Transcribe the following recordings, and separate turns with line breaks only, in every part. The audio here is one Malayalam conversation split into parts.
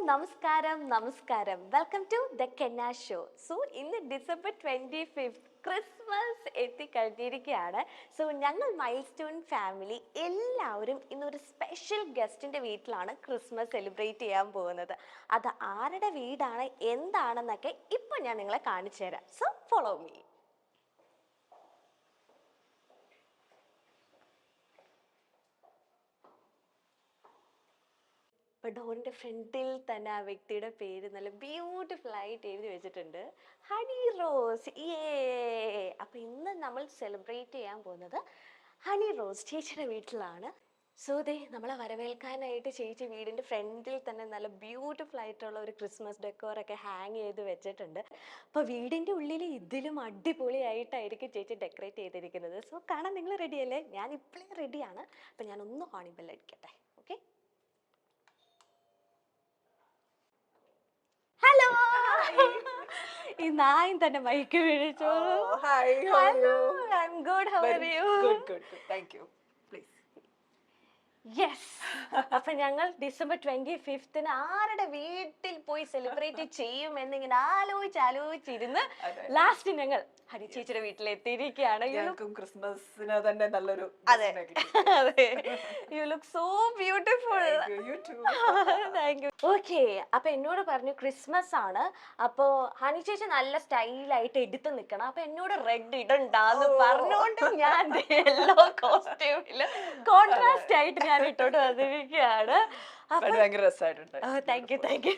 നമസ്കാരം. വെൽക്കം ടു ദ കെന്ന ഷോ. സോ ഇന്ന് ഡിസംബർ 25 ക്രിസ്മസ് എത്തിക്കഴിഞ്ഞിരിക്കുകയാണ്. സോ ഞങ്ങൾ മൈൽ സ്റ്റോൺ ഫാമിലി എല്ലാവരും ഇന്നൊരു സ്പെഷ്യൽ ഗസ്റ്റിൻ്റെ വീട്ടിലാണ് ക്രിസ്മസ് സെലിബ്രേറ്റ് ചെയ്യാൻ പോകുന്നത്. അത് ആരുടെ വീടാണ് എന്താണെന്നൊക്കെ ഇപ്പം ഞാൻ നിങ്ങളെ കാണിച്ചു തരാം. So follow me. അപ്പോൾ ഡോറിൻ്റെ ഫ്രണ്ടിൽ തന്നെ ആ വ്യക്തിയുടെ പേര് നല്ല ബ്യൂട്ടിഫുൾ ആയിട്ട് എഴുതി വെച്ചിട്ടുണ്ട്, ഹണി റോസ്. അപ്പോൾ ഇന്ന് നമ്മൾ സെലിബ്രേറ്റ് ചെയ്യാൻ പോകുന്നത് ഹണി റോസ് ചേച്ചിയുടെ വീട്ടിലാണ്. സോ ദേ നമ്മളെ വരവേൽക്കാനായിട്ട് ചേച്ചി വീടിൻ്റെ ഫ്രണ്ടിൽ തന്നെ നല്ല ബ്യൂട്ടിഫുൾ ആയിട്ടുള്ള ഒരു ക്രിസ്മസ് ഡെക്കോറൊക്കെ ഹാങ് ചെയ്ത് വെച്ചിട്ടുണ്ട്. അപ്പോൾ വീടിൻ്റെ ഉള്ളിൽ ഇതിലും അടിപൊളിയായിട്ടായിരിക്കും ചേച്ചി ഡെക്കറേറ്റ് ചെയ്തിരിക്കുന്നത്. സോ കാണാൻ നിങ്ങൾ റെഡിയല്ലേ? ഞാൻ ഇപ്പോഴേ റെഡിയാണ്. അപ്പോൾ ഞാനൊന്ന് ഹോണി ബെൽ അടിക്കട്ടെ. Okay, hello. ഈ നായും തന്നെ മൈക്ക് വിളിച്ചു. Hello, I am good. How are you?
Good. Thank you. Please.
Yes. അപ്പൊ ഞങ്ങൾ ഡിസംബർ 25 ആരുടെ വീട്ടിൽ പോയി സെലിബ്രേറ്റ് ചെയ്യും എന്നിങ്ങനെ ആലോചിച്ചിരുന്ന് ലാസ്റ്റ് ഞങ്ങൾ ഹരി ചേച്ചിയുടെ വീട്ടിൽ എത്തിയിരിക്കുകയാണ്.
ക്രിസ്മസിന് തന്നെ നല്ലൊരു
അതെ, you look so beautiful. Thank you. Okay, അപ്പൊ എന്നോട് പറഞ്ഞു ക്രിസ്മസ് ആണ്, അപ്പൊ ഹണി ചേച്ചി നല്ല സ്റ്റൈലായിട്ട് എടുത്ത് നിക്കണം, അപ്പൊ എന്നോട് റെഡ് ഇടണ്ടാന്ന് പറഞ്ഞോണ്ട് ഞാൻ യെല്ലോ കോസ്റ്റ്യൂമില് കോൺട്രാസ്റ്റ് ആയിട്ട് ഞാൻ ഇട്ടോണ്ട് വന്നിരിക്കുകയാണ്. Thank you.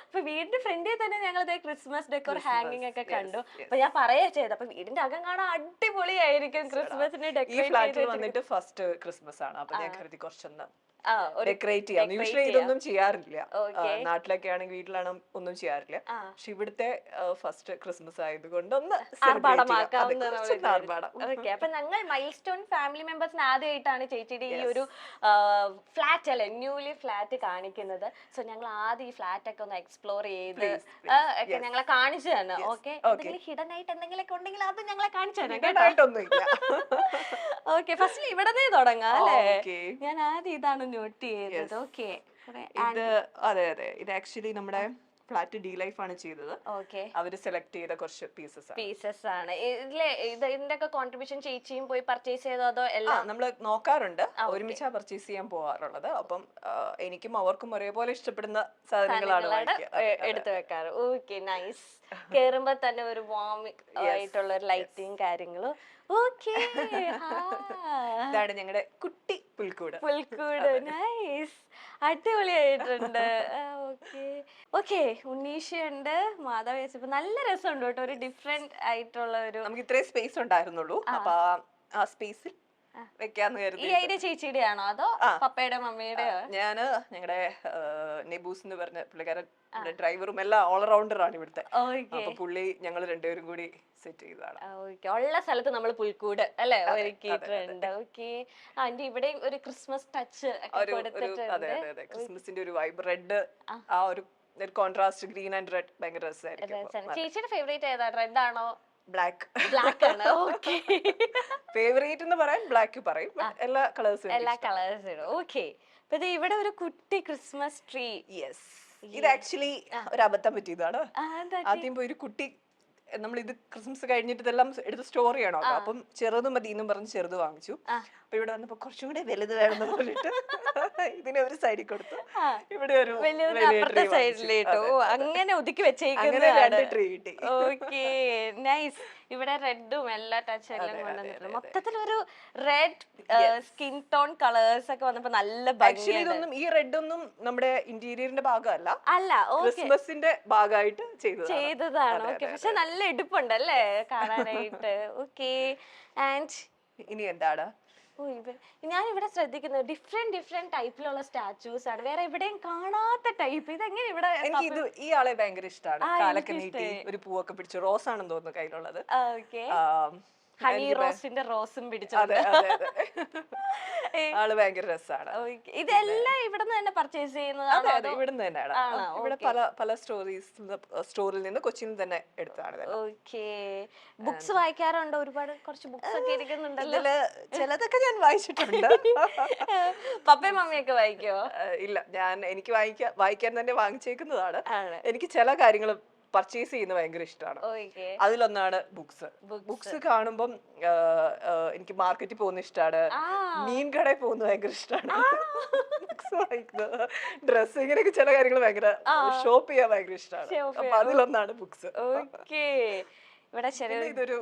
അപ്പൊ വീടിന്റെ ഫ്രണ്ടിൽ തന്നെ ഞങ്ങൾ ക്രിസ്മസ് ഡെക്കോർ ഹാങ്ങിങ് ഒക്കെ കണ്ടു. അപ്പൊ ഞാൻ പറയാ ചെയ്ത്, അപ്പൊ വീടിന്റെ അകം കാണാൻ അടിപൊളിയായിരിക്കും ക്രിസ്മസിന്
ഡെക്കറേറ്റ്. ഫസ്റ്റ് ക്രിസ്മസ് ആണ്, അപ്പൊ ഞാൻ കരുതി കുറച്ചൊന്ന് ഡെക്കറേറ്റ് ചെയ്യാം. യൂഷ്വലി ഇതൊന്നും ചെയ്യാറില്ല, നാട്ടിലൊക്കെ ആണെങ്കിൽ വീട്ടിലാണ് ഒന്നും ചെയ്യാറില്ല. പക്ഷെ ഇവിടുത്തെ ഫസ്റ്റ് ക്രിസ്മസ് ആയതുകൊണ്ട് ഒന്ന്
ഓക്കെ. അപ്പൊ ഞങ്ങൾ മൈൽ സ്റ്റോൺ ഫാമിലി മെമ്പേഴ്സിന് ആദ്യമായിട്ടാണ് ചേച്ചിയുടെ ഈ ഒരു ഫ്ലാറ്റ് അല്ലെ, ന്യൂലി ഫ്ലാറ്റ് കാണിക്കുന്നത്. സോ ഞങ്ങൾ ആദ്യം ഈ ഫ്ലാറ്റ് ഒക്കെ ഒന്ന് എക്സ്പ്ലോർ ചെയ്ത് ഒക്കെ ഞങ്ങളെ കാണിച്ചു തന്നെ. ഓക്കെ, എന്തെങ്കിലും ഹിഡൻ ആയിട്ട് എന്തെങ്കിലുമൊക്കെ ഉണ്ടെങ്കിൽ അത് ഞങ്ങളെ കാണിച്ചു തരാം കേട്ടോ. ഓക്കെ, ഫസ്റ്റ് ഇവിടെ തുടങ്ങാം അല്ലേ? ഞാൻ ആദ്യം ഇതാണ് നോട്ട് ചെയ്തത്. ഓക്കെ,
അതെ, ഇത് ആക്ച്വലി നമ്മുടെ ഫ്ലാറ്റ് ഡി ലൈഫ് ആണ് ചെയ്തത്. അവര് സെലക്ട് ചെയ്ത കുറച്ച് പീസസ് ആണ്.
ഇതിന്റെ ഒക്കെ കോൺട്രിബ്യൂഷൻ ചേച്ചിയും പോയി പർച്ചേസ് ചെയ്തോ അതോ എല്ലാം
നമ്മള് നോക്കാറുണ്ട്, ഒരുമിച്ചാ പർച്ചേസ് ചെയ്യാൻ പോവാറുള്ളത്. അപ്പം എനിക്കും അവർക്കും ഒരേപോലെ ഇഷ്ടപ്പെടുന്ന സാധനങ്ങളാണ്
എടുത്തു വെക്കാറ്. Okay, nice. കേറുമ്പോ തന്നെ ഒരു വാം ആയിട്ടുള്ള ഒരു ലൈറ്റിങ് കാര്യങ്ങളും. ഓക്കെ,
ഇതാണ് ഞങ്ങളുടെ കുട്ടി പുൽക്കൂട്.
നൈസ്, അടിപൊളിയായിട്ടുണ്ട്. ഓക്കെ, ഉണ്ണീഷയുണ്ട്, മാധവേശപ്പ്. നല്ല രസമുണ്ട് കേട്ടോ, ഒരു ഡിഫറെന്റ് ആയിട്ടുള്ള ഒരു.
നമുക്ക് ഇത്രയും സ്പേസ് ഉണ്ടായിരുന്നുള്ളൂ, അപ്പൊ ആ സ്പേസിൽ വെക്കാന്ന് കരുതി.
ഈ ഐഡിയ ചേച്ചിയുടെ ആണോ അതോ പപ്പയുടെ മമ്മിയുടെയോ?
ഞാന് ഞങ്ങളുടെ നെബൂസ് എന്ന് പറഞ്ഞ പുള്ളിക്കാരൻ ഡ്രൈവറും എല്ലാം ഓൾറൗണ്ടർ ആണ് ഇവിടുത്തെ. അപ്പൊ പുള്ളി ഞങ്ങൾ രണ്ടുപേരും കൂടി സെറ്റ് ചെയ്തതാണ്.
ഉള്ള സ്ഥലത്ത് നമ്മൾ പുൽക്കൂട് അല്ലെ ഒരുക്കിയിട്ടുണ്ട്. ഓക്കെ, അതിന്റെ ഇവിടെ ഒരു ക്രിസ്മസ് ടച്ച് കൊടുത്തിട്ടുണ്ട്.
ക്രിസ്മസിന്റെ ഒരു വൈബ്, റെഡ്, ആ ഒരു കോൺട്രാസ്റ്റ് ഗ്രീൻ ആൻഡ് റെഡ് ഭയങ്കര രസമായിരിക്കും.
ചേച്ചിയുടെ ഫേവറേറ്റ് ഏതാ, റെഡ് ആണോ
ബ്ലാക്ക്?
ബ്ലാക്ക് ആണ്. ഓക്കെ,
ഫേവറേറ്റ് എന്ന് പറയാൻ ബ്ലാക്ക് പറയും, എല്ലാ
കളേഴ്സും. ഓക്കെ, അപ്പൊ ഇവിടെ ഒരു കുട്ടി ക്രിസ്മസ് ട്രീ.
യെസ്, ഇത് ആക്ച്വലി ഒരു അബദ്ധം പറ്റിയതാണ്. ആദ്യം പോയി ഒരു കുട്ടി, നമ്മൾ ഇത് ക്രിസ്മസ് കഴിഞ്ഞിട്ട് ഇതെല്ലാം എടുത്ത് സ്റ്റോർ ചെയ്യണോ, അപ്പം ചെറുത് മതി എന്നും പറഞ്ഞ് ചെറുത് വാങ്ങിച്ചു. അപ്പൊ ഇവിടെ വന്നപ്പോ കുറച്ചും കൂടെ വലുത് വേണമെന്ന് പറഞ്ഞിട്ട് ഇതിനെ ഒരു സൈഡിൽ കൊടുത്തു, ഇവിടെ ഒരു
സൈഡിലേട്ടോ അങ്ങനെ ഒതുക്കി വെച്ചേക്കുന്ന
രണ്ട് ട്രീ കിട്ടി.
Okay, nice. ഇവിടെ റെഡും എല്ലാ ടച്ച് എല്ലാം കൊണ്ടുവന്നിട്ടുണ്ട്. മൊത്തത്തിലൊരു റെഡ് സ്കിൻ ടോൺ കളേഴ്സ് ഒക്കെ വന്നപ്പോ നല്ല ഭംഗി.
ഇതൊന്നും ഈ റെഡ് ഒന്നും നമ്മുടെ ഇന്റീരിയറിന്റെ ഭാഗമല്ല,
അല്ല,
ക്രിസ്മസിന്റെ ഭാഗമായിട്ട്
ചെയ്തതാണ്. ഓക്കെ, പക്ഷെ നല്ല എടുപ്പുണ്ടല്ലേ കാണാനായിട്ട്. ഓക്കെ, ആൻഡ്
ഇനി എന്താണ്
ഞാൻ ഇവിടെ ശ്രദ്ധിക്കുന്നത് ഡിഫറെന്റ് ടൈപ്പിലുള്ള സ്റ്റാച്യൂസ് ആണ്, വേറെ എവിടെയും കാണാത്ത ടൈപ്പ്. ഇതെങ്ങനെ ഇവിടെ?
എനിക്ക് ഈ ആളെ ഭയങ്കര ഇഷ്ടമാണ്. കാലൊക്കെ നീട്ടി ഒരു പൂവൊക്കെ പിടിച്ചു, റോസ് ആണെന്ന് തോന്നുന്നു കയ്യിലുള്ളത്.
ഹണി റോസിന്റെ റോസും
അതെ
പിടിച്ചോണ്ട്.
അതെ അതെ ആള് ഭയങ്കര രസമാണ്.
Okay. ഇതെല്ലാം ഇവിടുന്ന് തന്നെ പർച്ചേസ് ചെയ്യുന്നതാണോ
അതെ അതെ
അതോ?
ഇവിടുന്ന് തന്നെയാണ്.
ആണോ?
ഇവിടെ പല പല സ്റ്റോറിൽ നിന്ന് കൊച്ചിയിൽ നിന്ന് തന്നെ എടുത്താണ് ഇതെല്ലാം.
ഓക്കേ. ബുക്സ് വായിക്കാറുണ്ടോ? ഒരുപാട് കുറച്ച് ബുക്സ് ഒക്കെ ഇരിക്കുന്നുണ്ടല്ലോ.
ഇതില് ചിലതൊക്കെ ഞാൻ വായിച്ചിട്ടുണ്ട്.
പപ്പയും മമ്മിയൊക്കെ വായിക്കോ?
ഇല്ല, എനിക്ക് വായിക്കാൻ തന്നെ വാങ്ങിച്ചേക്കുന്നതാണ്.
ആണ്.
എനിക്ക് ചില കാര്യങ്ങൾ പർച്ചേസ് ചെയ്യുന്നത് ഭയങ്കര ഇഷ്ടമാണ്.
ഓക്കേ.
അതിലൊന്നാണ് ബുക്സ്. ബുക്സ് കാണുമ്പം എനിക്ക് മാർക്കറ്റിൽ പോകുന്ന ഇഷ്ടമാണ്, മീൻ കടയിൽ പോകുന്നത് ഭയങ്കര ഇഷ്ടമാണ്, ബുക്സ് വായിക്കുന്നത്, ഡ്രസ്, ഇങ്ങനെയൊക്കെ ചില കാര്യങ്ങൾ ഭയങ്കര ഷോപ്പ് ചെയ്യാൻ ഭയങ്കര ഇഷ്ടമാണ്. അപ്പൊ അതിലൊന്നാണ് ബുക്സ്.
ഓക്കേ. ഇവിടെ
ഇതൊരു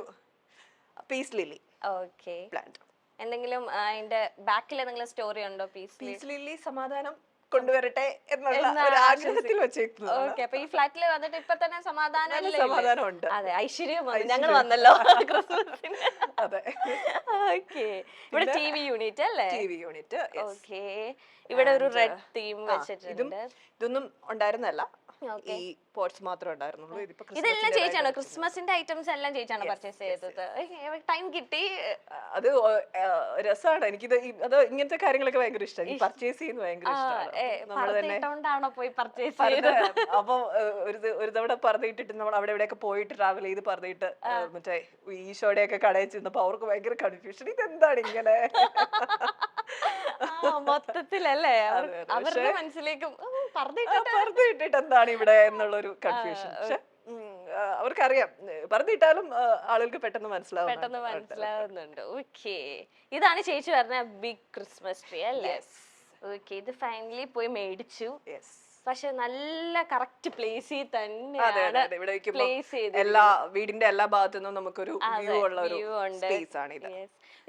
പീസ് ലില്ലി
ഓക്കേ.
പ്ലാന്റ്.
എന്തെങ്കിലും അതിന്റെ ബാക്കിൽ എന്തെങ്കിലും സ്റ്റോറി ഉണ്ടോ?
പീസ് ലില്ലി സമാധാനം കൊണ്ടുവരട്ടെ എന്നുള്ള ഒരു ആഗ്രഹത്തിൽ വെച്ചേക്കുന്നത്.
ഓക്കേ. അപ്പൊ ഈ ഫ്ലാറ്റിൽ വന്നിട്ട് ഇപ്പൊ തന്നെ
സമാധാനമുണ്ട്.
അതെ, ഐശ്വര്യം വന്നു. ഞങ്ങൾ വന്നല്ലോ ക്രിസ്മസിന്.
അതെ.
ഓക്കേ. ഇവിടെ ടിവി യൂണിറ്റ് അല്ലേ?
TV unit.
ഓക്കേ. ഇവിടെ ഒരു റെഡ് തീം വെച്ചിട്ടുണ്ട്.
ഇതൊന്നും ഉണ്ടായിരുന്നല്ല, ഈ പോട്ട്സ് മാത്രമേ ഉണ്ടായിരുന്നുള്ളൂ.
ഇതെല്ലാം ചേച്ചിയാണോ? ക്രിസ്മസിന്റെ ഐറ്റംസ് എല്ലാം ചേച്ചിയാണോ പർച്ചേസ് ചെയ്തത്? ടൈം കിട്ടി?
അത് രസമാണ്. എനിക്കിത് അത് ഇങ്ങനത്തെ കാര്യങ്ങളൊക്കെ ഭയങ്കര ഇഷ്ടമാണ്. പർച്ചേസ് ചെയ്യുന്നത് ഭയങ്കര
ഇഷ്ടമാണ്. പോയി പർച്ചേസ് ചെയ്തത്.
അപ്പൊ ഒരു തവണ പറഞ്ഞിട്ടിട്ട് നമ്മൾ അവിടെ എവിടെയൊക്കെ പോയിട്ട് ട്രാവൽ ചെയ്ത് പറഞ്ഞിട്ട് മറ്റേ ഈശോയുടെ ഒക്കെ കടയിൽ ചെന്നപ്പോ അവർക്ക് ഭയങ്കര കൺഫ്യൂഷൻ, ഇതെന്താണ് ഇങ്ങനെ
മൊത്തത്തിലല്ലേ അവരുടെ മനസ്സിലേക്കും
പറഞ്ഞിട്ടിട്ട് എന്താണ് ഇവിടെ എന്നുള്ളൊരു കൺഫ്യൂഷൻ. പക്ഷെ അവർക്കറിയാം, പറഞ്ഞിട്ടാലും ആളുകൾക്ക് പെട്ടെന്ന്
മനസ്സിലാവുന്നുണ്ട്. ഓക്കേ. ഇതാണ് ചേച്ചി പറഞ്ഞ ബിഗ് ക്രിസ്മസ് ട്രീ അല്ലേ? ഓക്കേ. ഇത് ഫൈനലി പോയി മേടിച്ചു. പക്ഷെ നല്ല കറക്റ്റ് പ്ലേസിൽ തന്നെയാണ് പ്ലേസ് ചെയ്തത്.
വീടിന്റെ എല്ലാ ഭാഗത്തു നിന്നും നമുക്കൊരു വ്യൂ ഉള്ള ഒരു സ്പേസ് ആണ് ഇത്.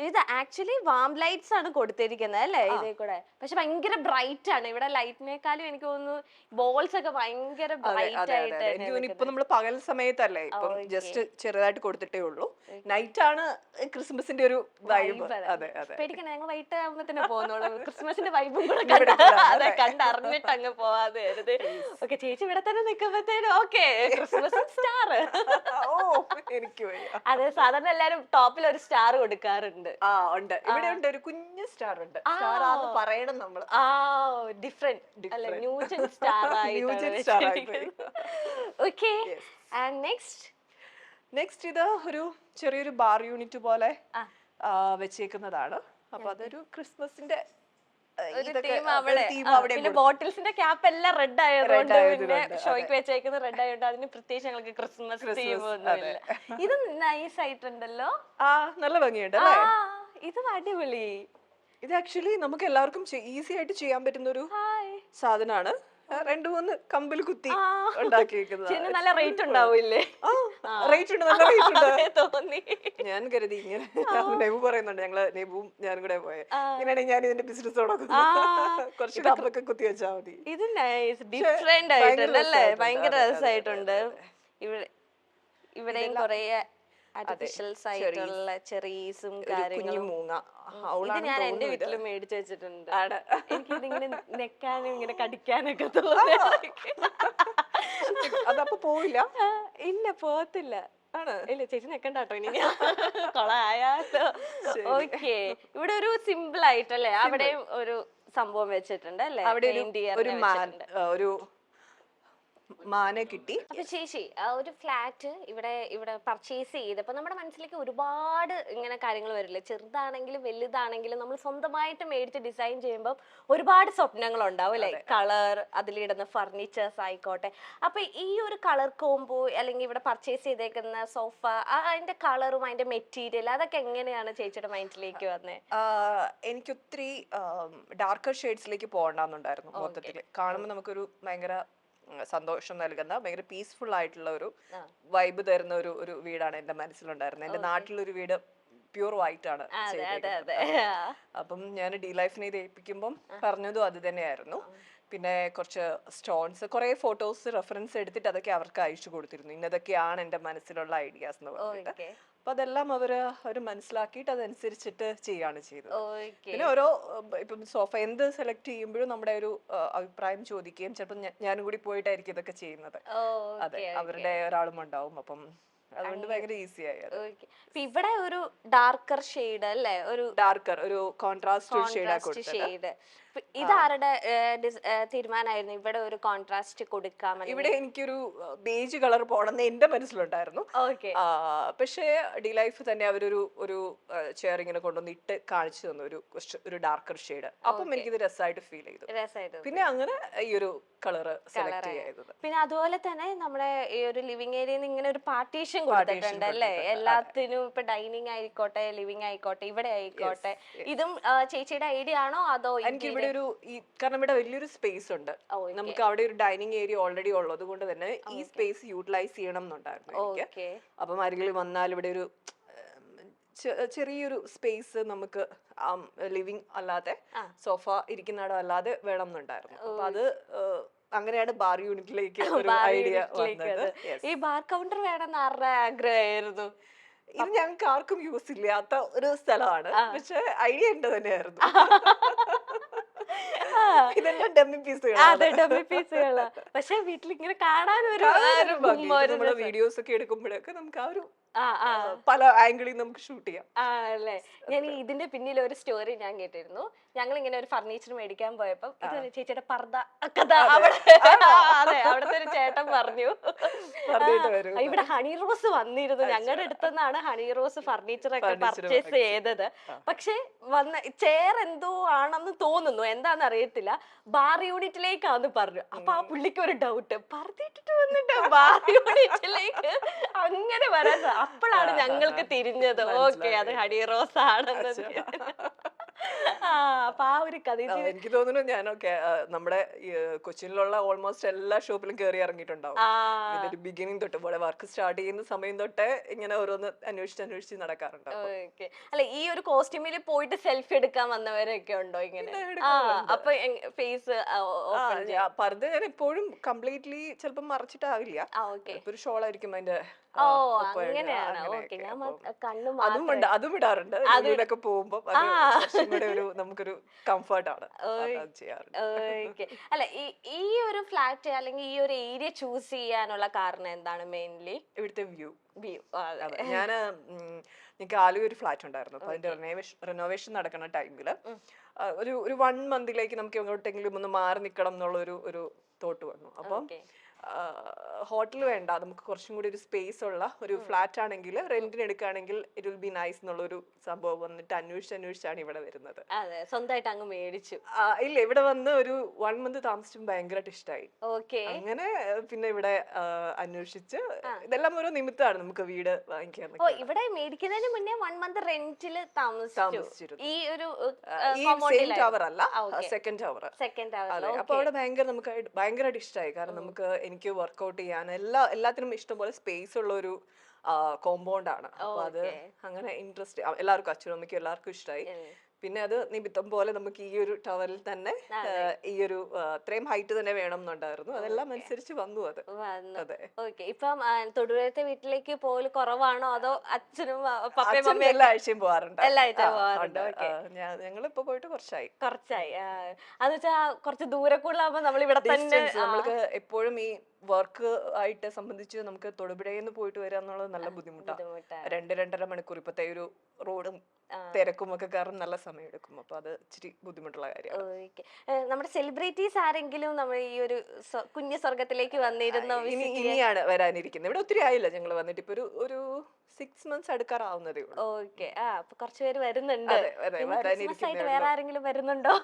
ഇത് ആക്ച്വലി വാം ലൈറ്റ്സ് ആണ് കൊടുത്തിരിക്കുന്നത് അല്ലേ ഇതേ കൂടെ? പക്ഷെ ഭയങ്കര ബ്രൈറ്റ് ആണ്. ഇവിടെ ലൈറ്റിനേക്കാളും എനിക്ക് തോന്നുന്നു ബോൾസ് ഒക്കെ ഭയങ്കര ബ്രൈറ്റ് ആയിട്ട്.
ഇപ്പൊ നമ്മള് പകൽ സമയത്തല്ലേ, ഇപ്പം ജസ്റ്റ് ചെറുതായിട്ട് കൊടുത്തിട്ടേ ഉള്ളൂ. നൈറ്റ് ആണ് ക്രിസ്മസിന്റെ ഒരു വൈബ്. അതെ അതെ.
പേടിക്കണ, ഞങ്ങൾ വൈകിട്ട് ആകുമ്പോ പോകുന്നുള്ളൂ. ക്രിസ്മസിന്റെ വൈബും കൂടെ കണ്ടറിഞ്ഞിട്ട് അങ്ങ് പോവാതെ. ഓക്കെ, ചേച്ചി ഇവിടെ തന്നെ നിൽക്കുമ്പോഴത്തേനും ഓക്കെ ക്രിസ്മസ് സ്റ്റാർ.
എനിക്ക്
അതെ, സാധാരണ എല്ലാരും ടോപ്പിൽ ഒരു സ്റ്റാർ കൊടുക്കാറുണ്ട്.
ഉണ്ട്, ഇവിടെ ഉണ്ട്, ഒരു കുഞ്ഞു സ്റ്റാർ ഉണ്ട്. പറയണം നമ്മള്.
ഡിഫറെന്റ് അല്ല, ന്യൂജൻ സ്റ്റാർ ആയിട്ട്. ഓക്കെ. ആൻഡ് നെക്സ്റ്റ്
ഇത് ഒരു ചെറിയൊരു ബാർ യൂണിറ്റ് പോലെ വെച്ചേക്കുന്നതാണ്. അപ്പൊ അതൊരു ക്രിസ്മസിന്റെ
പിന്നെ ബോട്ടിൽസിന്റെ ക്യാപ്പ് എല്ലാം റെഡ് ആയതുകൊണ്ട് പിന്നെ ഷോയ്ക്ക് വെച്ചേക്കുന്നത് റെഡ് ആയതുകൊണ്ട് അതിന് പ്രത്യേകിച്ച് ഞങ്ങൾക്ക് ക്രിസ്മസ് തീം ഒന്നുമില്ല. ഇത് നൈസ് ആയിട്ടുണ്ടല്ലോ.
നല്ല ഭംഗിയുണ്ട്.
ഇത് അടിപൊളി.
ഇത് ആക്ച്വലി നമുക്ക് എല്ലാവർക്കും ഈസി ആയിട്ട് ചെയ്യാൻ പറ്റുന്ന ഒരു സാധനമാണ്. 2-3 കമ്പിൽ കുത്തി ഉണ്ടാക്കിയിരിക്കുന്നത്.
നല്ല റേറ്റ് ഉണ്ടാവില്ലേ?
റേറ്റ് ഉണ്ട്, നല്ല റേറ്റ് ഉണ്ട് തോന്നി. ഞാൻ കരുതി ഇങ്ങനെ നെബു പറയുന്നുണ്ട്, ഞങ്ങള് നെബുവും ഞാനും കൂടെ പോയെ, ഇങ്ങനെയാണെങ്കിൽ ഞാൻ ഇതിന്റെ ബിസിനസ് തുടങ്ങുന്നു, കുറച്ച് കമ്പൊക്കെ കുത്തി വെച്ചാ മതി.
ഇത് ഡിഫറെന്റ് ആയിട്ടുണ്ടല്ലേ? ഭയങ്കര രസമായിട്ടുണ്ട്. ഇവിടെയും കൊറേ ആർട്ടിഫിഷ്യൽസ് ആയിട്ടുള്ള ചെറീസും കാര്യങ്ങളും. ഇത് ഞാൻ എന്റെ വീട്ടിൽ മേടിച്ചു വെച്ചിട്ടുണ്ട്. എനിക്ക് ഇതിങ്ങനെ നെക്കാനും ഇങ്ങനെ കടിക്കാനൊക്കെ തോന്നി.
അതപ്പോ പോവില്ല?
ഇല്ല, പോകത്തില്ല. ഇല്ല, ചേച്ചി നെക്കണ്ടാട്ടോ ഇനി കൊളായാലോ. ഓക്കെ. ഇവിടെ ഒരു സിമ്പിൾ ആയിട്ടല്ലേ അവിടെയും ഒരു സംഭവം വെച്ചിട്ടുണ്ട് അല്ലേ?
അവിടെ ഒരു മാനെ കിട്ടി.
അപ്പൊ ചേച്ചി ഒരു ഫ്ലാറ്റ് ഇവിടെ പർച്ചേസ് ചെയ്തപ്പോ നമ്മുടെ മനസ്സിലേക്ക് ഒരുപാട് ഇങ്ങനെ കാര്യങ്ങൾ വരില്ലേ? ചെറുതാണെങ്കിലും വലുതാണെങ്കിലും നമ്മൾ സ്വന്തമായിട്ട് മേടിച്ച് ഡിസൈൻ ചെയ്യുമ്പോൾ ഒരുപാട് സ്വപ്നങ്ങൾ ഉണ്ടാവും അല്ലെ? കളർ, അതിലിടുന്ന ഫർണിച്ചേഴ്സ് ആയിക്കോട്ടെ. അപ്പൊ ഈ ഒരു കളർ കോംബോ അല്ലെങ്കിൽ ഇവിടെ പർച്ചേസ് ചെയ്തേക്കുന്ന സോഫ, അതിന്റെ കളറും അതിന്റെ മെറ്റീരിയൽ അതൊക്കെ എങ്ങനെയാണ് ചേച്ചിയുടെ മൈൻഡിലേക്ക് വന്നേ?
എനിക്ക് ഒത്തിരി ഡാർക്കർ ഷെയ്ഡ്സിലേക്ക് പോകണ്ടെന്നുണ്ടായിരുന്നു. മൊത്തത്തില് കാണുമ്പോൾ നമുക്കൊരു ഭയങ്കര സന്തോഷം നൽകുന്ന, ഭയങ്കര പീസ്ഫുൾ ആയിട്ടുള്ള ഒരു വൈബ് തരുന്ന ഒരു വീടാണ് എന്റെ മനസ്സിലുണ്ടായിരുന്നത്. എന്റെ നാട്ടിലൊരു വീട് പ്യൂർ വൈറ്റ് ആണ്. അപ്പം ഞാൻ ഡി ലൈഫിനെ ഇത് ഏൽപ്പിക്കുമ്പം പറഞ്ഞതും അത് തന്നെയായിരുന്നു. പിന്നെ കുറച്ച് സ്റ്റോൺസ്, കുറെ ഫോട്ടോസ് റെഫറൻസ് എടുത്തിട്ട് അതൊക്കെ അവർക്ക് അയച്ചു കൊടുത്തിരുന്നു. ഇന്നതൊക്കെയാണ് എന്റെ മനസ്സിലുള്ള ഐഡിയാസ് എന്ന് പറഞ്ഞിട്ട്. അപ്പൊ അതെല്ലാം അവര് മനസ്സിലാക്കിയിട്ട് അതനുസരിച്ചിട്ട് ചെയ്യാണ് ചെയ്തത്. പിന്നെ ഓരോ ഇപ്പം സോഫ എന്ത് സെലക്ട് ചെയ്യുമ്പോഴും നമ്മുടെ ഒരു അഭിപ്രായം ചോദിക്കുകയും ചിലപ്പോൾ ഞാനും കൂടി പോയിട്ടായിരിക്കും ഇതൊക്കെ ചെയ്യുന്നത്. അതെ, അവരുടെ ഒരാളും ഉണ്ടാവും. അപ്പം അതുകൊണ്ട് ഭയങ്കര ഈസി ആയി.
ഓക്കെ. ഇവിടെ ഒരു ഡാർക്കർ ഷെയ്ഡ് അല്ലേ, ഒരു
ഡാർക്കർ ഒരു കോൺട്രാസ്റ്റ്
ഷെയ്ഡ്. ഇതാരുടെ തീരുമാനമായിരുന്നു ഇവിടെ ഒരു കോൺട്രാസ്റ്റ് കൊടുക്കാം?
ഇവിടെ എനിക്കൊരു ബേജ് കളർ പോണെന്ന് എന്റെ മനസ്സിലുണ്ടായിരുന്നു. പക്ഷേ ഡിലൈഫ് തന്നെ അവരൊരു ഒരു ചെയർ ഇങ്ങനെ കൊണ്ടുവന്ന് ഇട്ട് കാണിച്ചു തന്നു ഒരു ഡാർക്കർ ഷെയ്ഡ്. അപ്പം എനിക്കിത് രസമായിട്ട് ഫീൽ ചെയ്തു. പിന്നെ അങ്ങനെ ഈ ഒരു കളറ് സെലക്ട് ചെയ്തത്.
പിന്നെ അതുപോലെ തന്നെ നമ്മുടെ ഈ ഒരു ലിവിംഗ് ഏരിയയിൽ ഇങ്ങനെ ഒരു പാർട്ടീഷൻ കൊടുത്തിട്ടുണ്ട് അല്ലേ, എല്ലാത്തിനും. ഇപ്പൊ ഡൈനിങ് ആയിക്കോട്ടെ, ലിവിംഗ് ആയിക്കോട്ടെ, ഇവിടെ ആയിക്കോട്ടെ. ഇതും ചേച്ചിയുടെ ഐഡിയ ആണോ അതോ?
എനിക്ക് ഇവിടെ ഒരു കാരണം ഇവിടെ വലിയൊരു സ്പേസ് ഉണ്ട്. നമുക്ക് അവിടെ ഒരു ഡൈനിങ് ഏരിയ ഓൾറെഡി ഉള്ളത് കൊണ്ട് തന്നെ ഈ സ്പേസ് യൂട്ടിലൈസ് ചെയ്യണം എന്നുണ്ടായിരുന്നു എനിക്ക്. അപ്പം ആരെങ്കിലും വന്നാൽ ഇവിടെ ഒരു ചെറിയൊരു സ്പേസ് നമുക്ക് ലിവിംഗ് അല്ലാതെ സോഫ ഇരിക്കുന്നിടം അല്ലാതെ വേണം എന്നുണ്ടായിരുന്നു. അപ്പൊ അത് അങ്ങനെയാണ് ബാർ യൂണിറ്റിലേക്ക് ഒരു ഐഡിയ വന്നത്.
ഈ ബാർ കൗണ്ടർ വേണമെന്ന് ആരുടെ ആഗ്രഹമായിരുന്നു?
ഇത് ഞങ്ങൾക്ക് ആർക്കും യൂസ് ഇല്ലാത്ത ഒരു സ്ഥലമാണ്, പക്ഷെ ഐഡിയ എന്റെ തന്നെയായിരുന്നു. ഇതെല്ലാം ഡമ്മി
പീസുകള്. പക്ഷെ വീട്ടിൽ ഇങ്ങനെ കാണാൻ
നമ്മുടെ വീഡിയോസ് ഒക്കെ എടുക്കുമ്പോഴൊക്കെ നമുക്ക് ആ ഒരു പല ആംഗിളിൽ നമുക്ക് ഷൂട്ട് ചെയ്യാം.
അല്ലേ. ഞാൻ ഇതിന്റെ പിന്നിൽ ഒരു സ്റ്റോറി ഞാൻ കേട്ടിരുന്നു. ഞങ്ങൾ ഇങ്ങനെ ഒരു ഫർണിച്ചർ മേടിക്കാൻ പോയപ്പോ ഇത് ചേച്ചിയുടെ പർദ്ദ കഥ അവിടുത്തെ ഒരു ചേട്ടൻ പറഞ്ഞു, ഇവിടെ ഹണി റോസ് വന്നിരുന്നു, ഞങ്ങളുടെ അടുത്തുനിന്നാണ് ഹണി റോസ് ഫർണിച്ചർ ഒക്കെ പർച്ചേസ് ചെയ്തത്. പക്ഷെ ചെയർ എന്തോ ആണെന്ന് തോന്നുന്നു, എന്താന്ന് അറിയത്തില്ല, ബാർ യൂണിറ്റിലേക്കാന്ന് പറഞ്ഞു. അപ്പൊ ആ പുള്ളിക്ക് ഒരു ഡൗട്ട്, പർദ്ദിട്ടിട്ട് വന്നിട്ട് ബാർ യൂണിറ്റിലേക്ക് അങ്ങനെ വരാൻ. അപ്പോഴാണ് ഞങ്ങൾക്ക് തിരിഞ്ഞത്, ഓക്കെ അത് ഹണി റോസ് ആണെന്ന്. അപ്പൊ ആ ഒരു കഥ
എനിക്ക് തോന്നുന്നു ഞാനൊക്കെ നമ്മുടെ കൊച്ചിയിലുള്ള ഓൾമോസ്റ്റ് എല്ലാ ഷോപ്പിലും കയറി ഇറങ്ങിയിട്ടുണ്ടാവും. ഇതിന്റെ ബിഗിനിങ് തൊട്ട് പോലെ വർക്ക് സ്റ്റാർട്ട് ചെയ്യുന്ന സമയം തൊട്ട് ഇങ്ങനെ ഓരോന്ന് അന്വേഷിച്ച് നടക്കാറുണ്ട്.
അല്ല, ഈ ഒരു കോസ്റ്റ്യൂമിൽ പോയിട്ട് സെൽഫി എടുക്കാൻ വന്നവരൊക്കെ ഉണ്ടോ ഇങ്ങനെ? അപ്പൊ ഫേസ്
പർദ്ദ ഞാൻ എപ്പോഴും കംപ്ലീറ്റ്ലി ചിലപ്പോൾ മറച്ചിട്ടാവില്ല, ഒരു ഷോൾ ആയിരിക്കും അതിന്റെ.
അങ്ങനെയാണ്.
അതും ഇടാറുണ്ട് അതിലൊക്കെ പോകുമ്പോ. നമുക്കൊരു കംഫർട്ട് ആണ്.
അല്ല, ഈ ഒരു ഫ്ലാറ്റ് അല്ലെങ്കിൽ ഈ ഒരു ഏരിയ ചൂസ് ചെയ്യാനുള്ള കാരണം എന്താണ്? മെയിൻലി
ഇവിടുത്തെ വ്യൂ. ഞാന് എനിക്ക് ആലുവ ഒരു ഫ്ലാറ്റ് ഉണ്ടായിരുന്നു. അപ്പൊ അതിന്റെ റിനോവേഷൻ നടക്കുന്ന ടൈമില് ഒരു 1 മന്തിലേക്ക് നമുക്ക് എങ്ങോട്ടെങ്കിലും ഒന്ന് മാറി നിക്കണം എന്നുള്ള ഒരു തോട്ട് വന്നു. അപ്പം ഹോട്ടൽ വേണ്ട, നമുക്ക് കുറച്ചും കൂടി ഒരു സ്പേസ് ഉള്ള ഒരു ഫ്ലാറ്റ് ആണെങ്കിൽ റെന്റിന് എടുക്കുകയാണെങ്കിൽ ഇറ്റ് വിൽ ബി നൈസ് എന്നുള്ളൊരു സംഭവം വന്നിട്ട് അന്വേഷിച്ചാണ് ഇവിടെ വരുന്നത്.
സ്വന്തമായിട്ട് അങ്ങ് മേടിച്ചു?
ഇല്ല, ഇവിടെ വന്ന് ഒരു 1 മന്ത് താമസിച്ചും ഭയങ്കരമായിട്ട് ഇഷ്ടമായി. അങ്ങനെ പിന്നെ ഇവിടെ അന്വേഷിച്ച് ഇതെല്ലാം ഓരോ നിമിത്തമാണ് നമുക്ക് വീട് വാങ്ങിക്കാൻ.
ഇവിടെ മേടിക്കുന്നതിന് മുന്നേ 1 മന്ത് റെന്റിൽ താമസിച്ചിരുന്നു. ഈ ഒരു
ടവർ അല്ല, സെക്കൻഡ് ടവർ. അപ്പൊ അവിടെ നമുക്ക് ഭയങ്കരമായിട്ട് ഇഷ്ടമായി. കാരണം നമുക്ക് എനിക്ക് വർക്ക്ഔട്ട് ചെയ്യാൻ എല്ലാത്തിനും ഇഷ്ടംപോലെ സ്പേസ് ഉള്ള ഒരു കോമ്പൗണ്ട് ആണ്. അപ്പൊ അത് അങ്ങനെ ഇൻട്രസ്റ്റ് എല്ലാവർക്കും, അച്ഛനും അമ്മയ്ക്കും എല്ലാവർക്കും ഇഷ്ടമായി. പിന്നെ അത് നിമിത്തം പോലെ നമുക്ക് ഈ ഒരു ടവറിൽ തന്നെ ഈ ഒരു അത്രയും ഹൈറ്റ് തന്നെ വേണം എന്നുണ്ടായിരുന്നു. അതെല്ലാം അനുസരിച്ച് വന്നു. അത് അതെ.
ഇപ്പം തൊടുപുഴത്തെ വീട്ടിലേക്ക് പോലും കുറവാണോ അതോ അച്ഛനും
പപ്പയും എല്ലാ ആഴ്ചയും പോവാറുണ്ട്? ഞങ്ങളിപ്പോ പോയിട്ട് കുറച്ചായി.
അതെന്ന് വെച്ചാ കുറച്ച് ദൂരെ കൂടുതലാകുമ്പോ നമ്മൾ ഇവിടെ തന്നെ
നമ്മൾക്ക് എപ്പോഴും ഈ വർക്ക് ആയിട്ട് സംബന്ധിച്ച് നമുക്ക് തൊടുപുഴയിൽ നിന്ന് പോയിട്ട് വരിക എന്നുള്ളത് നല്ല ബുദ്ധിമുട്ടാണ്. 2-2.5 മണിക്കൂർ ഇപ്പത്തെ ഒരു റോഡും തിരക്കും ഒക്കെ കാരണം നല്ല സമയം എടുക്കും. അപ്പൊ അത് ഇച്ചിരി ബുദ്ധിമുട്ടുള്ള കാര്യമാണ്.
നമ്മുടെ സെലിബ്രിറ്റീസ് ആരെങ്കിലും നമ്മൾ ഈ ഒരു കുഞ്ഞു സ്വർഗത്തിലേക്ക് വന്നിരുന്നോ?
ഇനിയാണ് വരാനിരിക്കുന്നത്. ഇവിടെ ഒത്തിരി ആയില്ല ഞങ്ങൾ വന്നിട്ട്, ഇപ്പൊ ഒരു 6 months അടുക്കാറാവുന്നതേ ഉള്ളൂ.
അപ്പൊ കുറച്ചുപേര് വരുന്നുണ്ട്. വേറെ ആരെങ്കിലും വരുന്നുണ്ടോ?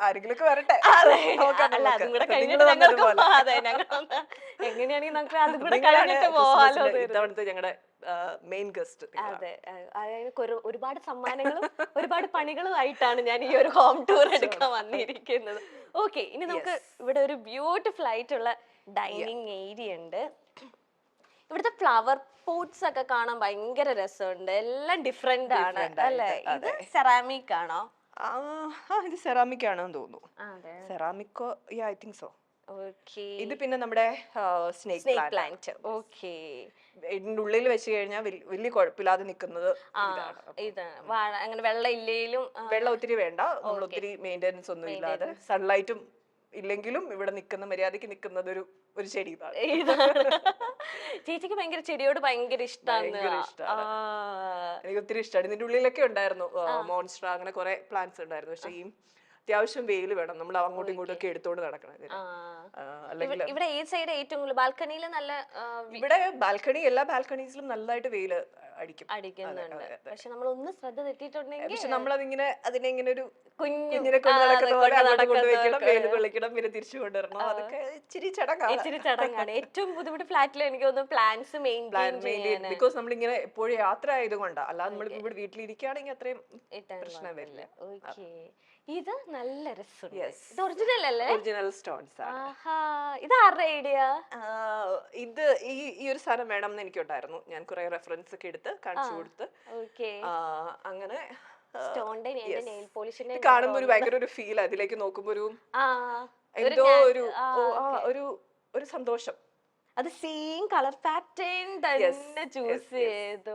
ആരെങ്കിലും വരട്ടെ.
അല്ല, അതും കൂടെ കഴിഞ്ഞിട്ട് എങ്ങനെയാണെങ്കിൽ നമുക്ക് അതും കൂടെ കഴിഞ്ഞിട്ട് പോവാലോ.
ഇത്തവണത്തെ ഞങ്ങളുടെ മെയിൻ ഗസ്റ്റ്.
അതെ, അതായത് ഒരുപാട് സമ്മാനങ്ങളും ഒരുപാട് പണികളും ആയിട്ടാണ് ഞാൻ ഈ ഒരു ഹോം ടൂർ എടുക്കാൻ വന്നിരിക്കുന്നത്. ഓക്കെ, ഇനി നമുക്ക് ഇവിടെ ഒരു ബ്യൂട്ടിഫുൾ ആയിട്ടുള്ള ഡൈനിങ് ഏരിയ ഉണ്ട്. ഇവിടുത്തെ ഫ്ലവർ പോട്ട്സ് ഒക്കെ കാണാൻ ഭയങ്കര രസമുണ്ട്. എല്ലാം ഡിഫറെന്റ് ആണ് അല്ലേ? ഇത് സെറാമിക് ആണോ?
ഇത് സെറാമിക് ആണെന്ന് തോന്നുന്നു. സെറാമിക്കോ? I think so. ഇത് പിന്നെ നമ്മുടെ സ്നേക്ക് പ്ലാന്റ്. ഇതിന്റെ ഉള്ളിൽ വെച്ച് കഴിഞ്ഞാൽ വലിയ കുഴപ്പമില്ലാതെ നിൽക്കുന്നത് അങ്ങനെ
വെള്ളം ഇല്ലേലും
വെള്ളം ഒത്തിരി വേണ്ട, നമ്മൾ ഒത്തിരി മെയിൻ്റെനൻസ് ഒന്നും ഇല്ലാതെ സൺലൈറ്റും ഇല്ലെങ്കിലും ഇവിടെ നിൽക്കുന്ന മര്യാദക്ക് നിൽക്കുന്നത് ഒരു ചെടി ഇതാണ്.
ചേച്ചിക്ക് ഭയങ്കര ചെടിയോട് ഭയങ്കര ഇഷ്ടമാണ്.
എനിക്ക് ഒത്തിരി ഇഷ്ടമാണ്. ഇതിന്റെ ഉള്ളിലൊക്കെ ഉണ്ടായിരുന്നു മോൺസ്റ്റർ, അങ്ങനെ കുറെ പ്ലാന്റ്സ് ഉണ്ടായിരുന്നു. പക്ഷെ ഈ അത്യാവശ്യം വെയിൽ വേണം, നമ്മൾ അങ്ങോട്ടും ഇങ്ങോട്ടും ഒക്കെ എടുത്തോണ്ട് നടക്കണം. അല്ലെങ്കിൽ
ഇവിടെ ഈ സൈഡ് ഏറ്റവും കൂടുതൽ ബാൽക്കണിയിൽ നല്ല
ഇവിടെ ബാൽക്കണി, എല്ലാ ബാൽക്കണീസിലും നല്ലതായിട്ട് വെയില്
അടിക്കുന്നുണ്ട്. പക്ഷെ നമ്മൾ ഒന്ന് ശ്രദ്ധ തെറ്റിയിട്ടുണ്ടെങ്കിൽ,
പക്ഷെ നമ്മളതിങ്ങനെ അതിനെ ഇങ്ങനെ ഒരു
കുഞ്ഞിനെ
കൊണ്ട് നടക്കുന്ന പോലെ അങ്ങോട്ട് കൊണ്ടുവയ്ക്കണം, വെയില് കൊള്ളിക്കണം, പിന്നെ തിരിച്ചു കൊണ്ടുവരണം. അതൊക്കെ ഇച്ചിരി
ചടങ്ങാണ്. ഏറ്റവും ബുദ്ധിമുട്ട് ഫ്ലാറ്റിൽ എനിക്ക് തോന്നുന്നു പ്ലാന്റ്സ് മെയിൻറ്റെയിൻ,
ബിക്കോസ് നമ്മളിങ്ങനെ എപ്പോഴും യാത്ര ആയതുകൊണ്ടാണ്. അല്ലാതെ നമ്മൾ ഇവിടെ വീട്ടിലിരിക്കുകയാണെങ്കിൽ അത്രയും പ്രശ്നം വരില്ല.
ഇത് നല്ല രസമുണ്ട്. ഇത് ഒറിജിനൽ അല്ലേ?
ഒറിജിനൽ സ്റ്റോൺസ് ആണ്.
ഇത് ആരുടെ ഐഡിയ?
ഇത് ഈ ഒരു സാധനം വേണം എന്ന് എനിക്കുണ്ടായിരുന്നു. ഞാൻ കുറെ റെഫറൻസ് ഒക്കെ എടുത്ത് കാണിച്ചു കൊടുത്ത് അങ്ങനെ കാണുമ്പോ ഒരു ഭയങ്കര ഒരു ഫീൽ, അതിലേക്ക് നോക്കുമ്പോ ഒരു എന്തോ ഒരു സന്തോഷം.
അത് സെയിം കളർ പാറ്റേൺ തന്നെ ചൂസ് ചെയ്തു.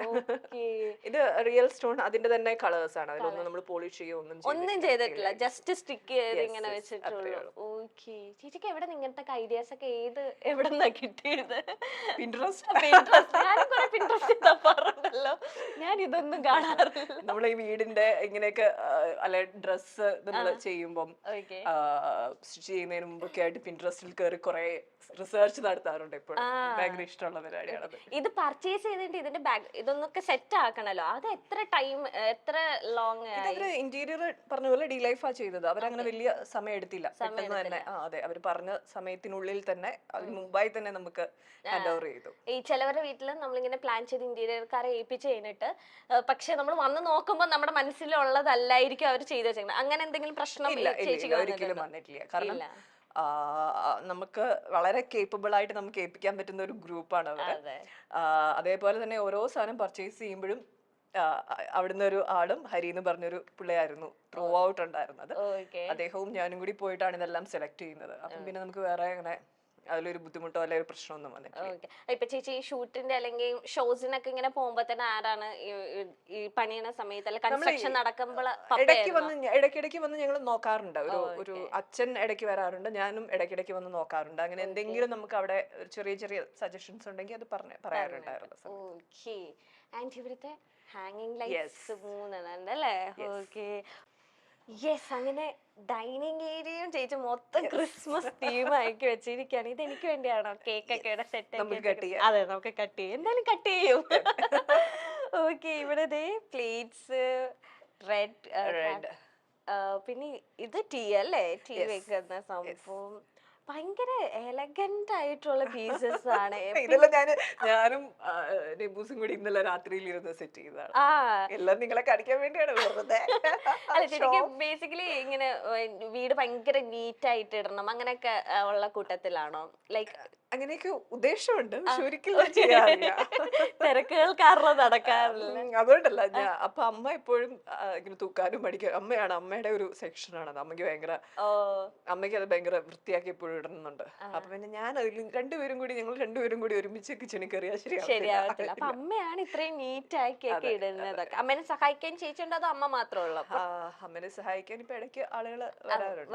ഇത് റിയൽ സ്റ്റോൺ, അതിന്റെ തന്നെ കളേഴ്സ് ആണ്. അതിലൊന്നും നമ്മൾ പോളിഷ് ചെയ്യോ
ഒന്നും ചെയ്തിട്ടില്ല, ജസ്റ്റ് സ്റ്റിക്ക് ചെയ്ത് ഇങ്ങനെ വെച്ചിട്ടുള്ളൂ. ഓക്കേ, ചേച്ചിക്ക് എവിടെ ഇങ്ങനത്തെ ഐഡിയാസ് ഒക്കെ എവിടെ നിന്നാ കിട്ടിയത്? പിന്ററസ്റ്റോ? ഞാൻ ഇതൊന്നും കാണാറില്ല.
നമ്മൾ ഈ വീടിന്റെ ഇങ്ങനെയൊക്കെ അല്ലെ ഡ്രസ് നമ്മൾ ചെയ്യുമ്പം സ്റ്റിച്ച് ചെയ്യുന്നതിന് മുമ്പൊക്കെ ആയിട്ട് പിന്ററസ്റ്റിൽ കയറി കുറെ റിസർച്ച് നടത്താറുണ്ട്. ഇപ്പോൾ ഭയങ്കര ഇഷ്ടമുള്ള പരിപാടിയാണത്.
ഇത് പർച്ചേസ് ചെയ്തിട്ട് ഇതിന്റെ ബാഗ് ഇതൊന്നൊക്കെ സെറ്റ് ആക്കണല്ലോ, അത് എത്ര ടൈം, എത്ര ലോങ്?
ഇന്റീരിയർ പറഞ്ഞ പോലെ ഡീലൈഫാ ചെയ്തത്. അവരങ്ങനെ വലിയ സമയം എടുത്തില്ല, പെട്ടെന്ന് തന്നെ. അതെ, അവർ പറഞ്ഞ സമയത്തിനുള്ളിൽ തന്നെ, അതിന് മുമ്പായി തന്നെ നമുക്ക് ഹാൻഡ് ഓവർ ചെയ്തു.
ഈ ചിലവരുടെ വീട്ടിൽ നമ്മളിങ്ങനെ പ്ലാൻ ചെയ്ത് ഇന്റീരിയർക്കാരെ ഏൽപ്പിച്ച് കഴിഞ്ഞിട്ട് പക്ഷെ നമ്മൾ വന്ന് നോക്കുമ്പോൾ നമ്മുടെ മനസ്സിലുള്ളതല്ലായിരിക്കും അവർ ചെയ്ത് വെച്ചേക്കുന്നത്. അങ്ങനെ എന്തെങ്കിലും പ്രശ്നം
ഒരിക്കലും വന്നിട്ടില്ല. കാരണം നമുക്ക് വളരെ കേപ്പബിൾ ആയിട്ട് നമുക്ക് ഏൽപ്പിക്കാൻ പറ്റുന്ന ഒരു ഗ്രൂപ്പാണ് അവര്. അതേപോലെ തന്നെ ഓരോ സാധനം പർച്ചേസ് ചെയ്യുമ്പോഴും അവിടുന്ന് ഒരു ആളും ഹരി എന്ന് പറഞ്ഞൊരു പിള്ളയായിരുന്നു ത്രൂ ഔട്ട് ഉണ്ടായിരുന്നത്. അദ്ദേഹവും ഞാനും കൂടി പോയിട്ടാണ് ഇതെല്ലാം സെലക്ട് ചെയ്യുന്നത്. അപ്പം പിന്നെ നമുക്ക് വേറെ അങ്ങനെ അതിലൊരു ബുദ്ധിമുട്ടോ അല്ലെ ഒരു പ്രശ്നമൊന്നും വന്നിട്ടില്ല.
ഇപ്പൊ ചേച്ചി ഷൂട്ടിന്റെ അല്ലെങ്കിൽ ഷോസിനൊക്കെ ഇങ്ങനെ പോകുമ്പോ തന്നെ ആരാണ് ഈ പണിയുന്ന സമയത്ത് അല്ലെ കൺസ്ട്രക്ഷൻ നടക്കുമ്പോൾ
ഇടയ്ക്കിടയ്ക്ക് വന്ന് ഞങ്ങൾ നോക്കാറുണ്ട്. ഒരു അച്ഛൻ ഇടയ്ക്ക് വരാറുണ്ട്, ഞാനും ഇടയ്ക്കിടയ്ക്ക് വന്ന് നോക്കാറുണ്ട്. അങ്ങനെ എന്തെങ്കിലും നമുക്ക് അവിടെ ചെറിയ ചെറിയ സജഷൻസ് ഉണ്ടെങ്കിൽ അത് പറയാറുണ്ടായിരുന്നു.
ഇവിടുത്തെ ഹാങ്ങിങ് ലൈറ്റ്സ് 3 ഉണ്ടല്ലേ? Okay, yes. അങ്ങനെ ഡൈനിങ് ഏരിയയും ചേച്ചി മൊത്തം ക്രിസ്മസ് തീം ആക്കി വെച്ചിരിക്കുകയാണ്. ഇത് എനിക്ക് വേണ്ടിയാണോ കേക്കൊക്കെ സെറ്റ്? അതെ, നമുക്ക് കട്ട് ചെയ്യും, എന്തായാലും കട്ട് ചെയ്യും. ഓക്കെ, ഇവിടെ പ്ലേറ്റ്സ് റെഡ്, പിന്നെ ഇത് ടീ അല്ലേ? ടീ വെക്കുന്ന സംഭവം ഭയങ്കര എലഗന്റ് ആയിട്ടുള്ള പീസസ് ആണ്.
ഇതെല്ലാം ഞാനും നെബൂസും കൂടി ഇന്നലെ രാത്രിയിൽ ഇരുന്ന് സെറ്റ് ചെയ്തതാണ്. എല്ലാം നിങ്ങളെ കാണിക്കാൻ വേണ്ടിയാണ് വെറുതെ.
അല്ല, ശരിക്കും ബേസിക്കലി ഇങ്ങനെ വീട് ഭയങ്കര നീറ്റ് ആയിട്ട് ഇടണം അങ്ങനെയൊക്കെ ഉള്ള കൂട്ടത്തിലാണോ? ലൈക്ക്
അങ്ങനെയൊക്കെ ഉദ്ദേശമുണ്ട്, പക്ഷെ ഒരിക്കലും ചെയ്യാറില്ല.
തിരക്കുകൾ കാരണം നടക്കാറില്ല.
അതുകൊണ്ടല്ല അപ്പൊ അമ്മ എപ്പോഴും ഇങ്ങനെ തൂക്കാനും പഠിക്കാനും അമ്മയുടെ ഒരു സെക്ഷനാണ് അത്. അമ്മയ്ക്ക് അത് ഭയങ്കര വൃത്തിയാക്കി എപ്പോഴും ഇടുന്നുണ്ട്. അപ്പൊ പിന്നെ ഞാൻ അതിൽ ഞങ്ങൾ രണ്ടുപേരും കൂടി ഒരുമിച്ച് കിച്ചണിൽ കയറിയാൽ
ശരിയാവത്തില്ല. അപ്പൊ അമ്മയാണ് ഇത്രയും നീറ്റ് ആക്കിയൊക്കെ ഇടുന്നതൊക്കെ. അമ്മേനെ സഹായിക്കാൻ ചേച്ചിയുണ്ടോ അതോ അമ്മ മാത്രമേ ഉള്ളൂ?
അമ്മനെ സഹായിക്കാൻ ഇപ്പൊ ഇടയ്ക്ക് ആളുകൾ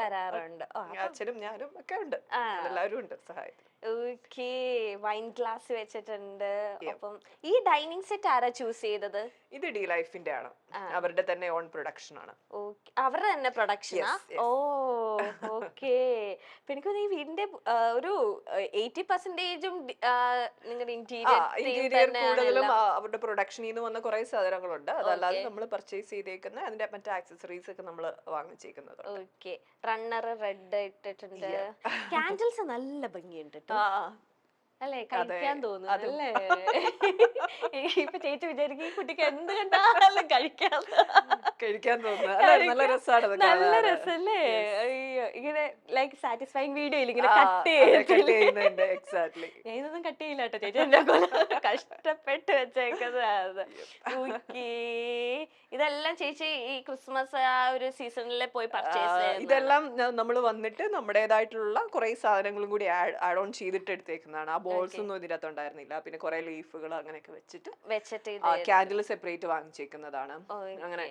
വരാറുണ്ട്.
അച്ഛനും ഞാനും ഒക്കെ ഉണ്ട്, എല്ലാവരും ഉണ്ട് സഹായത്തിന്.
ഓക്കേ, വൈൻ ഗ്ലാസ് വെച്ചിട്ടുണ്ട്. അപ്പം ഈ ഡൈനിങ് സെറ്റ് ആരാ ചൂസ് ചെയ്തത്?
ഇത് ഡി ലൈഫിന്റെ ആണ്, അവരുടെ തന്നെ ഓൺ പ്രൊഡക്ഷൻ ആണ്.
അവരുടെ തന്നെ പ്രൊഡക്ഷനാ? ഓ, ഓക്കേ. എനിക്ക് ഈ വീടിന്റെ ഒരു 80% നിങ്ങളുടെ
ഇന്റീരിയർ കൂടുതലും അവരുടെ പ്രൊഡക്ഷനിൽ നിന്ന് വന്ന കുറെ സാധനങ്ങളുണ്ട്. അതല്ലാതെ നമ്മൾ പർച്ചേസ് ചെയ്തേക്കുന്ന അതിന്റെ മറ്റേ ആക്സസറീസ് ഒക്കെ നമ്മൾ വാങ്ങിച്ചേക്കുന്നത്.
ഓക്കേ, റണ്ണർ റെഡ് ഇട്ടിട്ടുണ്ട്. കാൻഡിൽസ് നല്ല ഭംഗിയുണ്ട് അല്ലേ? കഴിക്കാൻ തോന്നുന്നു അല്ലേ? ഇപ്പൊ ചേച്ചി വിചാരിക്കും ഈ കുട്ടിക്ക് എന്ത് കണ്ടാലും കഴിക്കാൻ
തോന്നുന്നു. നല്ല
രസല്ലേ? ഇങ്ങനെ ലൈക്ക് സാറ്റിസ്ഫൈങ് വീഡിയോയിൽ ഇങ്ങനെ കട്ട് ചെയ്യുന്നുണ്ട്.
എക്സാക്ട്ലി.
ഞാൻ ഇതൊന്നും കട്ട് ചെയ്യില്ല കേട്ടോ ചേച്ചി, എന്നെ കഷ്ടപ്പെട്ട് വെച്ചേക്കുന്നത്. ഓക്കേ, ഇതെല്ലാം ചേച്ചി ഈ ക്രിസ്മസ് ആ ഒരു സീസണിൽ പോയി പർച്ചേസ്?
ഇതെല്ലാം നമ്മൾ വന്നിട്ട് നമ്മുടേതായിട്ടുള്ള കുറെ സാധനങ്ങളും കൂടി ആഡ് ഓൺ ചെയ്തിട്ട് എടുത്തേക്കുന്നതാണ്. ആ ബോൾസ് ഒന്നും ഇതിനകത്ത് ഉണ്ടായിരുന്നില്ല. പിന്നെ കുറെ ലീഫുകൾ അങ്ങനെയൊക്കെ
വെച്ചിട്ട്
ക്യാൻഡിൽ സെപ്പറേറ്റ് വാങ്ങിച്ചേക്കുന്നതാണ്. അങ്ങനെ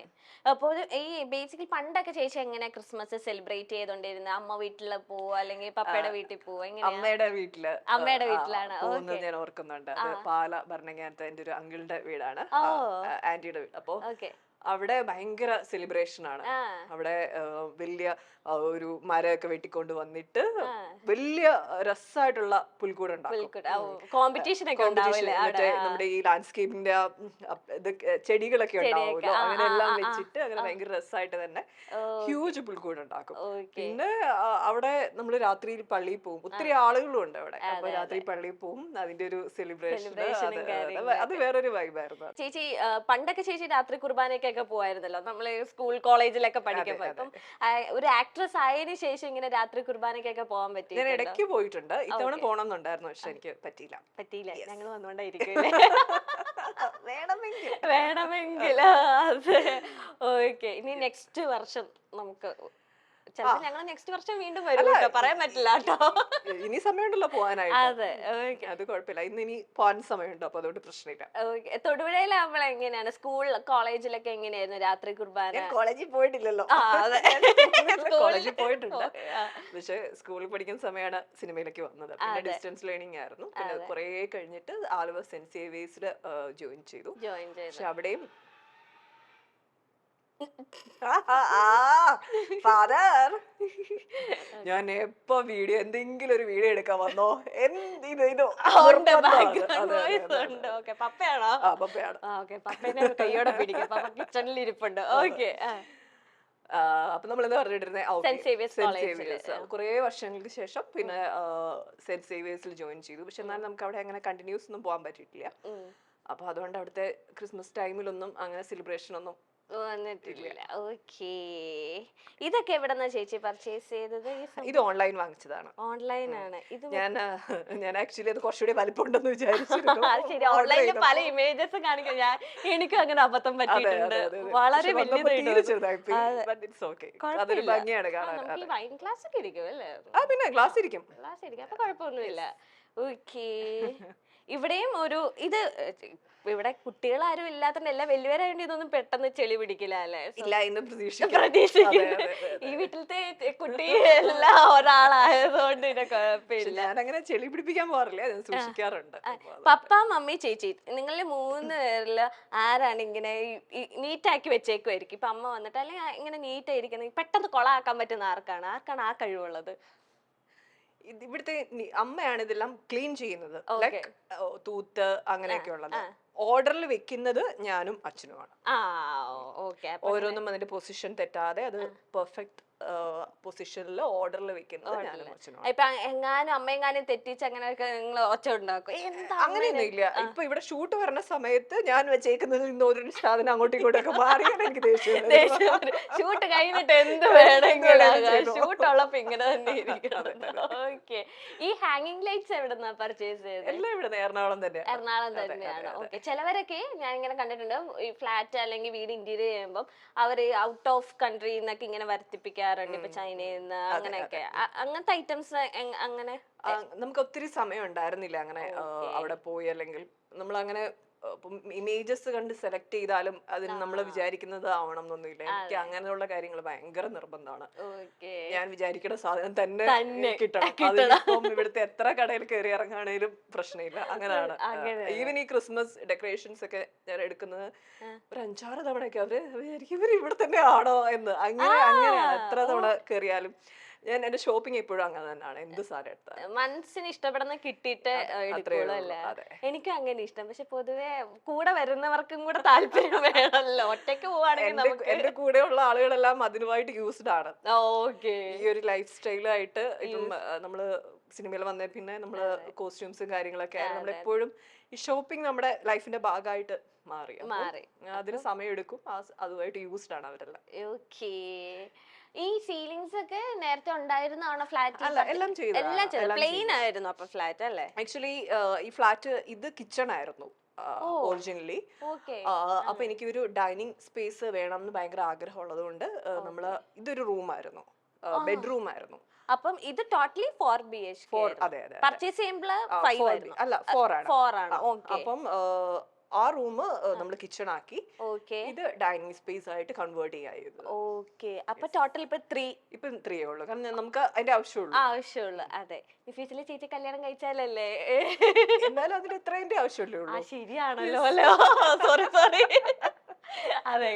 അപ്പോൾ ഈ ബേസിക്കലി പണ്ടൊക്കെ ചേച്ചി എങ്ങനെ ക്രിസ്മസ് സെലിബ്രേറ്റ് ചെയ്തോണ്ടിരുന്നത്? അമ്മ വീട്ടിൽ പോവാ അല്ലെങ്കിൽ പപ്പയുടെ വീട്ടിൽ പോവാ?
അമ്മയുടെ വീട്ടിലാണ്
പോകുന്നത്
ഞാൻ ഓർക്കുന്നുണ്ട്. അത് പാല ഭരണങ്ങാനത്ത് എന്റെ ഒരു അങ്കിളുടെ വീടാണ്, ആന്റിയുടെ വീട്. അപ്പോ അവിടെ ഭയങ്കര സെലിബ്രേഷൻ ആണ്. അവിടെ വലിയ ഒരു മരമൊക്കെ വെട്ടിക്കൊണ്ട് വന്നിട്ട് വലിയ രസമായിട്ടുള്ള പുൽക്കൂട് മറ്റേ നമ്മുടെ ഈ ലാൻഡ്സ്കേപ്പിന്റെ ചെടികളൊക്കെ ഉണ്ടാവുമല്ലോ, അങ്ങനെ എല്ലാം വെച്ചിട്ട് അങ്ങനെ ഭയങ്കര രസമായിട്ട് തന്നെ ഹ്യൂജ് പുൽക്കൂട് ഉണ്ടാക്കും. പിന്നെ അവിടെ നമ്മള് രാത്രിയിൽ പള്ളിയിൽ പോകും. ഒത്തിരി ആളുകളും ഉണ്ട് അവിടെ. അപ്പൊ രാത്രി പള്ളിയിൽ പോകും. അതിന്റെ ഒരു സെലിബ്രേഷൻ അത് വേറൊരു വൈബായിരുന്നു.
ചേച്ചി പണ്ടൊക്കെ ചേച്ചി രാത്രി കുർബാനയൊക്കെ പോവായിരുന്നല്ലോ നമ്മള് സ്കൂൾ കോളേജിലൊക്കെ പഠിക്കുമ്പോ. അപ്പം ഒരു ആക്ട്രസ് ആയതിനു ശേഷം ഇങ്ങനെ രാത്രി കുർബാനയ്ക്കൊക്കെ പോകാൻ പറ്റി?
ഞാൻ ഇടയ്ക്ക് പോയിട്ടുണ്ട്. ഇത്തവണ പോകണമെന്നുണ്ടായിരുന്നു, പക്ഷെ എനിക്ക് പറ്റിയില്ല.
ഞങ്ങൾ വന്നുകൊണ്ടായിരിക്കും വേണമെങ്കിൽ അതെ. ഓക്കെ, ഇനി നെക്സ്റ്റ് വർഷം നമുക്ക് ചിലപ്പോ ഞങ്ങൾ നെക്സ്റ്റ് വർഷം വീണ്ടും വരും കേട്ടോ, പറയാൻ പറ്റില്ല കേട്ടോ.
ഇനി സമയമുണ്ടല്ലോ പോകാനായിട്ട്.
അതെ,
അത് കുഴപ്പമില്ല. ഇനി പോകാൻ സമയമുണ്ട്, അപ്പൊ അതുകൊണ്ട് പ്രശ്നമില്ല.
തൊടുപുഴയിലാവുമ്പോൾ എങ്ങനെയാണ്? സ്കൂൾ കോളേജിലൊക്കെ എങ്ങനെയായിരുന്നു രാത്രി കുർബാന?
കോളേജിൽ പോയിട്ടില്ലല്ലോ. കോളേജിൽ പോയിട്ടുണ്ട്, പക്ഷെ സ്കൂളിൽ പഠിക്കുന്ന സമയമാണ് സിനിമയിലേക്ക് വന്നത്. പിന്നെ ഡിസ്റ്റൻസ് ലേണിംഗ് ആയിരുന്നു. പിന്നെ കുറെ കഴിഞ്ഞിട്ട് ആലുവ സെന്റ് സേവിയേഴ്സിൽ ജോയിൻ ചെയ്തു. പക്ഷെ അവിടെയും ഫാദർ, ഞാൻ എപ്പോ എന്തെങ്കിലും ഒരു വീഡിയോ എടുക്കാൻ വന്നോ
പപ്പയാണോ? പപ്പേനെ കയ്യോടെ പിടിക്കും, പപ്പ കിച്ചണിൽ ഇരിപ്പുണ്ട്. ഓക്കെ,
അപ്പൊ നമ്മൾ എന്താ പറഞ്ഞിട്ടിരുന്നേ? കുറെ വർഷങ്ങൾക്ക് ശേഷം പിന്നെ സെന്റ് സേവിയേഴ്സിൽ ജോയിൻ ചെയ്തു. പക്ഷെ എന്നാൽ നമുക്ക് അവിടെ അങ്ങനെ കണ്ടിന്യൂസ് ഒന്നും പോകാൻ പറ്റിയിട്ടില്ല. അപ്പൊ അതുകൊണ്ട് അവിടുത്തെ ക്രിസ്മസ് ടൈമിലൊന്നും അങ്ങനെ സെലിബ്രേഷൻ ഒന്നും
വന്നിട്ടില്ല. ഓക്കേ, ഇതൊക്കെ എവിടെന്നാ ചേച്ചി പർച്ചേസ് ചെയ്തത്?
ഇത് ഓൺലൈൻ വാങ്ങിച്ചതാണ്.
ഓൺലൈൻ ആണ് ഇത്.
ഞാൻ ആക്ച്വലി അത് കുറച്ചുകൂടി വലിപ്പമുണ്ടെന്ന് വിചാരിച്ചിരുന്നു.
ശരി, ഓൺലൈനിൽ പല ഇമേജസ് കാണിക്കും. എനിക്ക് അങ്ങനെ അബദ്ധം പറ്റിയിട്ടുണ്ട്. വളരെ
വൈൻ
ഗ്ലാസ് ഒക്കെ ഇരിക്കും അല്ലേ?
പിന്നെ ഗ്ലാസ് ഇരിക്കും.
അപ്പൊ കുഴപ്പമൊന്നുമില്ല. ഓക്കേ, ഇവിടെയും ഒരു ഇത് ഇവിടെ കുട്ടികളാരും ഇല്ലാത്തതുകൊണ്ട് എല്ലാം വലിയവരായതുകൊണ്ട് ഇതൊന്നും പെട്ടെന്ന് ചെളി പിടിക്കില്ല അല്ലേ?
ഇല്ല എന്ന്
പ്രതീക്ഷിക്കുന്നു. ഈ വീട്ടിലത്തെ കുട്ടി എല്ലാം ഒരാളായതുകൊണ്ട് ഇതിനെ കുഴപ്പമില്ല.
ഞാനങ്ങനെ ചെളി പിടിപ്പിക്കാൻ പോകാറില്ല, സൂക്ഷിക്കാറുണ്ട്.
പപ്പ, മമ്മി, ചേച്ചി, നിങ്ങളില് 3 പേരില് ആരാണ് ഇങ്ങനെ നീറ്റാക്കി വെച്ചേക്കുമായിരിക്കും? ഇപ്പൊ അമ്മ വന്നിട്ട് അല്ലെങ്കിൽ ഇങ്ങനെ നീറ്റായിരിക്കുന്നത് പെട്ടെന്ന് കൊളാക്കാൻ പറ്റുന്ന ആർക്കാണ് ആ കഴിവുള്ളത്?
ഇവിടുത്തെ അമ്മയാണ് ഇതെല്ലാം ക്ലീൻ ചെയ്യുന്നത്. ലൈക്ക് തൂത്ത് അങ്ങനെയൊക്കെ ഉള്ളത് ഓർഡറിൽ വെക്കുന്നത് ഞാനും അച്ഛനുമാണ്. ഓരോന്നും അതിന്റെ പൊസിഷൻ തെറ്റാതെ അത് പെർഫെക്റ്റ് പൊസിഷനിൽ ഓർഡറിൽ വെക്കുന്നത് ഞാനും അച്ഛനുമാണ്.
ഇപ്പൊ എങ്ങാനും അമ്മയെങ്ങാനും തെറ്റിച്ച് അങ്ങനെയൊക്കെ നിങ്ങൾ ഒച്ച ഉണ്ടാക്കും?
അങ്ങനെയൊന്നും ഇല്ല. ഇപ്പൊ ഇവിടെ ഷൂട്ട് വരുന്ന സമയത്ത് ഞാൻ വെച്ചേക്കുന്നതിൽ നിന്ന് ഒരു സാധനം അങ്ങോട്ടും ഇങ്ങോട്ടും ഒക്കെ മാറിയാണ് എനിക്ക് ദേഷ്യം.
ഷൂട്ട് കഴിഞ്ഞിട്ട് എന്ത് വേണമെങ്കിലും ഷൂട്ട് ഉള്ളപ്പോ ഇങ്ങനെ തന്നെ ഇരിക്കണം. ഓക്കെ, ഈ ഹാങ്ങിങ് ലൈറ്റ്സ് എവിടെന്നാ പർച്ചേസ് ചെയ്തത്?
എല്ലാം ഇവിടെ എറണാകുളം
തന്നെയാണ്. ഓക്കെ, ചിലവരൊക്കെ ഞാൻ ഇങ്ങനെ കണ്ടിട്ടുണ്ട്, ഈ ഫ്ലാറ്റ് അല്ലെങ്കിൽ വീട് ഇന്റീരിയർ ചെയ്യുമ്പോൾ അവര് ഔട്ട് ഓഫ് കൺട്രി എന്നൊക്കെ ഇങ്ങനെ വരുത്തിപ്പിക്കാറുണ്ട്. ഇപ്പൊ ചൈനയിൽ നിന്ന് അങ്ങനെയൊക്കെ അങ്ങനത്തെ ഐറ്റംസ് അങ്ങനെ
നമുക്ക് ഒത്തിരി സമയം ഉണ്ടായിരുന്നില്ല അങ്ങനെ അവിടെ പോയി. അല്ലെങ്കിൽ നമ്മൾ അങ്ങനെ ഇമേജസ് കണ്ട് സെലക്ട് ചെയ്താലും അതിന് നമ്മൾ വിചാരിക്കുന്നത് ആവണം എന്നൊന്നുമില്ല. എനിക്ക് അങ്ങനെയുള്ള കാര്യങ്ങൾ ഭയങ്കര നിർബന്ധമാണ്. ഞാൻ വിചാരിക്കുന്ന സാധനം തന്നെ കിട്ടണം. അതിപ്പം ഇവിടുത്തെ എത്ര കടയിൽ കയറി ഇറങ്ങാണേലും പ്രശ്നമില്ല. അങ്ങനെയാണ്. ഈവൻ ഈ ക്രിസ്മസ് ഡെക്കറേഷൻസ് ഒക്കെ ഞാൻ എടുക്കുന്നത് ഒരു 5-6 തവണയൊക്കെ അവര് വിചാരിക്കും ഇവർ ഇവിടെ തന്നെ ആണോ എന്ന്. അങ്ങനെയാണ് എത്ര തവണ കയറിയാലും. ഞാൻ എന്റെ ഷോപ്പിംഗ് എപ്പോഴും അങ്ങനെ തന്നെയാണ്. എന്ത് സാധനം എടുത്താലും
മനസ്സിന് ഇഷ്ടപ്പെടുന്ന കിട്ടിയിട്ട് എടുക്കുള്ളൂ അല്ലേ? എനിക്കും അങ്ങനെ ഇഷ്ടം. പക്ഷെ പൊതുവെ കൂടെ വരുന്നവർക്കും കൂടെ താല്പര്യം വേണമല്ലോ. ഒറ്റയ്ക്ക് പോവാണെങ്കിൽ
എന്റെ കൂടെയുള്ള ആളുകളെല്ലാം അതിനുമായിട്ട് യൂസ്ഡ് ആണ്.
ഓക്കെ,
ഈ ഒരു ലൈഫ് സ്റ്റൈലായിട്ട് ഇപ്പം നമ്മള് സിനിമയിൽ വന്നേ പിന്നെ നമ്മള് കോസ്റ്റ്യൂംസും കാര്യങ്ങളൊക്കെ നമ്മളെപ്പോഴും ഈ ഷോപ്പിംഗ് നമ്മുടെ ലൈഫിന്റെ ഭാഗമായിട്ട് മാറി. അതിന് സമയം എടുക്കും. അതുമായിട്ട് യൂസ്ഡ് ആണ് അവരെല്ലാം.
ഓക്കേ, ഈ സീലിംഗ്സ് ഒക്കെ നേരത്തെ ഉണ്ടായിരുന്നാണോ ഫ്ലാറ്റ്?
എല്ലാം ചെയ്തു.
പ്ലെയിൻ ആയിരുന്നു അപ്പൊ ഫ്ലാറ്റ് അല്ലേ?
ആക്ച്വലി ഈ ഫ്ലാറ്റ് ഇത് കിച്ചൺ ആയിരുന്നു ഒറിജിനലി. അപ്പൊ എനിക്ക് ഒരു ഡൈനിങ് സ്പേസ് വേണം എന്ന് ഭയങ്കര ആഗ്രഹം ഉള്ളത് കൊണ്ട് നമ്മള് ഇതൊരു റൂമായിരുന്നു, ബെഡ്റൂം ആയിരുന്നു.
അപ്പം ഇത് ടോട്ടലി 4 BHK
അതെ അതെ
പർച്ചേസ് ചെയ്യുമ്പോൾ 5 ആയിരുന്നു.
അല്ല 4 ആണ്.
4 ആണ്. ഓക്കെ
അപ്പം ആ റൂം നമ്മൾ കിച്ചൺ ആക്കി
ഓക്കെ
ഇത് ഡൈനിങ് സ്പേസ് ആയിട്ട് കൺവേർട്ട് ചെയ്യായത്.
ഓക്കെ. അപ്പൊ ടോട്ടൽ ഇപ്പൊ 3
ഇപ്പം 3 ഉള്ളൂ, കാരണം നമുക്ക് അതിന്റെ ആവശ്യമുള്ളൂ.
ആവശ്യമുള്ളൂ. അതെ, ഫ്യൂച്ചറിൽ ചേച്ചി കല്യാണം കഴിച്ചാലല്ലേ.
എന്നാലും അതിന് ഇത്രേന്റെ ആവശ്യമല്ലേ ഉള്ളൂ.
ശരിയാണല്ലോ അല്ലോ. Sorry sorry. അതെ.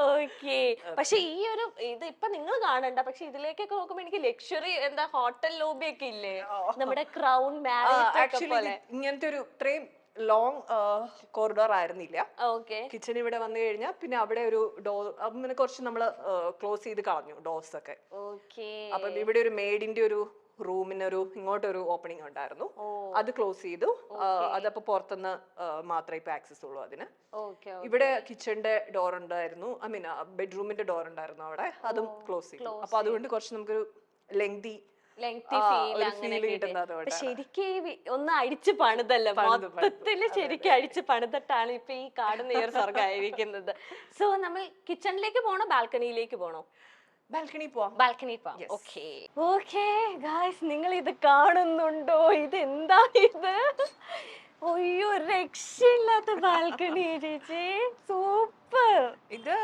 ഓക്കെ. പക്ഷെ ഈ ഒരു ഇത് ഇപ്പൊ നിങ്ങൾ കാണണ്ട, പക്ഷെ ഇതിലേക്കൊക്കെ നോക്കുമ്പോ എനിക്ക് ലക്ഷറി എന്താ ഹോട്ടൽ ലോബി ഒക്കെ ഇല്ലേ, നമ്മുടെ ക്രൗൺ മാരേജ് പോലെ.
ഇങ്ങനത്തെ ഒരു ഇത്രയും ലോങ് കോറിഡോർ ആയിരുന്നില്ല.
ഓക്കെ.
കിച്ചൺ ഇവിടെ വന്നു കഴിഞ്ഞാൽ പിന്നെ അവിടെ ഒരു ഡോർ അങ്ങനെ കുറച്ച് നമ്മള് ക്ലോസ് ചെയ്ത് കളഞ്ഞു ഡോർസ് ഒക്കെ.
ഓക്കെ.
അപ്പം ഇവിടെ ഒരു മെയ്ഡിന്റെ ഒരു റൂമിനൊരു ഇങ്ങോട്ടൊരു ഓപ്പണിംഗ് ഉണ്ടായിരുന്നു, അത് ക്ലോസ് ചെയ്തു. അതപ്പോ പുറത്തുനിന്ന് മാത്രമേ ഇപ്പൊ ആക്സസ് ഉള്ളൂ അതിന്. ഇവിടെ കിച്ചണിന്റെ ഡോർ ഉണ്ടായിരുന്നു, ഐ മീൻ ബെഡ്റൂമിന്റെ ഡോർ ഉണ്ടായിരുന്നു അവിടെ, അതും ക്ലോസ് ചെയ്തു. അപ്പൊ അതുകൊണ്ട് കുറച്ച് നമുക്കൊരു ലെങ്തി
ശരിക്കും ഒന്ന് അടിച്ചു പണിതല്ല, മൊത്തത്തില് ശരിക്കും അടിച്ചു പണിതിട്ടാണ് ഇപ്പൊ ഈ കാണുന്ന ഈ ഒരു സ്വർഗ്ഗമായിരിക്കുന്നത്. സോ നമ്മൾ കിച്ചണിലേക്ക് പോണോ ബാൽക്കണിയിലേക്ക് പോണോ?
ബാൽക്കണി പോവാം.
ബാൽക്കണി പോവാം. ഓക്കെ ഓക്കെ ഗായ്സ്, നിങ്ങൾ ഇത് കാണുന്നുണ്ടോ? ഇത് എന്താ ഇത്? ഒയ്യോ, രക്ഷയില്ലാത്ത ബാൽക്കണി ചേച്ചി, സൂപ്പർ.
ഇത്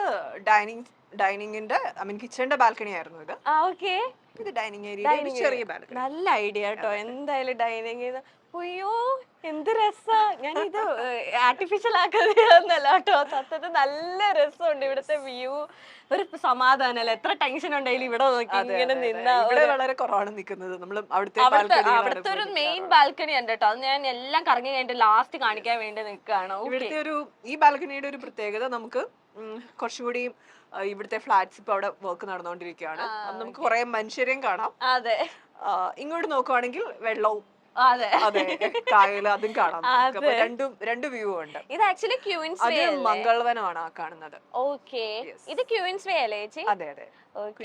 ഡൈനിങ്ങിന്റെ ഐ മീൻ കിച്ചണിന്റെ ബാൽക്കണി ആയിരുന്നു ഇത്.
ഓക്കെ.
ഇത് ഡൈനിങ് ഏരിയ ചെറിയ ബാൽക്കണി.
നല്ല ഐഡിയ കേട്ടോ എന്തായാലും ഡൈനിങ്. അയ്യോ എന്ത് രസാ. ഞാൻ ഇത് ആർട്ടിഫിഷ്യൽ ആക്കുന്നല്ല കേട്ടോ, സത്യത്തിൽ നല്ല രസമുണ്ട് ഇവിടുത്തെ വ്യൂ. ഒരു സമാധാനല്ല, എത്ര ടെൻഷൻ ഉണ്ടെങ്കിലും ഇവിടെ നോക്കി ഇങ്ങനെ നിന്നാ.
വളരെ കുറവാണ് നിൽക്കുന്നത്. നമ്മൾ
അവിടുത്തെ ഒരു മെയിൻ ബാൽക്കണി ഉണ്ട് കേട്ടോ, അത് ഞാൻ എല്ലാം കറങ്ങി കഴിഞ്ഞിട്ട് ലാസ്റ്റ് കാണിക്കാൻ വേണ്ടി നിൽക്കുകയാണ്.
ഇവിടുത്തെ ഈ ബാൽക്കണിയുടെ ഒരു പ്രത്യേകത, നമുക്ക് കുറച്ചുകൂടി ഇവിടുത്തെ ഫ്ലാറ്റ്സ് ഇപ്പൊ അവിടെ വർക്ക് നടന്നുകൊണ്ടിരിക്കുകയാണ്. നമുക്ക് കുറെ മനുഷ്യരെയും കാണാം.
അതെ,
ഇങ്ങോട്ട് നോക്കുവാണെങ്കിൽ വെള്ളവും
അതെ
അതെ കായൽ അതും കാണാം. രണ്ട് വ്യൂ ഉണ്ട്.
ഇത് ആക്ച്വലി ക്യൂൻസ് വേ
അത് മംഗൾവനമാണ് ആ കാണുന്നത്.
ഓക്കെ, ഇത് ക്യൂൻസ് വേ അല്ലേ ചേച്ചി?
അതെ അതെ.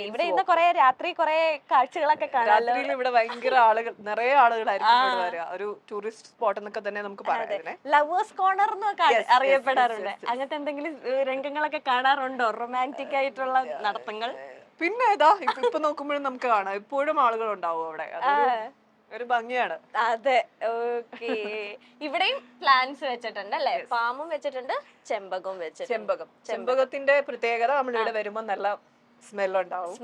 ഇവിടെ ഇന്ന് രാത്രി കുറെ കാഴ്ചകളൊക്കെ കാണാം.
രാത്രിയിൽ ഇവിടെ ഭയങ്കര ആളുകൾ, നിറയെ ആളുകളായിരിക്കും ഇവിടെ വരിക. ഒരു ടൂറിസ്റ്റ് സ്പോട്ട് എന്നൊക്കെ തന്നെ നമുക്ക് പറയാം.
ലവേഴ്സ് കോർണർ എന്നൊക്കെ അറിയപ്പെടാറുണ്ട്. അങ്ങനത്തെ എന്തെങ്കിലും രംഗങ്ങളൊക്കെ കാണാറുണ്ടോ, റൊമാൻറ്റിക് ആയിട്ടുള്ള നടത്തങ്ങൾ?
പിന്നെ ഇതാ ഇപ്പൊ നോക്കുമ്പോഴും നമുക്ക് കാണാം, എപ്പോഴും ആളുകൾ ഉണ്ടാവും അവിടെ. ഒരു ഭംഗിയാണ്.
അതെ. ഓക്കെ. ഇവിടെയും പ്ലാന്റ്സ് വെച്ചിട്ടുണ്ട് അല്ലെ, പാമ്പും വെച്ചിട്ടുണ്ട്, ചെമ്പകവും വെച്ചിട്ടുണ്ട്.
ചെമ്പകത്തിന്റെ പ്രത്യേകത നമ്മളിവിടെ വരുമ്പോ നല്ല സ്മെല്ലുണ്ടാവും.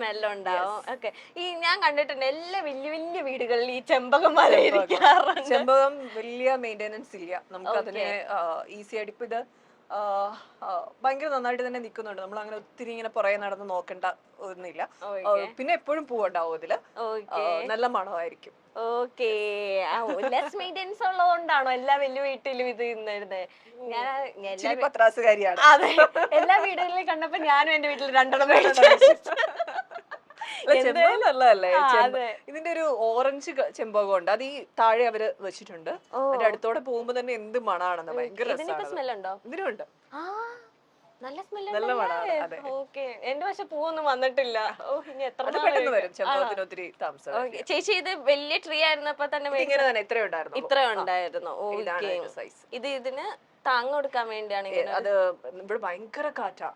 ഓക്കെ. ഈ ഞാൻ കണ്ടിട്ടുണ്ട് എല്ലാ വലിയ വലിയ വീടുകളിൽ ഈ ചെമ്പകം മരം ഇരിക്കാറുണ്ട്.
ചെമ്പകം വലിയ മെയിന്റനൻസ് ഇല്ല, നമുക്ക് അതിനെ ഈസി ആയിട്ട്. ഇപ്പൊ ഇത് ഭയങ്കര നന്നായിട്ട് തന്നെ നിൽക്കുന്നുണ്ട്. നമ്മൾ അങ്ങനെ ഒത്തിരി ഇങ്ങനെ പുറകെ നടന്ന് നോക്കണ്ട ഒന്നുമില്ല. പിന്നെ എപ്പോഴും പൂവുണ്ടാവും ഇതില്, നല്ല മണമായിരിക്കും.
ഓക്കെ. ലെസ് മെയിൻ്റെനൻസ് ഉള്ളതുകൊണ്ടാണോ എല്ലാ വലിയ വീട്ടിലും ഇത് ഇന്നിരുന്നത്? ഞാൻ
പത്രാസുകാരിയാണ്.
അതെ, എല്ലാ വീടുകളിലും കണ്ടപ്പോ ഞാനും എന്റെ വീട്ടിൽ 2
നല്ലതല്ലേ? ഇതിന്റെ ഒരു ഓറഞ്ച് ചെമ്പകം ഉണ്ട്, അത് ഈ താഴെ അവര് വെച്ചിട്ടുണ്ട്. അതിന്റെ അടുത്തോടെ പോകുമ്പോ തന്നെ എന്ത് മണാണെന്ന്, ഭയങ്കര
സ്മെല്ലുണ്ടോ?
ഇതിനുണ്ട്,
നല്ല
നല്ല മണമാണ്.
ഓക്കെ. എന്റെ പക്ഷെ പൂവൊന്നും വന്നിട്ടില്ല. ഇനി എത്ര
പെട്ടെന്ന് വരും, ചെമ്പകത്തിന് ഒത്തിരി താമസം.
ചേച്ചി ഇത് വലിയ ട്രീ ആയിരുന്നപ്പോ തന്നെ
ഇങ്ങനെ തന്നെ ഇത്ര
ഉണ്ടായിരുന്നു. ഇത് ഇതിന് താങ്ങ് കൊടുക്കാൻ വേണ്ടിയാണ്.
അത് ഇവിടെ ഭയങ്കര കാറ്റാ.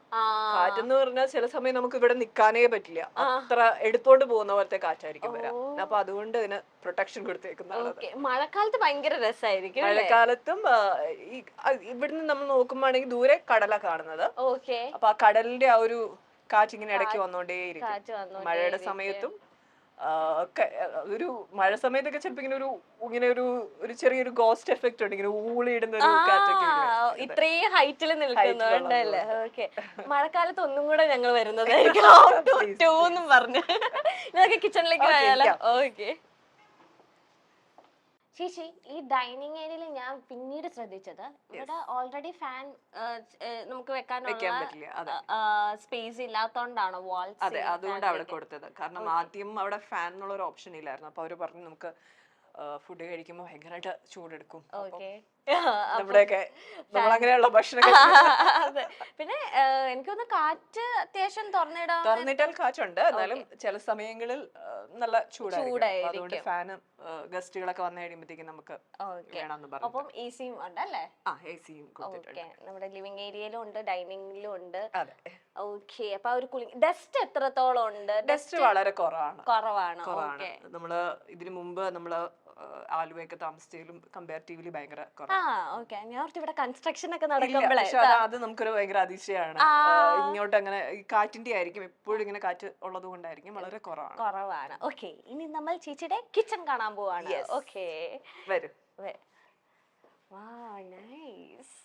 കാറ്റെന്ന് പറഞ്ഞാൽ ചില സമയം നമുക്ക് ഇവിടെ നിക്കാനേ പറ്റില്ല, അത്ര എടുത്തോണ്ട് പോകുന്ന പോലത്തെ കാറ്റായിരിക്കും വരാം. അപ്പൊ അതുകൊണ്ട് ഇതിന് പ്രൊട്ടക്ഷൻ കൊടുത്തേക്കുന്നതാണ്.
മഴക്കാലത്ത് ഭയങ്കര രസമായിരിക്കും.
മഴക്കാലത്തും ഇവിടുന്ന് നമ്മൾ നോക്കുമ്പോഴാണെങ്കിൽ ദൂരെ കടല കാണുന്നത്. അപ്പൊ ആ കടലിന്റെ ആ ഒരു കാറ്റിങ്ങനെ ഇടയ്ക്ക് വന്നോണ്ടേയിരിക്കും. മഴയുടെ സമയത്തും ഒക്കെ ഒരു മഴ സമയത്തൊക്കെ ചിലപ്പോ ഇങ്ങനെ ഒരു ചെറിയൊരു ഗോസ്റ്റ് എഫക്ട് ഉണ്ട്, ഇങ്ങനെ ഊളിയിടുന്ന ഒരു കാറ്റൊക്കെ
ഇത്രയും ഹൈറ്റിൽ നിൽക്കുന്നുണ്ടല്ലേ. ഓക്കെ. മഴക്കാലത്ത് ഒന്നും കൂടെ ഞങ്ങൾ വരുന്നതായിരിക്കും പറഞ്ഞു. ഇതൊക്കെ കിച്ചണിലേക്ക് പോയാലോ? ഓക്കെ. ചേച്ചി, ഈ ഡൈനിങ് ഏരിയയിൽ ഞാൻ പിന്നീട് ശ്രദ്ധിച്ചത്, ഇവിടെ ഓൾറെഡി ഫാൻ നമുക്ക് വെക്കാനുള്ള സ്പേസ് ഇല്ലാത്തോണ്ടാണോ വാൾസ്?
അതെ, അതുകൊണ്ട് അവിടെ കൊടുത്തത്. കാരണം ആദ്യം അവിടെ ഫാൻ എന്നുള്ള ഒരു ഓപ്ഷൻ ഇല്ലായിരുന്നു. അപ്പൊ അവര് പറഞ്ഞു നമുക്ക് ഫുഡ് കഴിക്കുമ്പോൾ ഭയങ്കരമായിട്ട് ചൂടെടുക്കും, നമ്മുടെയൊക്കെ നമ്മളങ്ങനെയുള്ള ഭക്ഷണം
അതെ. പിന്നെ എനിക്കൊന്ന് കാറ്റ് അത്യാവശ്യം
തുറന്നിട്ടാൽ കാറ്റുണ്ട്, എന്നാലും ചില സമയങ്ങളിൽ നല്ല ചൂടായിരിക്കും. അതുകൊണ്ട് ഫാന് ഗസ്റ്റുകളൊക്കെ വന്നു കഴിയുമ്പോഴത്തേക്കും നമുക്ക് വേണമെന്ന് പറഞ്ഞു.
അപ്പം എസിയും ഉണ്ട് അല്ലേ?
എസിയും കൊടുത്തിട്ടുണ്ട്.
നമ്മുടെ ലിവിംഗ് ഏരിയയിലും ഉണ്ട്, ഡൈനിങ്ങിലും ഉണ്ട്.
അതെ.
ഓക്കെ. അപ്പൊ ഒരു കൂളിംഗ് ഡസ്റ്റ് എത്രത്തോളം ഉണ്ട്?
ഡസ്റ്റ് വളരെ കുറവാണ്.
ഓക്കെ.
നമ്മള് ഇതിനു മുമ്പ് നമ്മള് ആലുവയൊക്കെ താമസിച്ചതിലും കമ്പാരിറ്റീവ്ലി ഭയങ്കര കുറവാണ്.
ഞാൻ ഇവിടെ കൺസ്ട്രക്ഷൻ ഒക്കെ നടക്കുമ്പോഴേ
അത് നമുക്കൊരു ഭയങ്കര അതിശയാണ്. ഇങ്ങോട്ട് അങ്ങനെ ഈ കാറ്റിന്റെ ആയിരിക്കും, എപ്പോഴും ഇങ്ങനെ കാറ്റ് ഉള്ളത് കൊണ്ടായിരിക്കും വളരെ കുറവാണ്.
ഓക്കെ. ഇനി നമ്മൾ ചേച്ചിയുടെ കിച്ചൺ കാണാൻ പോവാണ്. ഓക്കെ,
വരും.
നൈസ്.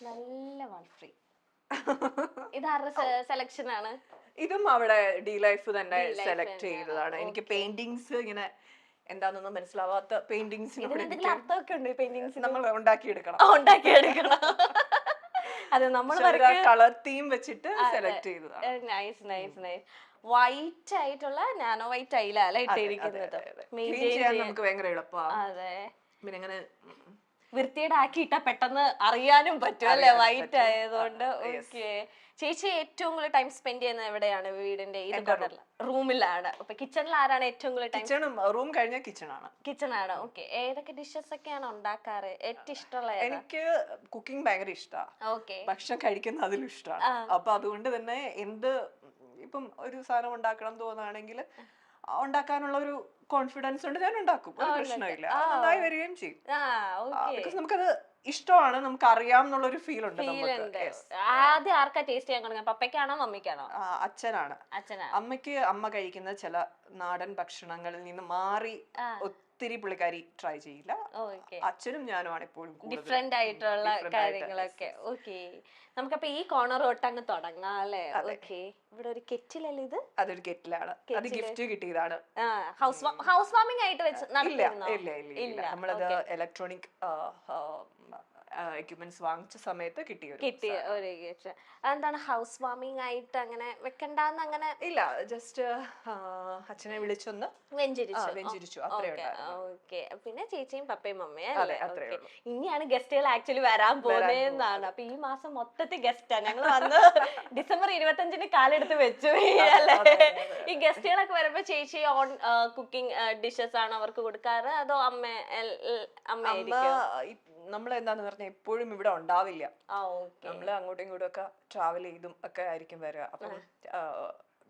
നല്ല വാൾഫ്രീ. ഇതാരുടെ സെലക്ഷൻ ആണ്?
ഇതും അവിടെ ഡി ലൈഫ് തന്നെ സെലക്ട് ചെയ്തതാണ്. എനിക്ക് പെയിന്റിങ്സ് ഇങ്ങനെ എന്താണെന്നൊന്നും മനസ്സിലാവാത്ത പെയിന്റിങ്സിനോട് നമ്മൾ ഉണ്ടാക്കിയെടുക്കണം.
അതെ, നമ്മൾ
കളർ തീം വെച്ചിട്ട് സെലക്ട് ചെയ്തതാണ്.
Nice nice nice. വൈറ്റ് ആയിട്ടുള്ള നാനോ വൈറ്റ് ടൈലല്ലേ ഇട്ടിരിക്കുന്നത്.
നമുക്ക് ഭയങ്കര എളുപ്പമാണ്.
അതെ.
പിന്നെ അങ്ങനെ
വൃത്തിയേടാക്കിയിട്ടാ പെട്ടെന്ന് അറിയാനും പറ്റും അല്ലെ, വൈറ്റ് ആയതുകൊണ്ട്. ഓക്കെ. ചേച്ചി ഏറ്റവും കൂടുതൽ ടൈം സ്പെൻഡ് ചെയ്യുന്നത് എവിടെയാണ്? വീടിന്റെ റൂമിലാണ്. അപ്പൊ കിച്ചണിൽ ആരാണ് ഏറ്റവും കൂടുതൽ ടൈം?
റൂം കഴിഞ്ഞ കിച്ചൺ ആണ്.
ഓക്കെ. ഏതൊക്കെ ഡിഷസ് ഒക്കെയാണ് ഉണ്ടാക്കാറ്? ഏറ്റവും ഇഷ്ടമുള്ള?
എനിക്ക് കുക്കിംഗ് ഭയങ്കര ഇഷ്ടമാണ്.
ഓക്കെ.
ഭക്ഷണം കഴിക്കുന്ന അതിലും ഇഷ്ടമാണ്. അപ്പൊ അതുകൊണ്ട് തന്നെ ഇപ്പം ഒരു സാധനം ഉണ്ടാക്കണം തോന്നുകയാണെങ്കിൽ ഉണ്ടാക്കാനുള്ള ഒരു കോൺഫിഡൻസ് ഉണ്ട്, ഞാൻ ഉണ്ടാക്കും. ഒരു പ്രശ്നമില്ല, നന്നായി വരികയും ചെയ്യും. ബിക്കോസ് നമുക്കത് ഇഷ്ടമാണ്, നമുക്ക് അറിയാം എന്നുള്ളൊരു ഫീൽ ഉണ്ട്.
ആദ്യം ആർക്കാ ടേസ്റ്റ് ചെയ്യാൻ തുടങ്ങുക? പപ്പയ്ക്കാണോ മമ്മിക്കാണോ?
അച്ഛനാണ്. അമ്മ കഴിക്കുന്ന ചില നാടൻ ഭക്ഷണങ്ങളിൽ നിന്ന് മാറി ഒത്തിരി പുള്ളിക്കാരി ട്രൈ ചെയ്യില്ല. അച്ഛനും ഞാനുമാണ് എപ്പോഴും
ഡിഫറെന്റ് ആയിട്ടുള്ള കാര്യങ്ങളൊക്കെ. ഓക്കെ. നമുക്കപ്പൊ ഈ കോർണർ തൊട്ട് അങ്ങ് തുടങ്ങാം അല്ലേ? ഓക്കെ. ഇവിടെ ഒരു കെറ്റിലല്ലേ ഇത്?
അതൊരു കെറ്റിലാണ്. അത് ഗിഫ്റ്റ് കിട്ടിയതാണ്.
ഹൗസ് വാമിംഗ് ആയിട്ട് വെച്ച് നടത്തിയിരുന്നോ?
ഇല്ല, നമ്മളത് ഇലക്ട്രോണിക് എക്യുപ്മെന്റ്സ് വാങ്ങിച്ച സമയത്ത് കിട്ടിയ
ഒരു ഗിഫ്റ്റ്. അതെന്താണ് ഹൗസ് വാമിംഗ് ആയിട്ട് അങ്ങനെ വെക്കണ്ടെന്ന്? അങ്ങനെ
ഇല്ല, ജസ്റ്റ് അച്ഛനെ വിളിച്ചൊന്ന് വെഞ്ചരിച്ചു.
ഓക്കെ. പിന്നെ ചേച്ചിയും പപ്പയും മമ്മയും അല്ലേ? ഇനിയാണ് ഗസ്റ്റുകൾ ആക്ച്വലി വരാൻ പോകുന്നതെന്നാണ്. അപ്പൊ ഈ മാസം മൊത്തത്തിൽ ഗസ്റ്റാ. ഞങ്ങൾ വന്ന് ഡിസംബർ 25-ന് കാലെടുത്ത് വെച്ചു അല്ലേ? ഈ ഗസ്റ്റുകളൊക്കെ വരുമ്പോ ചേച്ചി ഓൺ കുക്കിംഗ് ഡിഷസ് ആണ് അവർക്ക് കൊടുക്കാറ്, അതോ അമ്മ?
നമ്മൾ എന്താന്ന് പറഞ്ഞാൽ എപ്പോഴും ഇവിടെ ഉണ്ടാവില്ല. നമ്മള് അങ്ങോട്ടും ഇങ്ങോട്ടും ഒക്കെ ട്രാവൽ ചെയ്തും ഒക്കെ ആയിരിക്കും വരിക. അപ്പം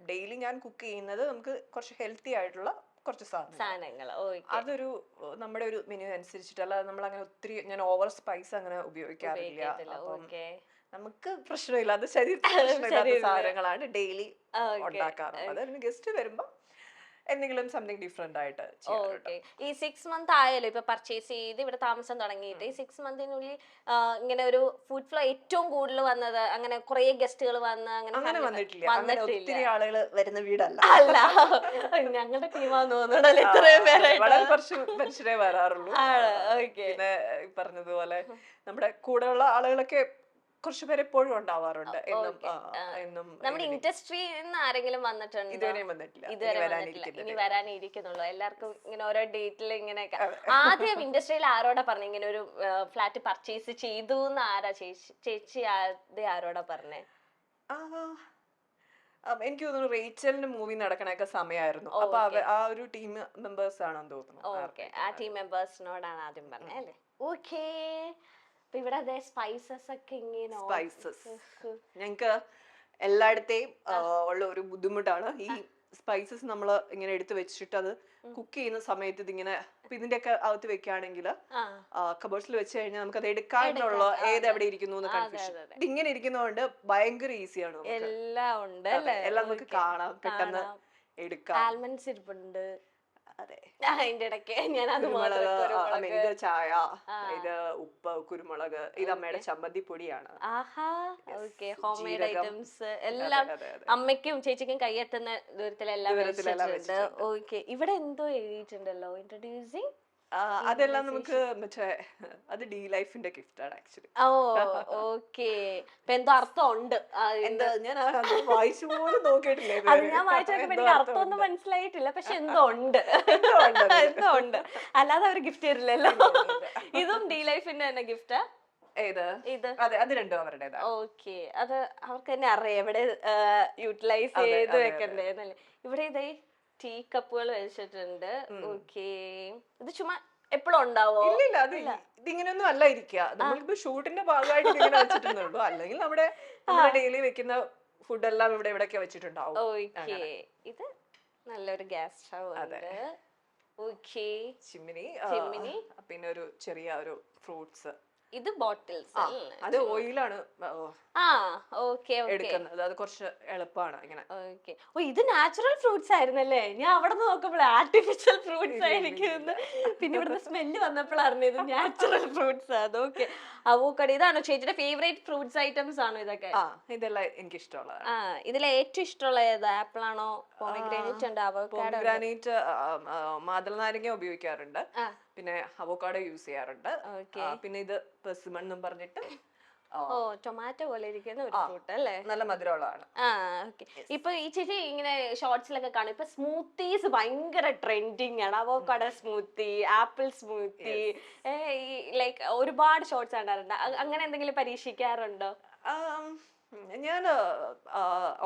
ഡെയിലി ഞാൻ കുക്ക് ചെയ്യുന്നത് നമുക്ക് കുറച്ച് ഹെൽത്തി ആയിട്ടുള്ള കുറച്ച് സാധനങ്ങൾ. അതൊരു നമ്മുടെ ഒരു മെനു അനുസരിച്ചിട്ടല്ല. നമ്മൾ അങ്ങനെ ഒത്തിരി ഞാൻ ഓവർ സ്പൈസ് അങ്ങനെ ഉപയോഗിക്കാറില്ല. അപ്പം നമുക്ക് പ്രശ്നമില്ല, അത് ശരീരത്തിന് സാധനങ്ങളാണ് ഡെയിലി ഉണ്ടാക്കാറ്. അതായത് ഗസ്റ്റ് വരുമ്പോ എന്തെങ്കിലും സംതിങ് ഡിഫറെന്റ് ആയിട്ട്.
ഈ 6 മന്ത് ആയാലും ഇപ്പൊ പർച്ചേസ് ചെയ്ത് ഇവിടെ താമസം തുടങ്ങിയിട്ട് ഈ 6 മന്തിനുള്ളിൽ ഇങ്ങനെ ഒരു ഫുഡ് ഫ്ലോ ഏറ്റവും കൂടുതൽ വന്നത്, അങ്ങനെ കുറെ ഗസ്റ്റുകൾ വന്ന്
അങ്ങനെ വന്നിട്ടില്ല. ഒത്തിരി ആളുകൾ വരുന്ന വീടല്ല.
ഞങ്ങളുടെ ടീമാന്ന് തോന്നുന്നുണ്ടല്ലോ ഇത്രയും പേരായിട്ട്.
വളരെ കുറച്ച് മനുഷ്യരെ വരാറുള്ളൂ. പിന്നെ പറഞ്ഞതുപോലെ നമ്മുടെ കൂടെയുള്ള ആളുകളൊക്കെ കുറച്ചു പേര് എപ്പോഴും ഉണ്ടാവാറുണ്ട്.
നമ്മുടെ ഇൻഡസ്ട്രിയിൽ നിന്ന് ആരെങ്കിലും വന്നിട്ടുണ്ട്?
ഇതുവരെ വന്നിട്ടില്ല.
ഇനി വരാനിരിക്കുന്നുള്ളൂ. എല്ലാവർക്കും ഇങ്ങനെ ഓരോ ഡേറ്റിൽ ഇങ്ങനെയൊക്കെ. ആദ്യം ഇൻഡസ്ട്രിയിൽ ആരോടാ പറഞ്ഞു ഇങ്ങനെ ഒരു ഫ്ലാറ്റ് പർച്ചേസ് ചെയ്തു എന്ന്? ആരാ ചേച്ചി ആരോടാ പറഞ്ഞേ?
എനിക്ക് തോന്നുന്നു റേച്ചലിന്റെ മൂവി നടക്കണൊക്കെ സമയമായിരുന്നു. അപ്പൊ ആ ഒരു ടീം മെമ്പേഴ്സ് ആണെന്ന് തോന്നുന്നു.
ഓക്കെ. ആ ടീം മെമ്പേഴ്സിനോടാണ് ആദ്യം പറഞ്ഞത് അല്ലേ? ഓക്കേ. ഇവിടെ സ്പൈസസ് ഒക്കെ ഇങ്ങനെ
ഞങ്ങക്ക് എല്ലായിടത്തെയും ഉള്ള ഒരു ബുദ്ധിമുട്ടാണ് ഈ സ്പൈസസ് നമ്മൾ ഇങ്ങനെ എടുത്ത് വെച്ചിട്ട് അത് കുക്ക് ചെയ്യുന്ന സമയത്ത് ഇതിങ്ങനെ ഇതിന്റെയൊക്കെ അകത്ത് വെക്കുകയാണെങ്കിൽ കബോർഡ്സിൽ വെച്ച് കഴിഞ്ഞാൽ നമുക്ക് അത് എടുക്കാനുള്ള ഏത് എവിടെ ഇരിക്കുന്നു എന്ന് കൺഫ്യൂഷൻ. ഇത് ഇങ്ങനെ ഇരിക്കുന്നതുകൊണ്ട് ഭയങ്കര ഈസിയാണ്. എല്ലാം നമുക്ക് കാണാം, പെട്ടെന്ന് എടുക്കാം.
ആൽമണ്ട്സ് ഇരിപ്പുണ്ട്.
അതെ,
അതിന്റെ ഇടയ്ക്ക് ഞാൻ അത്
ഇത് ചായ, ഇത് ഉപ്പ്, കുരുമുളക്, ഇത് അമ്മയുടെ ചമ്മന്തി പൊടിയാണ്.
ഹോം മെയ്ഡ് ഐറ്റംസ് എല്ലാം അമ്മയ്ക്കും ചേച്ചിക്കും കൈയെത്തുന്ന ദൂരത്തിലെല്ലാം വെച്ചിട്ടുണ്ട്. ഓക്കെ. ഇവിടെ എന്തോ എഴുതിയിട്ടുണ്ടല്ലോ, ഇൻട്രൊഡ്യൂസിങ്
അതെല്ലാം നമുക്ക് മറ്റേ അത് ഡി ലൈഫിന്റെ ഗിഫ്റ്റ് ആണ് ആക്ച്വലി.
ഓ ഓക്കെ. ഇപ്പൊ എന്തോ അർത്ഥം ഉണ്ട്.
എന്താ ഞാൻ അത് വായിച്ചു പോലും നോക്കിയിട്ടില്ല
അത്
ഇതുവരെ.
ഞാൻ വായിച്ചു നോക്കുമ്പോ എനിക്ക് അർത്ഥമൊന്നും മനസ്സിലായിട്ടില്ല, പക്ഷെ എന്തോ ഉണ്ട്, എന്തോ ഉണ്ട്. അല്ലാതെ അവർ ഗിഫ്റ്റ് തരില്ലല്ലോ. ഇതും ഡി ലൈഫിന്റെ തന്നെ ഗിഫ്റ്റാ?
ഏത്?
ഇത്
അതെ, അത് രണ്ടും അവരുടേതാണ്.
ഓക്കെ. അത് അവർക്ക് തന്നെ അറിയാം എവിടെ യൂട്ടിലൈസ് ചെയ്ത് വെക്കണ്ടേന്നല്ലേ. ഇവിടെ ഇതേ ടീ കപ്പുകൾ വെച്ചിട്ടുണ്ട്. ഓക്കെ. ഇത് ചുമ്മാ എപ്പോഴും ഉണ്ടാവോ?
ഇല്ലില്ല, അത് ഇതിങ്ങനെയൊന്നും അല്ല ഇരിക്കുക. നമ്മളിപ്പോ ഷൂട്ടിന്റെ ഭാഗമായിട്ട് ഇതിങ്ങനെ വെച്ചിട്ടുണ്ടോ, അല്ലെങ്കിൽ നമ്മുടെ ഡെയിലി വെക്കുന്ന ഫുഡ് എല്ലാം ഇവിടെ ഇവിടെയൊക്കെ വെച്ചിട്ടുണ്ടാവും.
ഓക്കെ. ഇത് നല്ലൊരു ഗ്യാസ് സ്റ്റവ് ഉണ്ട്. ഓക്കെ.
ചിമ്മിനി, പിന്നെ ഒരു ചെറിയ ഒരു ഫ്രൂട്ട്സ്.
ഇത് ബോട്ടിൽസ്.
അത് ഓയിലാണ്
എടുക്കുന്നത്.
അത് കുറച്ച് എളുപ്പമാണ് ഇങ്ങനെ.
ഓക്കെ. ഓ, ഇത് നാച്ചുറൽ ഫ്രൂട്ട്സ് ആയിരുന്നല്ലേ? ഞാൻ അവിടെ നിന്ന് നോക്കുമ്പോൾ ആർട്ടിഫിഷ്യൽ ഫ്രൂട്ട്സ് ആയിരിക്കും. പിന്നെ ഇവിടുത്തെ സ്മെല്ല് വന്നപ്പോൾ അറിഞ്ഞത് നാച്ചുറൽ ഫ്രൂട്ട്സ് ആണ്. ഓക്കെ. അവോക്കാഡോ ഇതാണോ ചേച്ചിയുടെ ഫേവറേറ്റ് ഫ്രൂട്ട്സ് ഐറ്റംസ് ആണോ ഇതൊക്കെ?
ഇതെല്ലാം എനിക്ക് ഇഷ്ടമുള്ളതാണ്.
ഇതിലെ ഏറ്റവും ഇഷ്ടമുള്ള ഏത്? ആപ്പിൾ ആണോ? പോമഗ്രാനൈറ്റ് ഉണ്ട്, അവോക്കാഡോ.
പോമഗ്രാനൈറ്റ്, മാതള നാരങ്ങ ഉപയോഗിക്കാറുണ്ട്, പിന്നെ അവോക്കാഡോ യൂസ് ചെയ്യാറുണ്ട്. പിന്നെ ഇത് പെർസിമൺ എന്നും പറഞ്ഞിട്ട്
ടൊമാറ്റോ പോലെ ഇരിക്കുന്ന ഒരു ഫ്രൂട്ട് അല്ലേ?
നല്ല മധുരമുള്ളതാണ്.
ഇപ്പൊ ഈ ചേച്ചി ഇങ്ങനെ ഷോർട്സിലൊക്കെ കാണും, ഇപ്പൊ സ്മൂത്തീസ് ഭയങ്കര ട്രെൻഡിങ് ആണ്. അവോക്കാഡോ സ്മൂത്തി, ആപ്പിൾ സ്മൂത്തി, ഈ ലൈക്ക് ഒരുപാട് ഷോർട്സ് കാണാറുണ്ട്. അങ്ങനെ എന്തെങ്കിലും പരീക്ഷിക്കാറുണ്ടോ?
ഞാൻ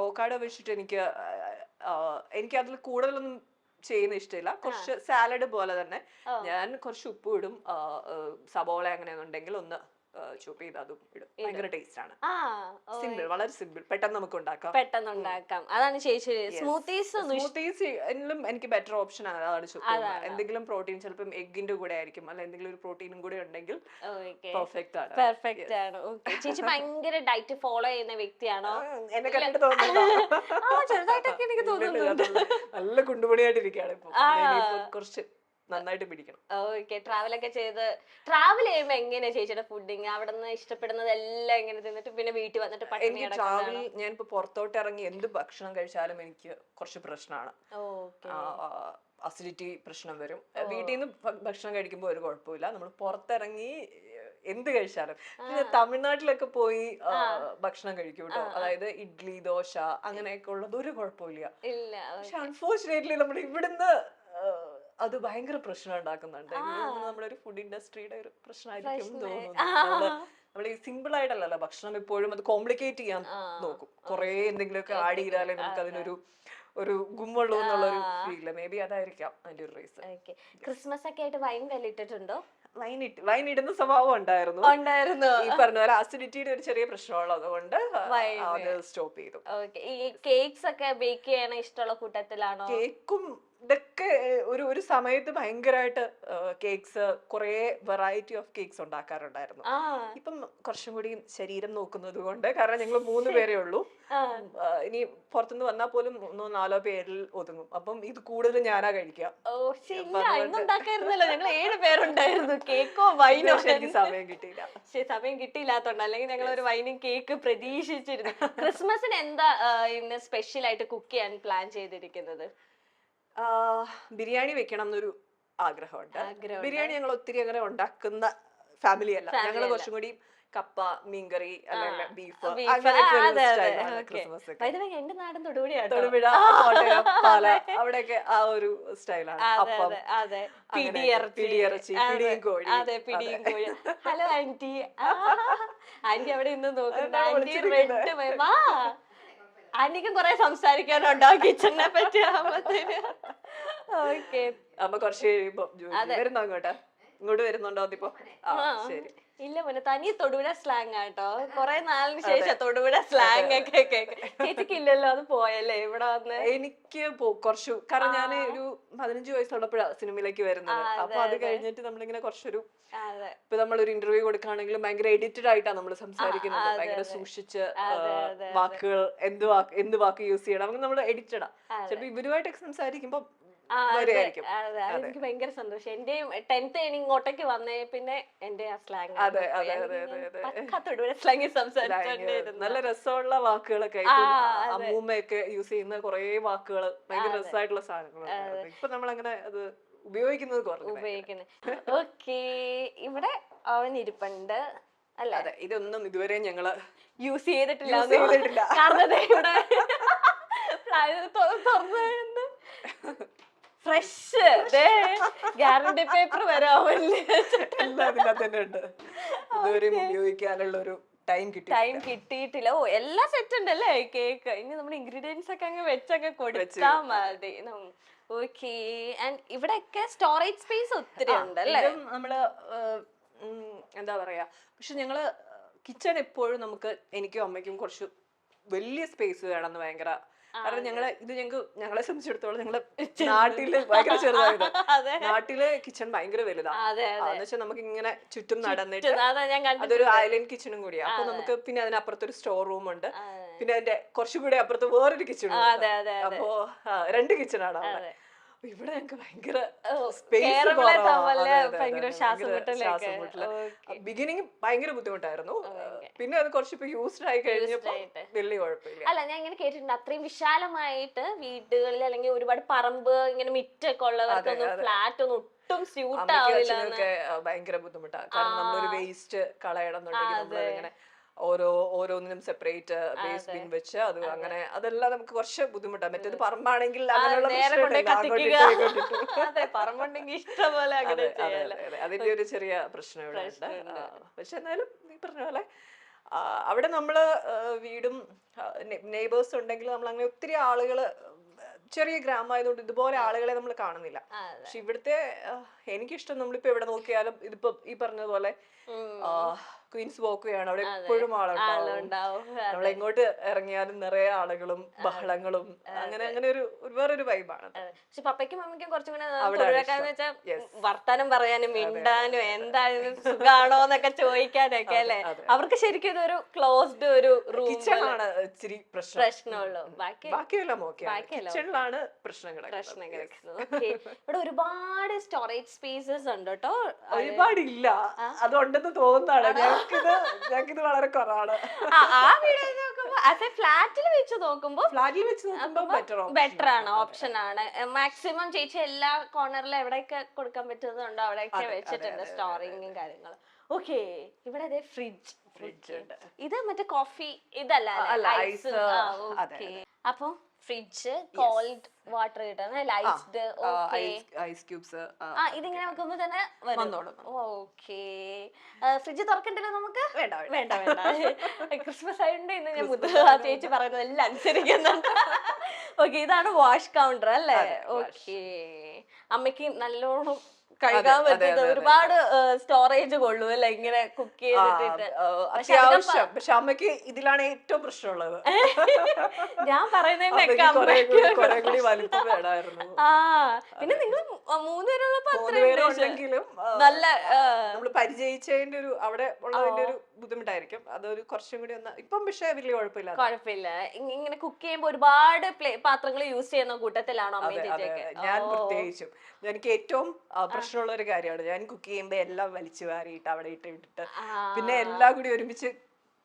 അവോക്കാഡോ വെച്ചിട്ട് എനിക്ക് അതിൽ കൂടുതലൊന്നും ചെയ്യുന്ന ഇഷ്ടമില്ല. കുറച്ച് സാലഡ് പോലെ തന്നെ ഞാൻ കുറച്ച് ഉപ്പ് ഇടും, സബോള അങ്ങനെയൊന്നുണ്ടെങ്കിൽ ഒന്ന് ചോപ്പ് ചെയ്ത് അതും ഇടും. ഭയങ്കര ടേസ്റ്റ് ആണ്. സിമ്പിൾ, വളരെ സിമ്പിൾ, പെട്ടെന്ന് നമുക്ക് ഉണ്ടാക്കാം.
അതാണ് ചേച്ചി സ്മൂത്തീസ്.
എനിക്ക് ബെറ്റർ ഓപ്ഷൻ അതാണ്. എന്തെങ്കിലും പ്രോട്ടീൻ, ചിലപ്പം എഗ്ഗിന്റെ കൂടെ ആയിരിക്കും, അല്ല എന്തെങ്കിലും ഒരു പ്രോട്ടീനും കൂടെ ഉണ്ടെങ്കിൽ പെർഫെക്റ്റ് ആണ്.
ചേച്ചി ഭയങ്കര ഡയറ്റ് ഫോളോ ചെയ്യുന്ന വ്യക്തിയാണോ?
എന്നെ കണ്ടിട്ട് തോന്നുന്നുണ്ടോ?
ചെറുതായിട്ടൊക്കെ എനിക്ക് തോന്നുന്നുണ്ട്.
നല്ല കുണ്ടുപണിയായിട്ടിരിക്കുകയാണ് ഇപ്പൊ. കുറച്ച് നന്നായിട്ട് പിടിക്കണം.
ഓക്കെ. ട്രാവലൊക്കെ ചെയ്ത് ട്രാവൽ ചെയ്യുമ്പോ എങ്ങനെയാ ചേച്ചിയുടെ ഫുഡിങ്? അവിടെ നിന്ന് ഇഷ്ടപ്പെടുന്നത് എല്ലാം എങ്ങനെ തിന്നിട്ട് പിന്നെ വീട്ടിൽ വന്നിട്ട്
എനിക്ക് ട്രാവൽ, ഞാനിപ്പോ പുറത്തോട്ട് ഇറങ്ങി എന്ത് ഭക്ഷണം കഴിച്ചാലും എനിക്ക് കുറച്ച് പ്രശ്നമാണ്. അസിഡിറ്റി പ്രശ്നം വരും. വീട്ടിൽ നിന്ന് ഭക്ഷണം കഴിക്കുമ്പോൾ ഒരു കുഴപ്പമില്ല, നമ്മൾ പുറത്തിറങ്ങി എന്ത് കഴിച്ചാലും. പിന്നെ തമിഴ്നാട്ടിലൊക്കെ പോയി ഭക്ഷണം കഴിക്കും കേട്ടോ, അതായത് ഇഡ്ലി, ദോശ അങ്ങനെയൊക്കെ ഉള്ളത് ഒരു കുഴപ്പമില്ല. പക്ഷെ അൺഫോർച്ചുനേറ്റ്ലി നമ്മുടെ ഇവിടുന്ന് അത് ഭയങ്കര പ്രശ്നം ഉണ്ടാക്കുന്നുണ്ട്. നമ്മുടെ ഒരു ഫുഡ് ഇൻഡസ്ട്രിയുടെ ഒരു പ്രശ്നമായിരിക്കും തോന്നുന്നു. നമ്മൾ ഈ സിമ്പിൾ ആയിട്ടല്ലല്ലോ ഭക്ഷണം, എപ്പോഴും അത് കോംപ്ലിക്കേറ്റ് ചെയ്യാൻ നോക്കും. കുറെ എന്തെങ്കിലുമൊക്കെ ആഡ് ചെയ്താലേ നമുക്ക് അതിനൊരു ഗുമ്മുള്ളൂ എന്നുള്ളൊരു ഫീല്. മേ ബി അതായിരിക്കാം അതിന്റെ ഒരു റീസൺ.
ക്രിസ്മസ് ഒക്കെ ആയിട്ട് വൈൻ വിലയിട്ടിട്ടുണ്ടോ?
വൈൻ ഇടുന്ന സ്വഭാവം ഉണ്ടായിരുന്നു. ഈ പറഞ്ഞ പോലെ അസിഡിറ്റിയുടെ ഒരു ചെറിയ പ്രശ്നമുള്ളത് കൊണ്ട് സ്റ്റോപ്പ് ചെയ്തു.
ഈ കേക്ക്സ് ഒക്കെ ബേക്ക് ചെയ്യണ ഇഷ്ടമുള്ള കൂട്ടത്തിലാണോ?
കേക്കും ഇതൊക്കെ ഒരു സമയത്ത് ഭയങ്കരമായിട്ട് കേക്ക്സ്, കുറെ വെറൈറ്റി ഓഫ് കേക്ക്സ് ഉണ്ടാക്കാറുണ്ടായിരുന്നു. ഇപ്പം കുറച്ചും കൂടി ശരീരം നോക്കുന്നത് കൊണ്ട്, കാരണം ഞങ്ങൾ 3 പേരേ ഉള്ളൂ, ഇനി പുറത്തുനിന്ന് വന്നാൽ പോലും 3-4 പേരിൽ ഒതുങ്ങും. അപ്പം ഇത് കൂടുതൽ ഞാനാ കഴിക്കാം.
ഞങ്ങൾ 7 പേരുണ്ടായിരുന്നു. കേക്കോ വൈനോ
എനിക്ക് സമയം
കിട്ടിയില്ലാത്തോണ്ട്, അല്ലെങ്കിൽ ഞങ്ങൾ ഒരു വൈനും കേക്ക് പ്രതീക്ഷിച്ചിരുന്നു. ക്രിസ്മസിന് എന്താ ഇന്ന് സ്പെഷ്യൽ ആയിട്ട് കുക്ക് ചെയ്യാൻ പ്ലാൻ ചെയ്തിരിക്കുന്നത്?
ബിരിയാണി വെക്കണം എന്നൊരു ആഗ്രഹമുണ്ട്. ബിരിയാണി ഞങ്ങൾ ഒത്തിരി അങ്ങനെ ഉണ്ടാക്കുന്ന ഫാമിലി അല്ല. ഞങ്ങൾ കുറച്ചും കൂടി കപ്പ, മീൻകറി, അല്ലെങ്കിൽ ബീഫ്,
എന്റെ നാടും തൊടുപുഴ,
കോട്ടയം, പാല, അവിടെയൊക്കെ ആ ഒരു സ്റ്റൈലാണ്. അപ്പം പിടിയിറച്ചി, പിടിയും കോഴി.
Hello aunty. ആന്റി അവിടെ ഇന്ന് നോക്കുന്നുണ്ട്. ആന്റി റെഡ് ആന്റിക്കും കുറെ സംസാരിക്കാനുണ്ടോ കിച്ചണിനെ പറ്റി ആവുമ്പത്തേന്? ഓക്കെ.
അമ്മ കുറച്ച് കഴിയുമ്പോ വരുന്നോ ഇങ്ങോട്ട് വരുന്നുണ്ടോ? ഇപ്പൊ ശരി.
ഇല്ല മോനെ, തനി തൊടുപുഴ സ്ലാങ് ആട്ടോ. കുറെ നാളിന് ശേഷം തൊടുപുഴ സ്ലാങ് ഒക്കെ ചേച്ചിക്ക് ഇല്ലല്ലോ, അത് പോയല്ലേ ഇവിടെ വന്ന്?
എനിക്ക് കുറച്ചു, കാരണം ഞാൻ ഒരു 15 വയസ്സുള്ളപ്പോഴാണ് സിനിമയിലേക്ക് വരുന്നത്. അപ്പൊ അത് കഴിഞ്ഞിട്ട് നമ്മളിങ്ങനെ കുറച്ചൊരു, ഇപ്പൊ നമ്മളൊരു ഇന്റർവ്യൂ കൊടുക്കുകയാണെങ്കിലും ഭയങ്കര എഡിറ്റഡ് ആയിട്ടാണ് നമ്മൾ സംസാരിക്കുന്നത്. ഭയങ്കര സൂക്ഷിച്ച് വാക്കുകൾ, എന്ത് വാക്ക് യൂസ് ചെയ്യണം, അങ്ങനെ നമ്മൾ എഡിറ്റഡാ. ചിലപ്പോ ഇവരുമായിട്ടൊക്കെ സംസാരിക്കുമ്പോ
എനിക്ക് ഭയങ്കര സന്തോഷം. എന്റെ 10th ഇങ്ങോട്ടേക്ക് വന്നേ പിന്നെ എന്റെ ആ സ്ലാങ് സംസാരിച്ചു.
നല്ല രസമുള്ള വാക്കുകളൊക്കെ, അമ്മൂമ്മയൊക്കെ യൂസ് ചെയ്യുന്ന കുറെ വാക്കുകൾ, ഭയങ്കര രസമായിട്ടുള്ള സാധനങ്ങൾ. ഇപ്പൊ നമ്മളങ്ങനെ അത് ഉപയോഗിക്കുന്നത് കുറഞ്ഞു.
ഉപയോഗിക്കുന്നത്. ഓക്കേ, ഇവിടെ അവൻ ഇരിപ്പുണ്ട് അല്ലേ?
അതെ, ഇതൊന്നും ഇതുവരെ ഞങ്ങള്
യൂസ് ചെയ്തിട്ടില്ല. കാരണം ഫ്രഷ് ഗ്യാരണ്ടി പേപ്പർ വരെ
എല്ലാം ഇതിനകത്ത് തന്നെ ഉണ്ട്. ഇതുവരെയും ഉപയോഗിക്കാനുള്ള ഒരു ടൈം
കിട്ടിയിട്ടില്ല. ഓ, എല്ലാം സെറ്റ് ഉണ്ടല്ലേ കേക്ക്. ഇനി നമ്മുടെ ഇൻഗ്രീഡിയൻസ് ഒക്കെ അങ്ങ് വെച്ചൊക്കെ കൊടുത്താ മതി. ഓക്കെ. ആൻഡ് ഇവിടെയൊക്കെ സ്റ്റോറേജ് സ്പേസ് ഒത്തിരി ഉണ്ട് അല്ലേ?
നമ്മള് എന്താ പറയാ, പക്ഷെ ഞങ്ങള് കിച്ചൺ എപ്പോഴും നമുക്ക് എനിക്കും അമ്മയ്ക്കും കുറച്ച് വലിയ സ്പേസ് വേണമെന്ന് ഭയങ്കര. കാരണം ഞങ്ങളെ സംബന്ധിച്ചിടത്തോളം ഞങ്ങള് നാട്ടില് ഭയങ്കര ചെറുതായത്. നാട്ടില് കിച്ചൺ ഭയങ്കര വലുതാണ്. എന്ന് വെച്ചാൽ നമുക്ക് ഇങ്ങനെ ചുറ്റും നടന്നിട്ട് അതൊരു ഐലൻഡ് കിച്ചണും കൂടിയാണ്. അപ്പൊ നമുക്ക് പിന്നെ അതിനപ്പുറത്തൊരു സ്റ്റോർ റൂം ഉണ്ട്. പിന്നെ അതിന്റെ കുറച്ചുകൂടി അപ്പുറത്ത് വേറൊരു കിച്ചണും ഉണ്ട്. അപ്പോ 2 കിച്ചണാണ് അവിടെ. ഇവിടെ ഞങ്ങക്ക് ഭയങ്കര ബിഗിനിങ് ഭയങ്കര ബുദ്ധിമുട്ടായിരുന്നു. പിന്നെ അത് കുറച്ച് യൂസ്ഡ് ആയി കഴിഞ്ഞപ്പോ വലിയ കുഴപ്പമില്ല.
അല്ല, ഞാൻ ഇങ്ങനെ കേട്ടിട്ടുണ്ട് അത്രയും വിശാലമായിട്ട് വീടുകളിൽ അല്ലെങ്കിൽ ഒരുപാട് പറമ്പ് ഇങ്ങനെ മിറ്റൊക്കെ ഉള്ളവർക്കൊന്നും ഫ്ലാറ്റ് ഒന്നും ഒട്ടും സ്യൂട്ട് ആവില്ല.
ഭയങ്കര ബുദ്ധിമുട്ടാണ്. കാരണം നമ്മളൊരു വേസ്റ്റ് കളയണം എന്നുണ്ടെങ്കിൽ നമ്മളിങ്ങനെ ഓരോന്നിനും സെപ്പറേറ്റ് വേസ്റ്റ് ബിൻ വെച്ച് അത് അങ്ങനെ അതെല്ലാം നമുക്ക് കുറച്ച് ബുദ്ധിമുട്ടാണ്. മറ്റേത് പറമ്പാണെങ്കിൽ അതിന്റെ ഒരു ചെറിയ പ്രശ്നം ഇവിടെ ഉണ്ട്. പക്ഷെ എന്നാലും ഈ പറഞ്ഞ പോലെ അവിടെ നമ്മള് വീടും നെയ്ബേഴ്സ് ഉണ്ടെങ്കിൽ നമ്മൾ അങ്ങനെ ഒത്തിരി ആളുകള്, ചെറിയ ഗ്രാമമായതുകൊണ്ട് ഇതുപോലെ ആളുകളെ നമ്മൾ കാണുന്നില്ല. പക്ഷെ ഇവിടുത്തെ എനിക്കിഷ്ടം നമ്മളിപ്പോ എവിടെ നോക്കിയാലും ഇതിപ്പോ ഈ പറഞ്ഞതുപോലെ ക്വീൻസ് വോക്കുകയാണ്, അവിടെ എപ്പോഴും ആളുണ്ടാവും. നമ്മൾ എങ്ങോട്ട് ഇറങ്ങിയാലും നിറയെ ആളുകളും ബഹളങ്ങളും അങ്ങനെ അങ്ങനെ ഒരു വേറൊരു വൈബാണ്.
പക്ഷെ പപ്പയ്ക്കും മമ്മിക്കും കുറച്ചും കൂടെ വർത്താനം പറയാനും മിണ്ടാനും എന്തായാലും സുഖാണോ എന്നൊക്കെ ചോദിക്കാനൊക്കെ അല്ലെ? അവർക്ക് ശരിക്കും ഇതൊരു ക്ലോസ്ഡ് ഒരു
കിച്ചണാണ് ഇച്ചിരി
പ്രശ്നമുള്ളൂ.
ബാക്കിയെല്ലാം കിച്ചണിലാണ് പ്രശ്നങ്ങൾ.
ഇവിടെ ഒരുപാട് സ്റ്റോറേജ് സ്പേസസ് ഉണ്ട് കേട്ടോ.
ഒരുപാടില്ല, അതുണ്ടെന്ന് തോന്നുന്നതാണ്. ഞങ്ങൾക്കിത് വളരെ കുറവാണ്.
ഫ്ലാറ്റിൽ വെച്ച് നോക്കുമ്പോ
ബെറ്റർ
ആണ്, ഓപ്ഷൻ ആണ്. മാക്സിമം ചേച്ചി എല്ലാ കോർണറിലും എവിടെയൊക്കെ കൊടുക്കാൻ പറ്റുന്നുണ്ടോ അവിടെയൊക്കെ വെച്ചിട്ടുണ്ട് സ്റ്റോറിങ്ങും കാര്യങ്ങളും. ഓക്കെ, ഇവിടെ അതെ ഫ്രിഡ്ജ് ഉണ്ട്. ഇത് മറ്റേ കോഫി ഇതല്ല, ഐസ്. ഓക്കെ, അപ്പൊ ഫ്രിഡ്ജ് കോൾഡ് വാട്ടർ കിട്ടുന്ന ഐസ്ഡ്.
ഐസ് ക്യൂബ്സ്
ഇതിങ്ങനെ വെക്കുമ്പോ തന്നെ വന്നോളും. ഓക്കെ, ഫ്രിഡ്ജ് തുറക്കണ്ടല്ലോ നമുക്ക്? വേണ്ട ക്രിസ്മസ് ആയതുകൊണ്ട് ഇന്ന് ഞാൻ ചേച്ചി പറയുന്നത് എല്ലാം അനുസരിക്കുന്നുണ്ട്. ഓക്കെ, ഇതാണ് വാഷ് കൗണ്ടർ അല്ലേ? ഓക്കെ, അമ്മയ്ക്ക് നല്ലോണം കഴിക്കാൻ പറ്റുന്നത് ഒരുപാട് സ്റ്റോറേജ് കൊള്ളു അല്ലെ ഇങ്ങനെ കുക്ക് ചെയ്തിട്ട്.
അത്യാവശ്യം. പക്ഷെ അമ്മയ്ക്ക് ഇതിലാണ് ഏറ്റവും പ്രശ്നമുള്ളത്.
ഞാൻ പറയുന്നതിനൊക്കെ
വലിപ്പം വേണമായിരുന്നു.
പിന്നെ നിങ്ങൾ 3
പേരുള്ളപ്പോഴെങ്കിലും നല്ല നമ്മള് പരിചയിച്ചതിന്റെ ഒരു അവിടെ ഉള്ളതിന്റെ ഒരു ബുദ്ധിമുട്ടായിരിക്കും. അതൊരു കുറച്ചും കൂടി ഇപ്പം പക്ഷെ വലിയ
കുഴപ്പമില്ല. ഇങ്ങനെ കുക്ക് ചെയ്യുമ്പോ ഒരുപാട് പാത്രങ്ങൾ യൂസ് ചെയ്യുന്ന കൂട്ടത്തിലാണോ അമ്മയും ചേച്ചിയൊക്കെ?
ഞാൻ പ്രത്യേകിച്ചും എനിക്ക് ഏറ്റവും പ്രശ്നമുള്ള ഒരു കാര്യമാണ്, ഞാൻ കുക്ക് ചെയ്യുമ്പോ എല്ലാം വലിച്ചു വാരിയിട്ട് അവിടെ ഇട്ടിട്ട് പിന്നെ എല്ലാം കൂടി ഒരുമിച്ച്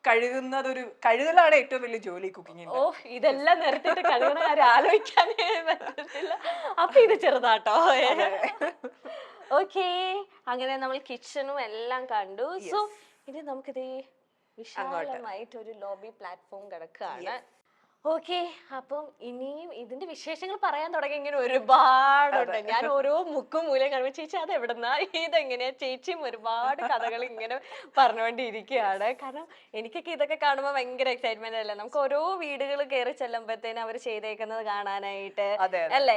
കഴുകലാണ് ഏറ്റവും വലിയ ജോലി കുക്കിങ്ങിൽ.
ഓ, ഇതെല്ലാം നിരത്തിട്ട് കഴുകണ കാര്യം ആലോചിക്കാനേ പറ്റത്തില്ല. അപ്പൊ ഇത് ചെറുതാട്ടോ. ഓക്കെ, അങ്ങനെ നമ്മൾ കിച്ചണും എല്ലാം കണ്ടു. സോ ഇനി നമുക്കിത് വിശാലമായിട്ട് ഒരു ലോബി പ്ലാറ്റ്ഫോം കിടക്കുകയാണ്. ഓക്കെ, അപ്പം ഇനിയും ഇതിന്റെ വിശേഷങ്ങൾ പറയാൻ തുടങ്ങി ഇങ്ങനെ ഒരുപാടുണ്ട്. ഞാൻ ഓരോ മുക്കും മൂലം കാണുമ്പോൾ ചേച്ചി അത് എവിടെന്നാ ഇതെങ്ങനെയാ, ചേച്ചിയും ഒരുപാട് കഥകൾ ഇങ്ങനെ പറഞ്ഞുകൊണ്ടിരിക്കുകയാണ്. കാരണം എനിക്കൊക്കെ ഇതൊക്കെ കാണുമ്പോൾ ഭയങ്കര എക്സൈറ്റ്മെന്റ് അല്ലേ, നമുക്ക് ഓരോ വീടുകൾ കയറി ചെല്ലുമ്പോഴത്തേനും അവർ ചെയ്തേക്കുന്നത് കാണാനായിട്ട് അല്ലേ?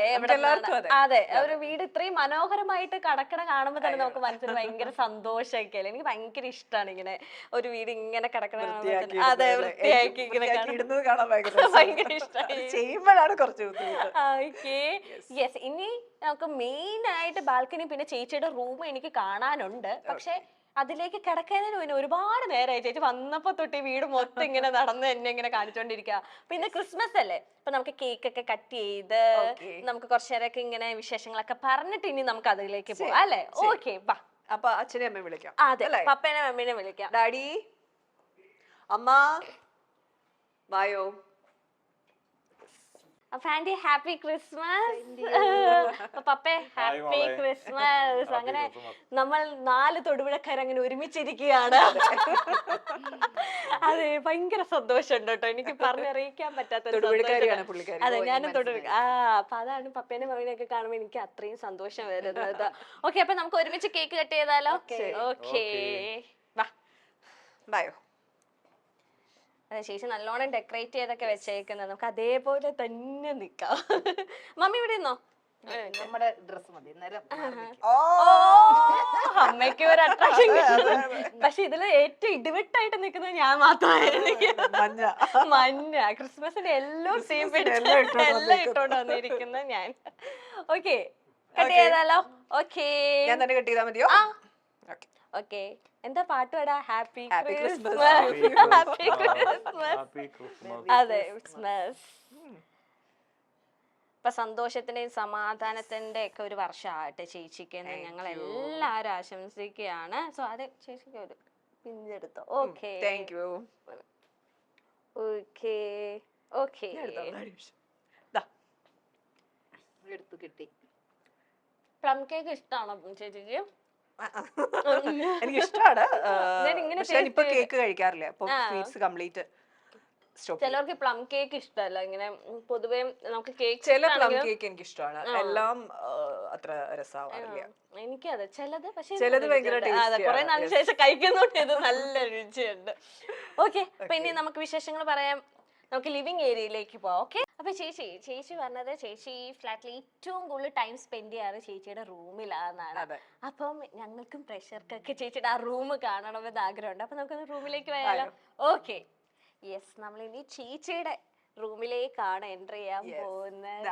അതെ, ഒരു വീട് ഇത്രയും മനോഹരമായിട്ട് കടക്കണ കാണുമ്പോൾ തന്നെ നമുക്ക് മനസ്സിന് ഭയങ്കര സന്തോഷമൊക്കെ അല്ലേ. എനിക്ക് ഭയങ്കര ഇഷ്ടമാണ് ഇങ്ങനെ ഒരു വീട് ഇങ്ങനെ കിടക്കണ കാണുമ്പോൾ. അതെ, വൃത്തിയാക്കി ഇങ്ങനെ കാണാൻ ഭയങ്കര ഇഷ്ടമായി.
ചെയ്യുമ്പോഴാണ് കുറച്ച്
യെസ്. ഇനി നമുക്ക് മെയിൻ ആയിട്ട് ബാൽക്കണി പിന്നെ ചേച്ചിയുടെ റൂം എനിക്ക് കാണാനുണ്ട്. പക്ഷെ അതിലേക്ക് കിടക്കുന്നതിന് പിന്നെ ഒരുപാട് നേരമായി. ചേച്ചി വന്നപ്പോ തൊട്ട് ഈ വീട് മൊത്തം ഇങ്ങനെ നടന്ന് എന്നെ ഇങ്ങനെ കാണിച്ചോണ്ടിരിക്കുക. പിന്നെ ക്രിസ്മസ് അല്ലേ, അപ്പൊ നമുക്ക് കേക്ക് ഒക്കെ കട്ട് ചെയ്ത് നമുക്ക് കുറച്ചേരൊക്കെ ഇങ്ങനെ വിശേഷങ്ങളൊക്കെ പറഞ്ഞിട്ട് ഇനി നമുക്ക് അതിലേക്ക് പോവാം അല്ലേ? ഓക്കെ, ബാ.
അപ്പൊ അച്ഛനെ അമ്മയെ വിളിക്കാം.
അതെ, പപ്പേനെ അമ്മേനെ വിളിക്കാം.
ഡാഡി, അമ്മ, വായോ.
അപ്പൊ ആന്റി ഹാപ്പി ക്രിസ്മസ്. പപ്പേ ഹാപ്പി ക്രിസ്മസ്. അങ്ങനെ നമ്മൾ 4 തൊടുപുഴക്കാർ അങ്ങനെ ഒരുമിച്ചിരിക്കുകയാണ്. അതെ, ഭയങ്കര സന്തോഷമുണ്ട് കേട്ടോ, എനിക്ക് പറഞ്ഞറിയിക്കാൻ പറ്റാത്ത. അതെ, ഞാനും തൊടുപുഴ. അപ്പൊ അതാണ് പപ്പേനെ മമ്മീനെയൊക്കെ കാണുമ്പോൾ എനിക്ക് അത്രയും സന്തോഷം വരുന്നത്. ഓക്കെ, അപ്പൊ നമുക്ക് ഒരുമിച്ച് കേക്ക് കട്ട് ചെയ്താലോ? Okay,
bio.
അതെ, ചേച്ചി നല്ലോണം ഡെക്കറേറ്റ് ചെയ്തൊക്കെ വെച്ചേക്കുന്നത്, നമുക്ക് അതേപോലെ തന്നെ നിക്കാം. മമ്മി ഇവിടെ നിന്നോ?
നമ്മുടെ ഡ്രസ് മതി.
അമ്മയ്ക്ക് ഒരു അട്രാക്ഷൻ. പക്ഷെ ഇതില് ഏറ്റവും ഇടിവിട്ടായിട്ട് നിൽക്കുന്നത് ഞാൻ മാത്രമായിരുന്നു. മഞ്ഞ ക്രിസ്മസിന്റെ എല്ലാം സെയിം എല്ലാം ഇട്ടോണ്ട് വന്നിരിക്കുന്ന ഞാൻ. ഓക്കെ, കട്ട് ചെയ്താലോ? ഓക്കെ,
ഞാൻ തന്നെ കട്ട് ചെയ്താൽ മതിയോ?
ഓക്കെ, എന്താ പാട്ട് പാടാ? Happy Christmas. അതെ, ക്രിസ്മസ്. ഇപ്പൊ സന്തോഷത്തിന്റെയും സമാധാനത്തിന്റെ ഒക്കെ ഒരു വർഷമാകട്ടെ ചേച്ചിക്ക് എന്ന് ഞങ്ങൾ എല്ലാരും ആശംസിക്കുകയാണ്. സോ അതെ, ചേച്ചിക്ക് ഒരു പിഞ്ചെടുത്തോ? Okay,
thank you.
Okay okay,
എടുത്തു കിട്ടി.
പ്ലം കേക്ക് ഇഷ്ടമാണോ ചേച്ചിക്ക്?
എനിക്ക് ഇഷ്ടമാണ്, പക്ഷെ ഞാനിപ്പോ കേക്ക് കഴിക്കാറില്ല. അപ്പൊ സ്വീറ്റ്സ് കംപ്ലീറ്റ്.
ചിലർക്ക് പ്ലം കേക്ക് ഇഷ്ടമല്ല. ഇങ്ങനെ പൊതുവെ നമുക്ക് കേക്ക്,
ചില പ്ലം കേക്ക് എനിക്ക് ഇഷ്ടമാണ്, എല്ലാം അത്ര രസമാവാറില്ല.
എനിക്ക് അതെ, ചിലത് പക്ഷെ
ചിലത് ഭയങ്കര
കുറെ നാളിന് ശേഷം കഴിക്കുന്നോണ്ട് ഇത് നല്ല രുചിയുണ്ട്. ഓക്കെ, അപ്പൊ ഇനി നമുക്ക് വിശേഷങ്ങൾ പറയാം. നമുക്ക് ലിവിംഗ് ഏരിയയിലേക്ക് പോവാം. ഓക്കെ, അപ്പൊ ചേച്ചി പറഞ്ഞത് ചേച്ചി ഈ ഫ്ലാറ്റിൽ ഏറ്റവും കൂടുതൽ ടൈം സ്പെൻഡ് ചെയ്യാറ് ചേച്ചിയുടെ റൂമിലാണെന്നാണ്. അപ്പം ഞങ്ങൾക്കും പ്രഷർക്കൊക്കെ ചേച്ചിയുടെ ആ റൂം കാണണമെന്ന് ആഗ്രഹമുണ്ട്. അപ്പൊ നമുക്കൊന്ന് റൂമിലേക്ക് പോയാലോ? ഓക്കെ, യെസ്, നമ്മൾ ഇനി ചേച്ചിയുടെ റൂമിലേക്കാണ് എൻ്റർ ചെയ്യാൻ പോകുന്നത്.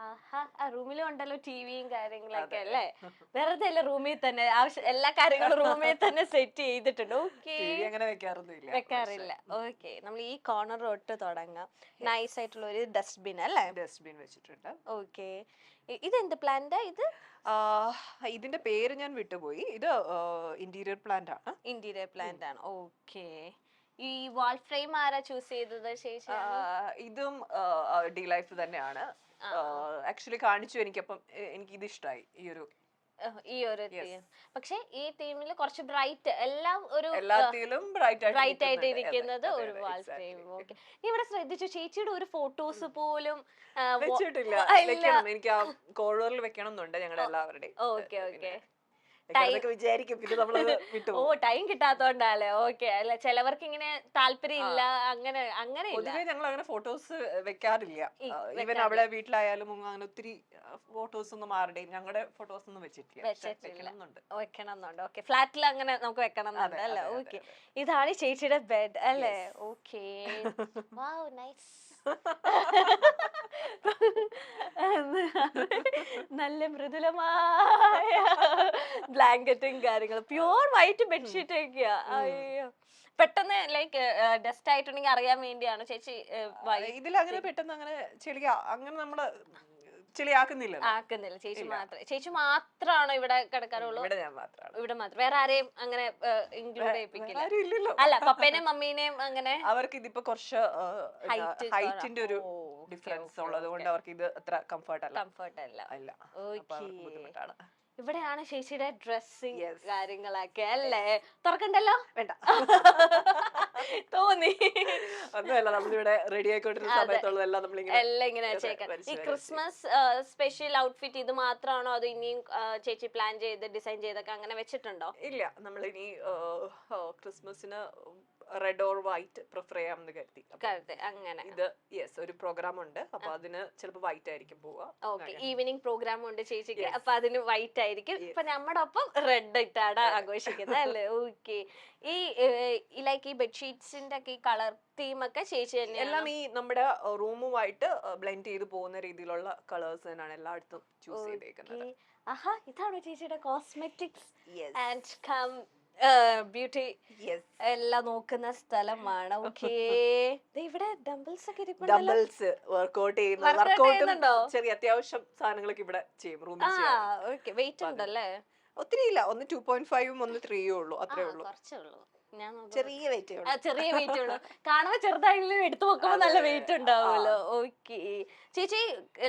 ആ റൂമിലും ഉണ്ടല്ലോ ടിവിയും കാര്യങ്ങളൊക്കെ അല്ലേ? വെറുതെ അല്ല, റൂമിൽ തന്നെ എല്ലാ കാര്യങ്ങളും റൂമിൽ തന്നെ സെറ്റ് ചെയ്തിട്ടുണ്ട്. ഓക്കെ, വെക്കാറില്ല. ഓക്കെ, നമ്മൾ ഈ കോർണർ തൊട്ട് തുടങ്ങാം. നൈസ് ആയിട്ടുള്ള ഒരു ഡസ്റ്റ്ബിൻ അല്ലേ?
ഡസ്റ്റ്ബിൻ വെച്ചിട്ടുണ്ട്.
ഓക്കെ, ഇതെന്ത് പ്ലാന്റാ ഇത്?
ഇതിന്റെ പേര് ഞാൻ വിട്ടുപോയി. ഇത് ഇന്റീരിയർ പ്ലാന്റ് ആണ്.
ഇന്റീരിയർ പ്ലാന്റ് ആണ്. ഓക്കെ, ഈ വാൾ ഫ്രെയിം ആരാ ചൂസ് ചെയ്തത് ചേച്ചി?
ഇതും ഡി ലൈഫ് തന്നെയാണ്. ആക്ച്വലി കാണിച്ചു എനിക്കപ്പം എനിക്ക് ഇത് ഇഷ്ടമായി, ഈ ഒരു
തീം. പക്ഷെ ഈ തീമിൽ കുറച്ച് ബ്രൈറ്റ്, എല്ലാം ഒരു
എല്ലാത്തിലും ബ്രൈറ്റ്
ആയിട്ട് ഇരിക്കുന്നത് ഒരു വാൾ ഫ്രെയിം. ഓക്കെ, ഇവിടെ ശ്രദ്ധിച്ചു ചേച്ചിയുടെ ഒരു ഫോട്ടോസ് പോലും
വെച്ചിട്ടില്ല. എനിക്ക് ആ കോർണറിൽ വെക്കണം എന്നുണ്ട് ഞങ്ങളുടെ എല്ലാവരുടെയും.
ഓക്കെ ഓക്കെ,
വിചാരിക്കും, പിന്നെ നമ്മളത് വിട്ടു.
ഓ, ടൈം കിട്ടാത്തോണ്ടല്ലേ? ഓക്കെ, അല്ല ചിലവർക്ക് ഇങ്ങനെ താല്പര്യം ഇല്ല, അങ്ങനെ
പൊതുവേ ഞങ്ങൾ അങ്ങനെ ഫോട്ടോസ് വെക്കാറില്ല. ഈവൻ അവിടെ വീട്ടിലായാലും അങ്ങനെ ഒത്തിരി ഫോട്ടോസ് ഒന്നും ആരുടെയും ഞങ്ങളുടെ ഫോട്ടോസ് ഒന്നും
വെക്കണമെന്നുണ്ട്. ഓക്കെ, ഫ്ലാറ്റിൽ അങ്ങനെ നമുക്ക് വെക്കണം എന്നുണ്ട് അല്ലേ? ഓക്കെ, ഇതാണ് ചേച്ചിയുടെ ബെഡ് അല്ലേ? Okay, wow, nice. നല്ല മൃദുലമായ ബ്ലാങ്കറ്റും കാര്യങ്ങളും, പ്യൂർ വൈറ്റ് ബെഡ്ഷീറ്റ് ഒക്കെയാ. അയ്യോ, പെട്ടെന്ന് ലൈക്ക് ഡസ്റ്റ് ആയിട്ടുണ്ടെങ്കിൽ അറിയാൻ വേണ്ടിയാണ് ചേച്ചി.
ഇതിൽ അങ്ങനെ പെട്ടെന്ന് അങ്ങനെ ചെളി അങ്ങനെ നമ്മള് ചെളിയാക്കുന്നില്ല.
ചേച്ചി മാത്രമാണോ ഇവിടെ കിടക്കാറുള്ളൂ? ഇവിടെ മാത്രം, വേറെ ആരെയും അങ്ങനെ ഇൻക്ലൂഡ് ചെയ്യിപ്പിക്കില്ല? അല്ല, പപ്പേനെയും മമ്മീനെയും അങ്ങനെ?
അവർക്ക് ഇതിപ്പോ കുറച്ച് ഹൈറ്റിന്റെ ഒരു ഡിഫറൻസ് ഉള്ളത് കൊണ്ട് അവർക്ക് ഇത് അത്ര കംഫർട്ട് അല്ല. ബുദ്ധിമുട്ടാണ്.
ഇവിടെയാണ് ചേച്ചിയുടെ ഡ്രസ്സിങ് കാര്യങ്ങളൊക്കെ അല്ലേ? തുറക്കണ്ടല്ലോ?
വേണ്ട,
തോന്നി.
ഒന്നുമല്ല, നമ്മളിവിടെ റെഡി ആയിക്കൊണ്ടിരുന്ന സമയത്തുള്ളതെല്ലാം
എല്ലാം ഇങ്ങനെ വെച്ചേക്കാം. ഈ ക്രിസ്മസ് സ്പെഷ്യൽ ഔട്ട്ഫിറ്റ് ഇത് മാത്രമാണോ അതോ ഇനിയും ചേച്ചി പ്ലാൻ ചെയ്ത് ഡിസൈൻ ചെയ്തൊക്കെ അങ്ങനെ വെച്ചിട്ടുണ്ടോ?
ഇല്ല, നമ്മളിനി ക്രിസ്മസിന് റെഡ് ഓർ വൈറ്റ് പ്രിഫർ ചെയ്യാമെന്ന് കരുതി.
അങ്ങനെ
ഇത് ഒരു പ്രോഗ്രാം ഉണ്ട്, അപ്പൊ അതിന് ചിലപ്പോ വൈറ്റ് ആയിരിക്കും പോവാ.
ഓക്കെ, ഈവനിങ് പ്രോഗ്രാം ഉണ്ട് ചേച്ചിക്ക്, അപ്പൊ അതിന് വൈറ്റ് ആയിരിക്കും. ഇപ്പൊ നമ്മുടെ ഒപ്പം റെഡ് ഇട്ടാണ് ആഘോഷിക്കുന്നത് അല്ലേ? ഓക്കെ, ഈ ലൈക്ക് ഈ ബെഡ്ഷീറ്റ്സിന്റെ ഒക്കെ ഈ കളർ തീം ഒക്കെ ചേച്ചി തന്നെ
എല്ലാം ഈ നമ്മുടെ റൂമുമായിട്ട് ബ്ലെൻഡ് ചെയ്ത് പോകുന്ന രീതിയിലുള്ള കളേഴ്സ് തന്നെയാണ് എല്ലായിടത്തും ചൂസ് ചെയ്തേക്കുന്നത്.
ആഹാ, ഇതാണോ ചേച്ചിയുടെ കോസ്മെറ്റിക്സ് ആൻഡ് കം ബ്യൂട്ടി എല്ലാം നോക്കുന്ന സ്ഥലമാണ്. ഓക്കേ, ഇവിടെ ഡംബിൾസ് ഒക്കെ ഇരിപ്പുണ്ടല്ലോ.
ഡംബിൾസ് വർക്ക്ഔട്ട് ചെയ്യുന്നുണ്ടോ? ചെറിയ അത്യാവശ്യം സാധനങ്ങളൊക്കെ ഇവിടെ ചെയ്യും റൂമിൽ.
ഓക്കേ, വെയിറ്റ് ഉണ്ടല്ലേ?
ഒത്തിരി ഇല്ല, ഒന്ന് 2.5 ഒന്ന് 3 ഉള്ളൂ, അത്രേ ഉള്ളൂ.
ഞാൻ നോക്കാം.
ചെറിയ വെയിറ്റ്
ചെറിയ വെയിറ്റ് ഉള്ളു. കാണുമ്പോ ചെറുതായെങ്കിലും എടുത്തു നോക്കുമ്പോ നല്ല വെയിറ്റ് ഉണ്ടാവുമല്ലോ. ഓക്കെ ചേച്ചി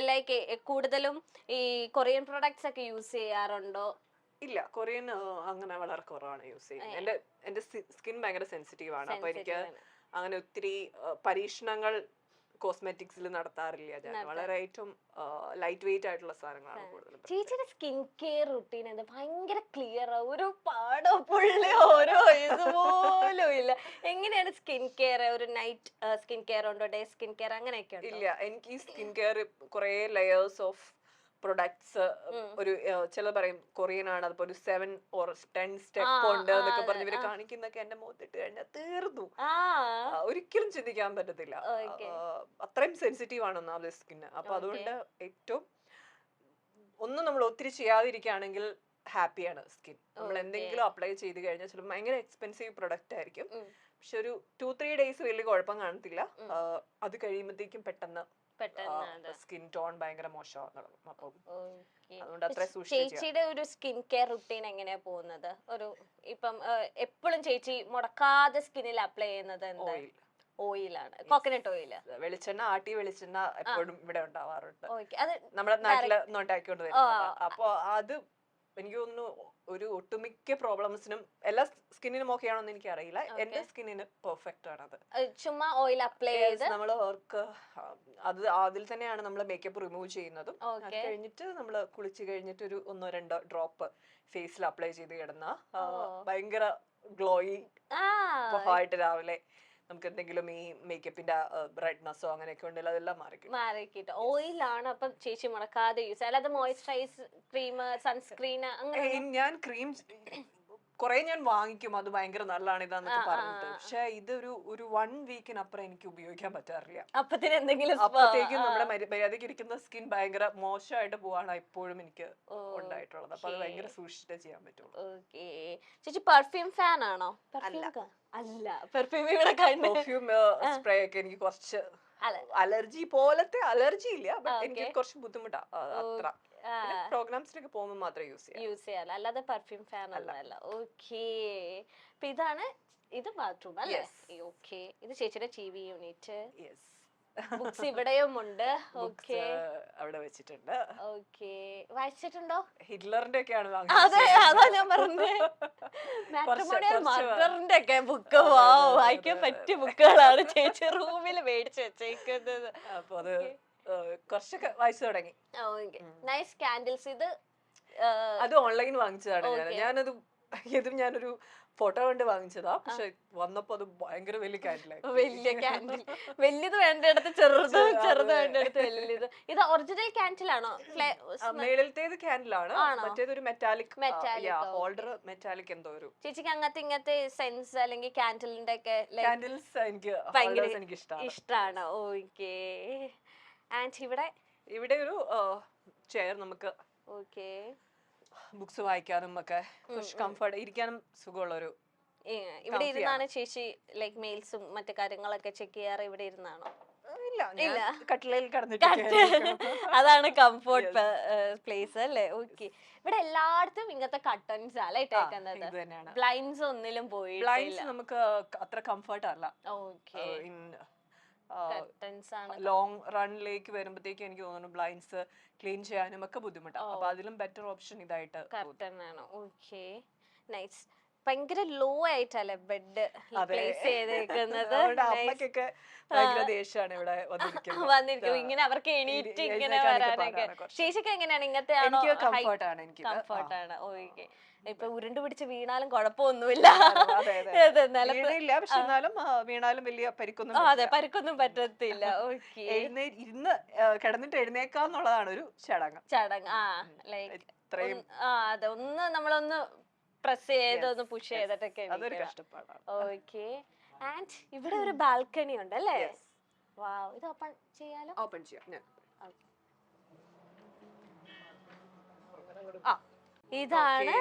ലൈക്ക് കൂടുതലും ഈ കൊറിയൻ പ്രൊഡക്ട്സ് ഒക്കെ യൂസ് ചെയ്യാറുണ്ടോ?
ഇല്ല, കൊറിയൻ അങ്ങനെ വളരെ കുറവാണ് യൂസ് ചെയ്യുന്നത്. എന്റെ സ്കിൻ ഭയങ്കര സെൻസിറ്റീവ് ആണ്. അപ്പൊ എനിക്ക് അങ്ങനെ ഒത്തിരി പരീക്ഷണങ്ങൾ കോസ്മെറ്റിക്സിൽ നടത്താറില്ല. ഞാൻ വളരെ ഏറ്റവും ലൈറ്റ് വെയിറ്റ് ആയിട്ടുള്ള സാധനങ്ങളാണ് കൂടുതലും.
ചേച്ചിയുടെ സ്കിൻ കെയർ റുട്ടീൻ എന്താ? ഭയങ്കര ക്ലിയർ, ഒരു പാടോ പുള്ളി ഓരോ ഇതുപോലും ഇല്ല. എങ്ങനെയാണ് സ്കിൻ കെയർ? ഒരു നൈറ്റ് സ്കിൻ കെയർ ഉണ്ടോ, ഡേ സ്കിൻ കെയർ അങ്ങനെയൊക്കെ ഉണ്ടോ?
ഇല്ല, എനിക്ക് ഈ സ്കിൻ കെയർ കുറെ ലെയേഴ്സ് ഓഫ് പ്രൊഡക്ട്സ്, ഒരു ചില പറയും കൊറിയൻ ആണ്, അതിപ്പോ ഒരു 7 or 10 സ്റ്റെപ്പ് ഉണ്ട് എന്നൊക്കെ പറഞ്ഞ് ഇവര് കാണിക്കുന്നൊക്കെ എന്റെ മുഖത്തിട്ട് കഴിഞ്ഞാൽ തീർന്നു. ഒരിക്കലും ചിന്തിക്കാൻ പറ്റത്തില്ല. അത്രയും സെൻസിറ്റീവ് ആണ് ഒന്നാമത് സ്കിന്ന്. അപ്പൊ അതുകൊണ്ട് ഏറ്റവും ഒന്നും നമ്മൾ ഒത്തിരി ചെയ്യാതിരിക്കുകയാണെങ്കിൽ ഹാപ്പിയാണ് സ്കിൻ. നമ്മൾ എന്തെങ്കിലും അപ്ലൈ ചെയ്ത് കഴിഞ്ഞാൽ ചിലപ്പോൾ ഭയങ്കര എക്സ്പെൻസീവ് പ്രൊഡക്റ്റ് ആയിരിക്കും, പക്ഷെ ഒരു 2-3 ഡേയ്സ് വലിയ കുഴപ്പം കാണത്തില്ല. അത് കഴിയുമ്പോഴത്തേക്കും പെട്ടെന്ന് സ്കിൻ ടോൺ ഭയങ്കര മോശമാവും തുടങ്ങും. അപ്പം അതുകൊണ്ട് അത്ര സൂക്ഷിച്ച്
ചേച്ചിയുടെ ഒരു സ്കിൻ കെയർ റുട്ടീൻ എങ്ങനെയാ പോകുന്നത്? ഒരു ഇപ്പം എപ്പോഴും ചേച്ചി മുടക്കാതെ സ്കിന്നിൽ അപ്ലൈ ചെയ്യുന്നത് എന്താ? ഓയിലാണ്, കോക്കനട്ട് ഓയിൽ.
വെളിച്ചെണ്ണ, ആട്ടി വെളിച്ചെണ്ണ എപ്പോഴും ഇവിടെ ഉണ്ടാവാറുണ്ട്. നമ്മുടെ നാട്ടില് ഉണ്ടാക്കിക്കൊണ്ട് വരുന്നത്. അപ്പൊ അത് എനിക്ക് തോന്നുന്നു ഒരു ഒട്ടുമിക്ക പ്രോബ്ലംസിനും എല്ലാ സ്കിന്നിനും ഓക്കെ ആണോന്ന് എനിക്ക് അറിയില്ല. എന്റെ സ്കിന്നിന് പെർഫെക്റ്റ് ആണത്.
ചുമ്മാ ഓയിൽ അപ്ലൈ ചെയ്ത്
നമ്മള് അവർക്ക് അത് അതിൽ തന്നെയാണ് നമ്മൾ മേക്കപ്പ് റിമൂവ് ചെയ്യുന്നതും. അത് കഴിഞ്ഞിട്ട് നമ്മൾ കുളിച്ച് കഴിഞ്ഞിട്ട് ഒരു 1-2 ഡ്രോപ്പ് ഫേസിൽ അപ്ലൈ ചെയ്ത് കിടന്ന ഭയങ്കര ഗ്ലോയി ആയിട്ട് രാവിലെ നമുക്ക് എന്തെങ്കിലും ഈ മേക്കപ്പിന്റെ ബ്രൈറ്റ്നസ്സോ അങ്ങനെയൊക്കെ ഉണ്ടെങ്കിൽ അതെല്ലാം
മാറിക്കിട്ടും. ഓയിലാണ് അപ്പൊ ചേച്ചി മുടക്കാതെ യൂസ്, അല്ലാതെ മോയിസ്ചറൈസ് ക്രീം, സൺസ്ക്രീൻ അങ്ങനെ?
ഞാൻ ക്രീം കുറെ ഞാൻ വാങ്ങിക്കും, അത് ഭയങ്കര നല്ലതാണ് ഇതാന്നൊക്കെ പറഞ്ഞിട്ട്. പക്ഷെ ഇതൊരു 1 വീക്കിനപ്പുറം എനിക്ക് ഉപയോഗിക്കാൻ പറ്റാറില്ല. അപ്പത്തേക്കും നമ്മുടെ മര്യാദയ്ക്ക് ഇരിക്കുന്ന സ്കിൻ ഭയങ്കര മോശമായിട്ട് പോവാണ് എപ്പോഴും എനിക്ക് ഉണ്ടായിട്ടുള്ളത്. അപ്പൊ അത് ഭയങ്കര സൂക്ഷിച്ചിട്ടേ ചെയ്യാൻ പറ്റുള്ളൂ.
ചേച്ചി പെർഫ്യൂം ഫാൻ ആണോ? അല്ല, പെർഫ്യൂം ഇവിടെ
പെർഫ്യൂം സ്പ്രേ ഒക്കെ എനിക്ക് കുറച്ച് അലർജി പോലത്തെ അലർജി ഇല്ല, എനിക്ക് കുറച്ച് ബുദ്ധിമുട്ടാ. അത്ര പ്രോഗ്രാംസിനൊക്കെ പോകുമ്പോൾ മാത്രമേ യൂസ് ചെയ്യാം,
അല്ലാതെ പെർഫ്യൂം ഫാൻ ഒന്നുമല്ല. ഓക്കേ, അപ്പൊ ഇത് ബാത്റൂം അല്ലേ? ഓക്കെ, ഇത് ചേച്ചിയുടെ ടിവി യൂണിറ്റ്. ബുക്സ് ഇവിടെയും ഉണ്ട്. ഓക്കെ,
അവിടെ വെച്ചിട്ടുണ്ട്.
ഓക്കെ, വായിച്ചിട്ടുണ്ടോ?
ഹിറ്റ്ലറിന്റെ ഒക്കെയാണ്
അതെ, അതാ ഞാൻ പറഞ്ഞത്. മാട്രിമോണിയൽ മർഡറിന്റെ ഒക്കെ ബുക്ക് വായിക്കാൻ പറ്റിയ ബുക്കുകളാണ് ചേച്ചി റൂമിൽ മേടിച്ച് വെച്ചേക്കുന്നത്.
അപ്പൊ അത് കുറച്ചൊക്കെ വായിച്ചു തുടങ്ങി.
Nice candles.
അത് ഓൺലൈൻ വാങ്ങിച്ചതാണ്. ഞാനൊരു ഫോട്ടോ കണ്ട് വാങ്ങിച്ചതാ, പക്ഷെ വന്നപ്പോ അത് ഭയങ്കര വലിയ കാൻഡിലായി.
വലിയ കാൻഡിൽ, വലിയത് വേണ്ടടുത്ത് ചെറുത്, ചെറുത് വേണ്ടടുത്ത് വലിയത്. ഇത് ഒറിജിനൽ കാൻഡിലാണോ?
മേളിലത്തേത് കാൻഡിലാണ്, മറ്റേതൊരു മെറ്റാലിക് ഹോൾഡർ, മെറ്റാലിക് എന്തോ ഒരു.
ചേച്ചിക്ക് അങ്ങനത്തെ ഇങ്ങനത്തെ സെൻസ് അല്ലെങ്കിൽ കാൻഡിലിന്റെ ഒക്കെ
കാൻഡിൽസ് എനിക്ക്
ഇഷ്ടമാണ്. ഓക്കെ, ആൻഡ് ഇവിടെ
ഒരു ചെയർ, നമുക്ക് ബുക്സ് വായിക്കാനും ഒക്കെ കുറച്ച് കംഫർട്ട്, ഇരിക്കാനും സുഖമുള്ള ഒരു.
ഇവിടെ ഇരുന്നാണ് ചേച്ചി ലൈക് മെയിൽസും മറ്റു കാര്യങ്ങളൊക്കെ ചെക്ക് ചെയ്യാറ്? ഇവിടെ ഇരുന്നാണോ?
ഇല്ല, കട്ടിലയിൽ കിടന്നിട്ട്.
അതാണ് കംഫർട്ട് പ്ലേസ് അല്ലേ? ഓക്കെ, ഇവിടെ എല്ലായിടത്തും ഇങ്ങനത്തെ കട്ടൻസ് അല്ലേ ഇട്ടേക്കുന്നത്? ബ്ലൈൻഡ്സ് ഒന്നിലും പോയിട്ടില്ല.
നമുക്ക് അത്ര കംഫർട്ട് അല്ല.
ഓക്കെ,
ലോങ് റണ്ണിലേക്ക് വരുമ്പോഴത്തേക്ക് എനിക്ക് തോന്നുന്നു ബ്ലൈൻഡ്സ് ക്ലീൻ ചെയ്യാനും ഒക്കെ ബുദ്ധിമുട്ടാണ്. അപ്പൊ അതിലും ബെറ്റർ ഓപ്ഷൻ ഇതായിട്ട്.
Okay, nice. ഭയങ്കര ലോ ആയിട്ടല്ലേ ബെഡ് പ്ലേസ് ചെയ്തേക്കുന്നത്?
അമ്മയ്ക്കൊക്കെ ഭയങ്കര ദേഷ്യമാണ് ഇവിടെ
വന്നിരിക്കും ഇങ്ങനെ, അവർക്ക് എണീറ്റ് ഇങ്ങനെ വരാനൊക്കെ. ചേച്ചിക്ക് എങ്ങനെയാണ്? ഇങ്ങനത്തെ കംഫർട്ടാണ്. ഓക്കെ, ഇപ്പൊ ഉരുണ്ട് പിടിച്ച് വീണാലും കുഴപ്പമൊന്നുമില്ല,
വീണാലും വലിയ പരിക്കൊന്നും.
അതെ, പരിക്കൊന്നും പറ്റത്തില്ല. ഓക്കെ,
ഇരുന്ന് കിടന്നിട്ട് എഴുന്നേക്കാന്നുള്ളതാണ് ഒരു ചടങ്ങ്.
ലൈക്ക് അതെ, നമ്മളൊന്ന് പ്രസ് ചെയ്ത് ഒന്ന് പുഷ് ചെയ്തിട്ടൊക്കെ.
അതൊരു കഷ്ടപ്പാടാണ്.
ഓക്കെ, ആൻഡ് ഇവിടെ ഒരു ബാൽക്കണി ഉണ്ട് അല്ലേ? വാവ്, ഇത് ഓപ്പൺ ചെയ്യാലോ?
ഓപ്പൺ ചെയ്യാം.
ഇതാണ്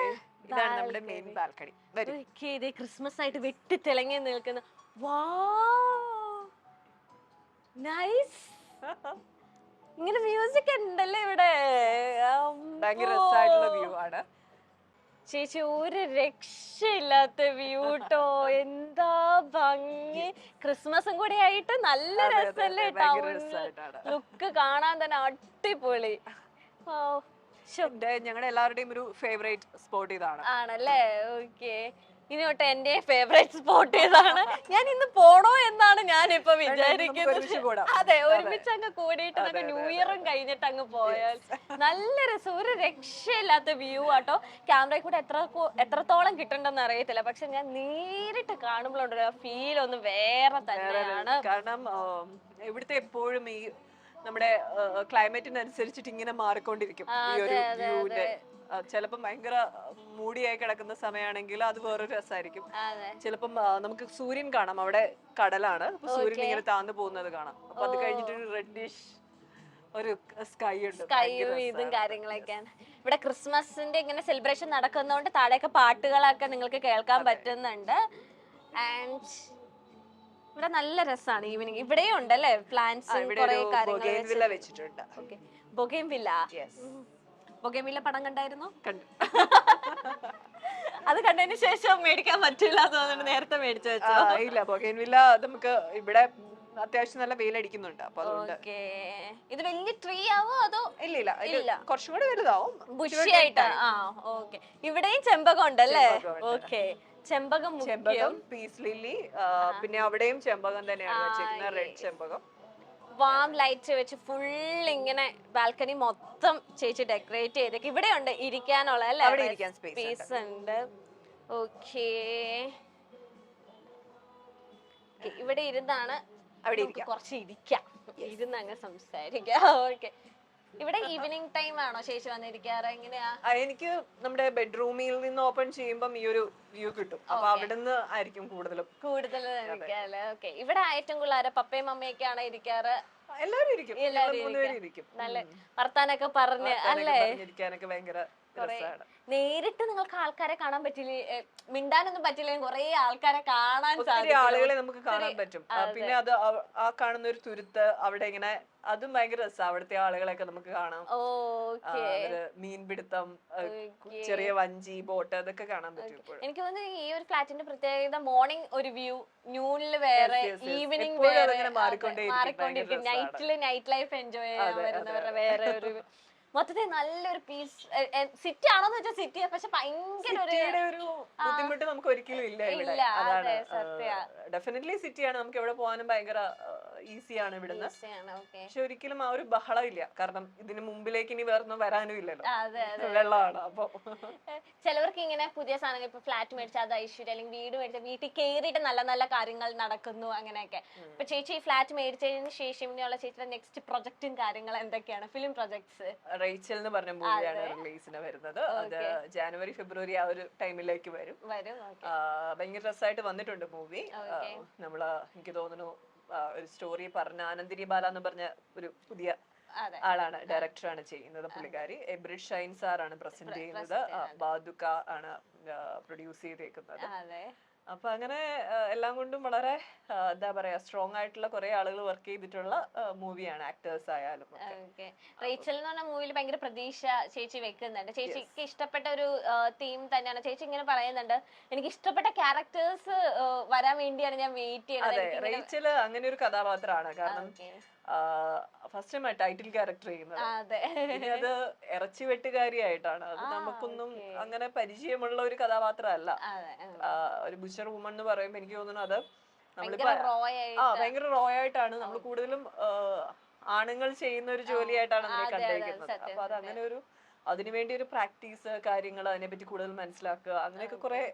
നമ്മുടെ മെയിൻ ബാൽക്കണി.
ഇത് ക്രിസ്മസ് ആയിട്ട് വെട്ടി തിളങ്ങി നിൽക്കുന്ന. നൈസ്. ഇങ്ങനെ മ്യൂസിക് ഉണ്ടല്ലേ ഇവിടെ?
ഭയങ്കര രസമായിട്ടുള്ള വ്യൂ ആണ്.
ചേച്ചി ഒരു രക്ഷയില്ലാത്ത വ്യൂ ട്ടോ, എന്താ ഭംഗി. ക്രിസ്മസും കൂടി ആയിട്ട് നല്ല രസല്ലേ ടൗണിൽ, ലുക്ക് കാണാൻ തന്നെ അടിപൊളി.
ഞങ്ങളുടെ എല്ലാവരുടെയും ഒരു ഫേവറേറ്റ് സ്പോട്ട് ഇതാണ്.
ആണല്ലേ, ഓക്കെ. ഇനി തൊട്ട് എന്റെ ഫേവറേറ്റ് സ്പോട്ട് ഏതാണ്, ഞാൻ ഇന്ന് പോണോ എന്നാണ് ഞാൻ ഇപ്പൊ വിചാരിക്കുന്നത്. അതെ, ഒരുമിച്ച് അങ്ങ് കൂടിയിട്ട് നമുക്ക് ന്യൂ ഇയറും കഴിഞ്ഞിട്ട് അങ്ങ് പോയാൽ നല്ല രസം. ഒരു രക്ഷയില്ലാത്ത വ്യൂ ആട്ടോ. ക്യാമറയിൽ കൂടെ എത്രത്തോളം കിട്ടണ്ടെന്ന് അറിയത്തില്ല, പക്ഷെ ഞാൻ നേരിട്ട് കാണുമ്പോഴുണ്ടല്ലോ ഫീൽ ഒന്ന് വേറെ തന്നെയാണ്.
കാരണം ഇവിടുത്തെ എപ്പോഴും ഈ നമ്മുടെ ക്ലൈമറ്റിനനുസരിച്ചിട്ട് ഇങ്ങനെ മാറിക്കൊണ്ടിരിക്കും ഈ ഒരു വ്യൂവിന്റെ. ചിലപ്പം ഭയങ്കര മൂടിയായി കിടക്കുന്ന സമയമാണെങ്കിൽ അത് വേറൊരു രസമായിരിക്കും. ചിലപ്പം നമുക്ക് സൂര്യൻ കാണാം, അവിടെ കടലാണ്, സൂര്യൻ ഇങ്ങനെ താന്നു പോകുന്നത് കാണാം. അപ്പൊ അത് കഴിഞ്ഞിട്ട് ഒരു റെഡിഷ് ഒരു സ്കൈ ഉണ്ട്,
സ്കൈയും ഇതും കാര്യങ്ങളൊക്കെയാണ്. ഇവിടെ ക്രിസ്മസിന്റെ ഇങ്ങനെ സെലിബ്രേഷൻ നടക്കുന്നതുകൊണ്ട് താഴെയൊക്കെ പാട്ടുകളൊക്കെ നിങ്ങൾക്ക് കേൾക്കാൻ പറ്റുന്നുണ്ട്. ആൻഡ് ഇവിടെ നല്ല രസമാണ് ഈവനിങ്. ഇവിടെയും ഉണ്ടല്ലേ പ്ലാന്റ്സ്, കുറെ കാര്യങ്ങൾ
വെച്ചിട്ടുണ്ട്.
ബൊഗെയിൻവില്ല. ബൊഗെയിൻവില്ല പടം കണ്ടായിരുന്നു?
കണ്ടു.
അത് കണ്ടതിന് ശേഷം മേടിക്കാൻ പറ്റില്ല തോന്നുന്നു, നേരത്തെ മേടിച്ചു വെച്ചോ?
ഇല്ല, ബൊഗെയിൻവില്ല നമുക്ക് ഇവിടെ അത്യാവശ്യം നല്ല വെയിലടിക്കുന്നുണ്ട്. അപ്പൊ അതുകൊണ്ട്
ഇത് വലിയ ട്രീ ആവോ അതോ?
ഇല്ല, കുറച്ചും കൂടെ വലുതാവും,
ബുഷി ആയിട്ട്. ഓക്കെ. ഇവിടെയും ചെമ്പകം ഉണ്ടല്ലേ? ഓക്കെ. ചെമ്പകം,
പീസ് ലില്ലി, പിന്നെ അവിടെയും ചെമ്പകം തന്നെയാണ് വെച്ചിരിക്കുന്നത്, റെഡ് ചെമ്പകം.
വാം ലൈറ്റ്സ് വെച്ച് ഫുൾ ഇങ്ങനെ ബാൽക്കണി മൊത്തം ചേച്ചി ഡെക്കറേറ്റ് ചെയ്തേക്ക്. ഇവിടെ ഉണ്ട് ഇരിക്കാനുള്ള അല്ലേ, സ്പേസ് ഉണ്ട്. ഓക്കേ, ഇവിടെ ഇരുന്നാണ് കുറച്ച് ഇരിക്കാം, ഇരുന്ന് അങ്ങ് സംസാരിക്കാം. ഓക്കെ. ഇവിടെ ഈവനിങ് ടൈം ആണോ ചേച്ചി വന്നിരിക്കാറ്, എങ്ങനെയാ?
എനിക്ക് നമ്മുടെ ബെഡ്റൂമിൽ നിന്ന് ഓപ്പൺ ചെയ്യുമ്പോൾ ഈ ഒരു വ്യൂ കിട്ടും. അപ്പൊ അവിടുന്ന് ആയിരിക്കും കൂടുതൽ
ഇരിക്കാല്ലേ. ഓക്കെ. ഇവിടെ ഏറ്റവും കൂടുതൽ പപ്പയും മമ്മയൊക്കെയാണ് ഇരിക്കാറ്?
എല്ലാവരും ഇരിക്കും.
നല്ല വർത്താനൊക്കെ പറഞ്ഞ് അല്ലേ,
ഇരിക്കാനൊക്കെ ഭയങ്കര രസമാണ്.
നേരിട്ട് നിങ്ങൾക്ക് ആൾക്കാരെ കാണാൻ പറ്റില്ല, മിണ്ടാനൊന്നും പറ്റില്ലെങ്കിൽ കുറെ ആൾക്കാരെ കാണാൻ
ഒത്തിരി ആളുകളെ നമുക്ക് കാണാൻ പറ്റും. പിന്നെ അത് ആ കാണുന്ന ഒരു തുരുത്ത് അവിടെ ഇങ്ങനെ, അതും ഭയങ്കര രസമാണ്. അവിടുത്തെ ആളുകളെയൊക്കെ നമുക്ക് കാണാം. മീൻപിടുത്തം, ചെറിയ വഞ്ചി, ബോട്ട്, അതൊക്കെ കാണാൻ പറ്റും.
എനിക്ക് തോന്നുന്നു ഈ ഒരു ഫ്ലാറ്റിന്റെ പ്രത്യേകത മോർണിംഗ് ഒരു വ്യൂ, ന്യൂണില് വേറെ, ഈവനിങ് മാറിക്കൊണ്ടിരിക്കും. നൈറ്റ് ലൈഫ് എൻജോയ് ചെയ്യാൻ വരുന്നവരുടെ വേറെ ഒരു, മൊത്തത്തിൽ നല്ലൊരു പീസ്. സിറ്റി ആണോന്ന് വെച്ചാൽ സിറ്റി, പക്ഷെ ഭയങ്കര
ഒരു ബുദ്ധിമുട്ട് നമുക്ക് ഒരിക്കലും ഇല്ല ഇവിടെ. അതാണ് ഡെഫിനറ്റ്ലി സിറ്റിയാണ്, നമുക്ക് എവിടെ പോകാനും ഭയങ്കര ഈസിയാണ് ഇവിടുന്ന്. പക്ഷെ ഒരിക്കലും ആ ഒരു ബഹളം ഇല്ല, കാരണം ഇതിന് മുമ്പിലേക്ക് ഇനി വേറൊന്നും വരാനും ഇല്ലല്ലോ, വെള്ളമാണ്. അപ്പൊ
ചിലവർക്ക് ഇങ്ങനെ പുതിയ സാധനങ്ങൾ, ഇപ്പൊ ഫ്ലാറ്റ് മേടിച്ചാൽ അത് ഐശ്വര്യം, അല്ലെങ്കിൽ വീട് മേടിച്ചാൽ വീട്ടിൽ കയറിയിട്ട് നല്ല നല്ല കാര്യങ്ങൾ നടക്കുന്നു, അങ്ങനെയൊക്കെ. ഇപ്പൊ ചേച്ചി ഈ ഫ്ലാറ്റ് മേടിച്ചതിന് ശേഷം ഇനിയുള്ള ചേച്ചിയുടെ നെക്സ്റ്റ് പ്രൊജക്റ്റും കാര്യങ്ങളും എന്തൊക്കെയാണ്? Film projects?
റേച്ചൽ എന്ന് പറഞ്ഞ മൂവിയാണ് റിലീസിന് വരുന്നത്. അത് ജനുവരി ഫെബ്രുവരി ആ ഒരു ടൈമിലേക്ക് വരും. ഭയങ്കര രസമായിട്ട് വന്നിട്ടുണ്ട് മൂവി. നമ്മള് എനിക്ക് തോന്നുന്നു ഒരു സ്റ്റോറി പറഞ്ഞ ആനന്ദിനി ബാല എന്ന് പറഞ്ഞ ഒരു പുതിയ ആളാണ്, ഡയറക്ടറാണ് ചെയ്യുന്നത്. പുള്ളിക്കാരി എബ്രിഡ് ഷൈൻ സാറാണ് പ്രസന്റ് ചെയ്യുന്നത്. ബാദുക ആണ് പ്രൊഡ്യൂസ് ചെയ്തേക്കുന്നത്. അപ്പൊ അങ്ങനെ എല്ലാം കൊണ്ടും വളരെ എന്താ പറയാ, സ്ട്രോങ് ആയിട്ടുള്ള കുറെ ആളുകൾ വർക്ക് ചെയ്തിട്ടുള്ള മൂവിയാണ്, ആക്ടേഴ്സ് ആയാലും.
റേച്ചൽ എന്ന് പറഞ്ഞ മൂവിയിൽ ഭയങ്കര പ്രതീക്ഷ ചേച്ചി വെക്കുന്നുണ്ട്. ചേച്ചിക്ക് ഇഷ്ടപ്പെട്ട ഒരു തീം തന്നെയാണ്. ചേച്ചി ഇങ്ങനെ പറയുന്നുണ്ട്, എനിക്ക് ഇഷ്ടപ്പെട്ട ക്യാരക്ടേഴ്സ് വരാൻ വേണ്ടിയാണ് ഞാൻ വെയിറ്റ് ചെയ്യുന്നത്.
റേച്ചൽ അങ്ങനെ ഒരു കഥാപാത്രമാണ്. കാരണം ഫസ്റ്റ് ടൈം ടൈറ്റിൽ ക്യാരക്ടർ ചെയ്യുന്നത്. അത് ഇറച്ചി വെട്ടുകാരിയായിട്ടാണ്. അത് നമുക്കൊന്നും അങ്ങനെ പരിചയമുള്ള ഒരു കഥാപാത്രമല്ല. ഒരു ബുച്ചർ വുമൺ എന്ന് പറയുമ്പോ എനിക്ക് തോന്നുന്നു അത് നമ്മളിപ്പോ ഭയങ്കര റോ ആയിട്ടാണ് നമ്മൾ കൂടുതലും ആണുങ്ങൾ ചെയ്യുന്ന ഒരു ജോലിയായിട്ടാണ് നമ്മളെ കണ്ടിരിക്കുന്നത്. അപ്പൊ അത് അങ്ങനെ ഒരു അതിനുവേണ്ടി ഒരു പ്രാക്ടീസ്, കാര്യങ്ങൾ, അതിനെപ്പറ്റി കൂടുതൽ മനസ്സിലാക്കുക, അങ്ങനെയൊക്കെ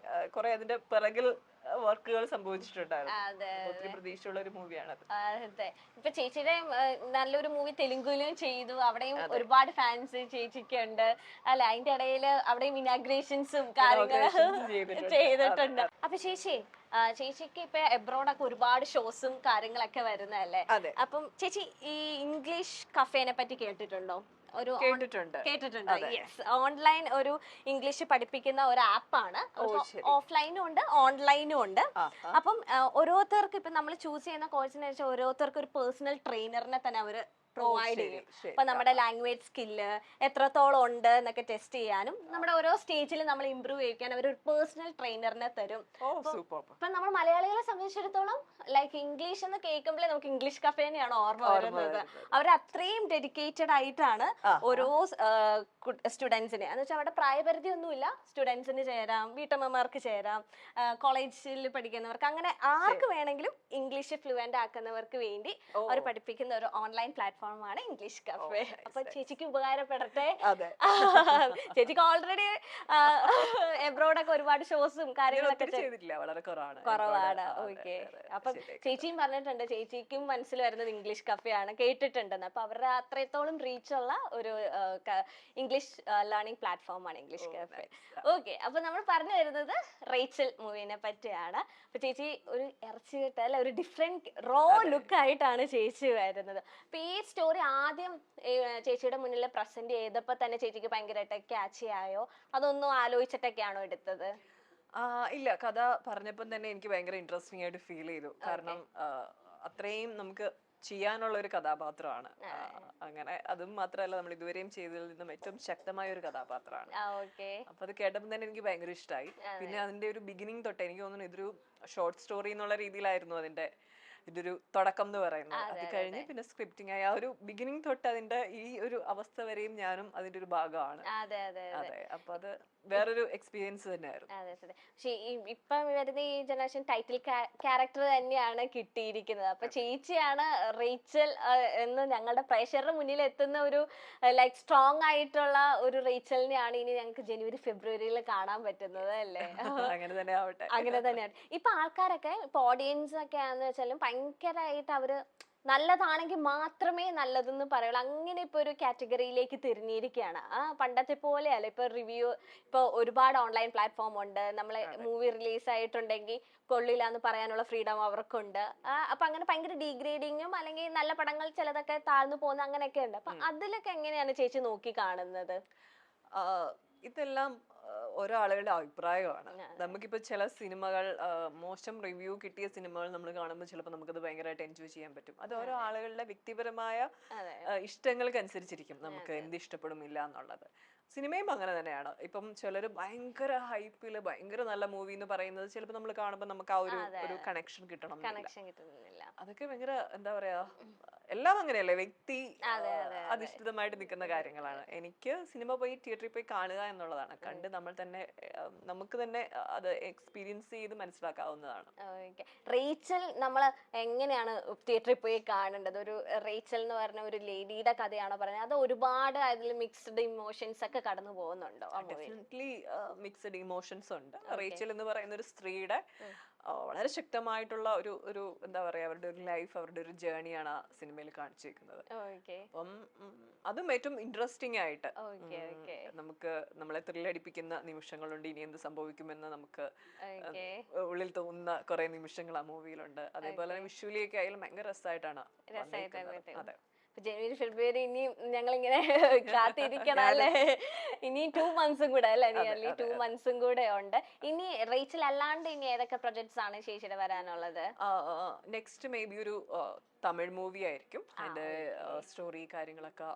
കുറെ അതിന്റെ പിറകിൽ വർക്കുകൾ സംഭവിച്ചിട്ടുണ്ടായിരുന്നു. ഒത്തിരി പ്രതീക്ഷയുള്ള ഒരു മൂവിയാണ് അത്.
ഇപ്പൊ ചേച്ചിയുടെ നല്ലൊരു മൂവി തെലുങ്കിലും ചെയ്തു, അവിടെയും ഒരുപാട് ഫാൻസ് ചേച്ചിക്ക് ഉണ്ട് അല്ലെ. അതിന്റെ ഇടയില് അവിടെയും ഇനാഗ്രേഷൻസും കാര്യങ്ങളും ചെയ്തിട്ടുണ്ട്. അപ്പൊ ചേച്ചിക്ക് ഇപ്പൊ എബ്രോഡൊക്കെ ഒരുപാട് ഷോസും കാര്യങ്ങളൊക്കെ വരുന്നതല്ലേ. അപ്പം ചേച്ചി ഈ ഇംഗ്ലീഷ് കഫേനെ പറ്റി കേട്ടിട്ടുണ്ടോ? കേട്ടിട്ടുണ്ട്. യെസ്, ഓൺലൈൻ ഒരു ഇംഗ്ലീഷ് പഠിപ്പിക്കുന്ന ഒരു ആപ്പാണ്. ഓഫ്ലൈനും ഉണ്ട് ഓൺലൈനും ഉണ്ട്. അപ്പം ഓരോരുത്തർക്ക് ഇപ്പൊ നമ്മൾ ചൂസ് ചെയ്യുന്ന കോഴ്സിനെ വെച്ചാൽ ഓരോരുത്തർക്ക് ഒരു പേഴ്സണൽ ട്രെയിനറിനെ തന്നെ അവര് പ്രൊവൈഡ്
ശരി,
ചെയ്യും.
ശരി.
അപ്പൊ നമ്മുടെ ലാംഗ്വേജ് സ്കില്ല് എത്രത്തോളം ഉണ്ട് എന്നൊക്കെ ടെസ്റ്റ് ചെയ്യാനും നമ്മുടെ ഓരോ സ്റ്റേജിൽ നമ്മൾ ഇമ്പ്രൂവ് ചെയ്യിക്കാൻ അവർ ഒരു പേഴ്സണൽ ട്രെയിനറിനെ തരും.
ഓ സൂപ്പർ.
ഇപ്പൊ നമ്മൾ മലയാളികളെ സംബന്ധിച്ചിടത്തോളം ലൈക്ക് ഇംഗ്ലീഷ് എന്ന് കേൾക്കുമ്പോഴേ നമുക്ക് ഇംഗ്ലീഷ് കഫേനെയാണ് ഓർമ്മ വരുന്നത്. അവർ അത്രയും ഡെഡിക്കേറ്റഡ് ആയിട്ടാണ് ഓരോ സ്റ്റുഡൻസിനെ, എന്ന് വെച്ചാൽ അവിടെ പ്രായപരിധി ഒന്നുമില്ല, സ്റ്റുഡൻസിന് ചേരാം, വീട്ടമ്മമാർക്ക് ചേരാം, കോളേജിൽ പഠിക്കുന്നവർക്ക്, അങ്ങനെ ആർക്ക് വേണമെങ്കിലും ഇംഗ്ലീഷ് ഫ്ലുവന്റ് ആക്കുന്നവർക്ക് വേണ്ടി അവർ പഠിപ്പിക്കുന്ന ഒരു ഓൺലൈൻ പ്ലാറ്റ്ഫോമാണ് ഇംഗ്ലീഷ് കഫേ. അപ്പൊ ചേച്ചിക്ക് ഉപകാരപ്പെടട്ടെ. ചേച്ചിക്ക് ഓൾറെഡി എബ്രോഡൊക്കെ ഒരുപാട് ഷോസും കാര്യങ്ങളൊക്കെ കുറവാണ്. ഓക്കെ, അപ്പൊ ചേച്ചിയും പറഞ്ഞിട്ടുണ്ട് ചേച്ചിക്കും മനസ്സിൽ വരുന്നത് ഇംഗ്ലീഷ് കഫേയാണ്, കേട്ടിട്ടുണ്ടെന്ന്. അപ്പൊ അവരുടെ അത്രത്തോളം റീച്ച് ഉള്ള ഒരു ഇംഗ്ലീഷ് ലേണിംഗ് പ്ലാറ്റ്ഫോമാണ് ഇംഗ്ലീഷ് കഫേ. ഓക്കെ, അപ്പൊ നമ്മൾ പറഞ്ഞു വരുന്നത് റേച്ചൽ മൂവിനെ പറ്റിയാണ്. അപ്പൊ ചേച്ചി ഒരു ഇറച്ചി കിട്ട അല്ല, ഒരു ഡിഫറെന്റ് റോ ലുക്ക് ആയിട്ടാണ് ചേച്ചി വരുന്നത്. അപ്പൊ ഈ സ്റ്റോറി ആദ്യം ചേച്ചിയുടെ മുന്നിൽ പ്രസന്റ് ചെയ്തപ്പോ തന്നെ ചേച്ചിക്ക് ഭയങ്കരമായിട്ട് ക്യാച്ചി ആയോ, അതൊന്നും ആലോചിച്ചിട്ടൊക്കെയാണോ എടുത്തത്?
ഇല്ല, കഥ പറഞ്ഞപ്പം തന്നെ എനിക്ക് ഭയങ്കര ഇൻട്രസ്റ്റിംഗ് ആയിട്ട് ഫീൽ ചെയ്തു. കാരണം അത്രയും നമുക്ക് ചെയ്യാനുള്ള ഒരു കഥാപാത്രമാണ്. അങ്ങനെ അതും മാത്രമല്ല, നമ്മൾ ഇതുവരെയും ചെയ്തതിൽ നിന്നും ഏറ്റവും ശക്തമായ ഒരു കഥാപാത്രമാണ്. അപ്പൊ അത് കേട്ടപ്പോൾ തന്നെ എനിക്ക് ഭയങ്കര ഇഷ്ടമായി. പിന്നെ അതിന്റെ ഒരു ബിഗിനിങ് തൊട്ട് എനിക്ക് തോന്നുന്നു ഇതൊരു ഷോർട്ട് സ്റ്റോറി എന്നുള്ള രീതിയിലായിരുന്നു അതിന്റെ ഇതൊരു തുടക്കം എന്ന് പറയുന്നത്. അത് കഴിഞ്ഞ് പിന്നെ സ്ക്രിപ്റ്റിംഗ് ആയി ആ ഒരു ബിഗിനിങ് തൊട്ട് അതിന്റെ ഈ ഒരു അവസ്ഥ വരെയും ഞാനും അതിന്റെ ഒരു ഭാഗമാണ്. അതെ, അപ്പൊ അത് വേറൊരു എക്സ്പീരിയൻസ് തന്നെയായിരുന്നു.
പക്ഷെ ഇപ്പം വരുന്ന ഈ ജനറേഷൻ ടൈറ്റിൽ ക്യാരക്ടർ തന്നെയാണ് കിട്ടിയിരിക്കുന്നത്. അപ്പൊ ചേച്ചിയാണ് റേച്ചൽ എന്ന് ഞങ്ങളുടെ പ്രേക്ഷകരുടെ മുന്നിൽ എത്തുന്ന ഒരു ലൈക്ക് സ്ട്രോങ് ആയിട്ടുള്ള ഒരു റേച്ചലിനെയാണ് ഇനി ഞങ്ങൾക്ക് ജനുവരി ഫെബ്രുവരിയിൽ കാണാൻ പറ്റുന്നത് അല്ലേ?
അങ്ങനെ തന്നെ ആവട്ടെ.
അങ്ങനെ തന്നെയാണ്. ഇപ്പൊ ആൾക്കാരൊക്കെ ഇപ്പൊ ഓഡിയൻസ് ഒക്കെ ആണെന്ന് വെച്ചാലും ഭയങ്കരമായിട്ട് അവര് നല്ലതാണെങ്കിൽ മാത്രമേ നല്ലതെന്ന് പറയുള്ളൂ. അങ്ങനെ ഇപ്പൊ ഒരു കാറ്റഗറിയിലേക്ക് തിരിഞ്ഞിരിക്കുകയാണ്. പണ്ടത്തെ പോലെയല്ല. ഇപ്പൊ റിവ്യൂ, ഇപ്പൊ ഒരുപാട് ഓൺലൈൻ പ്ലാറ്റ്ഫോം ഉണ്ട്. നമ്മളെ മൂവി റിലീസ് ആയിട്ടുണ്ടെങ്കിൽ കൊള്ളില്ല എന്ന് പറയാനുള്ള ഫ്രീഡം അവർക്കുണ്ട്. അപ്പൊ അങ്ങനെ ഭയങ്കര ഡീഗ്രേഡിങ്ങും അല്ലെങ്കിൽ നല്ല പടങ്ങൾ ചിലതൊക്കെ താഴ്ന്നു പോകുന്ന അങ്ങനെയൊക്കെ ഉണ്ട്. അപ്പൊ അതിലൊക്കെ എങ്ങനെയാണ് ചേച്ചി നോക്കി കാണുന്നത്?
ഇതെല്ലാം ഓരോ ആളുകളുടെ അഭിപ്രായമാണ്. നമുക്കിപ്പോ ചില സിനിമകൾ മോശം റിവ്യൂ കിട്ടിയ സിനിമകൾ നമ്മൾ കാണുമ്പോൾ ചിലപ്പോൾ നമുക്കത് ഭയങ്കരമായിട്ട് എൻജോയ് ചെയ്യാൻ പറ്റും. അത് ഓരോ ആളുകളുടെ വ്യക്തിപരമായ ഇഷ്ടങ്ങൾക്ക് അനുസരിച്ചിരിക്കും നമുക്ക് എന്ത് ഇഷ്ടപ്പെടുമില്ല എന്നുള്ളത്. സിനിമയും അങ്ങനെ തന്നെയാണ്. ഇപ്പം ചിലർ ഭയങ്കര ഹൈപ്പില് ഭയങ്കര നല്ല മൂവി എന്ന് പറയുന്നത് ചിലപ്പോൾ നമ്മൾ കാണുമ്പോൾ നമുക്ക് ആ ഒരു കണക്ഷൻ കിട്ടണം. അതൊക്കെ ഭയങ്കര എന്താ പറയാ, എല്ലാം അങ്ങനെയല്ലേ, വ്യക്തി അധിഷ്ഠിതമായിട്ട് നിൽക്കുന്ന കാര്യങ്ങളാണ്. എനിക്ക് സിനിമ പോയി തിയേറ്ററിൽ പോയി കാണുക എന്നുള്ളതാണ്. കണ്ട് നമ്മൾ തന്നെ നമുക്ക് തന്നെ അത് എക്സ്പീരിയൻസ് ചെയ്ത് മനസ്സിലാക്കാവുന്നതാണ്.
റേച്ചൽ നമ്മൾ എങ്ങനെയാണ് തിയേറ്ററിൽ പോയി കാണേണ്ടത്? ഒരു റേച്ചൽ എന്ന് പറഞ്ഞ ഒരു ലേഡിയുടെ കഥയാണോ പറയുന്നത്, അത് ഒരുപാട് അതിൽ മിക്സ്ഡ് ഇമോഷൻസ് ഒക്കെ കടന്നു പോകുന്നുണ്ടോ?
ഡെഫിനറ്റ്ലി മിക്സ്ഡ് ഇമോഷൻസ് ഉണ്ട്. റേച്ചൽ എന്ന് പറയുന്ന ഒരു സ്ത്രീയുടെ വളരെ ശക്തമായിട്ടുള്ള ഒരു എന്താ പറയാ, അവരുടെ ഒരു ലൈഫ്, അവരുടെ ഒരു ജേർണിയാണ് ആ സിനിമയിൽ കാണിച്ചിരിക്കുന്നത്. അപ്പം അതും ഏറ്റവും ഇൻട്രസ്റ്റിംഗ് ആയിട്ട് നമുക്ക് നമ്മളെ ത്രില്ലടിപ്പിക്കുന്ന നിമിഷങ്ങളുണ്ട്. ഇനി എന്ത് സംഭവിക്കുമെന്ന് നമുക്ക് ഉള്ളിൽ തോന്നുന്ന കുറെ നിമിഷങ്ങൾ ആ മൂവിയിലുണ്ട്. അതേപോലെ തന്നെ വിഷ്വലി ഒക്കെ ആയാലും ഭയങ്കര രസമായിട്ടാണ്. അതെ,
ജനുവരി ഫെബ്രുവരി ഇനി ഞങ്ങളിങ്ങനെ കാത്തിരിക്കണം അല്ലേ? ഇനി 2 months കൂടെ അല്ലെ? നിയർലി 2 months കൂടെ ഉണ്ട്. ഇനി റേച്ചൽ അല്ലാണ്ട് ഇനി ഏതൊക്കെ പ്രൊജക്ട്സ് ആണ് ചേച്ചിയുടെ വരാനുള്ളത്?
നെക്സ്റ്റ് മേ ബി ഒരു തമിഴ് മൂവി ആയിരിക്കും. അതിന്റെ സ്റ്റോറി കാര്യങ്ങളൊക്കെ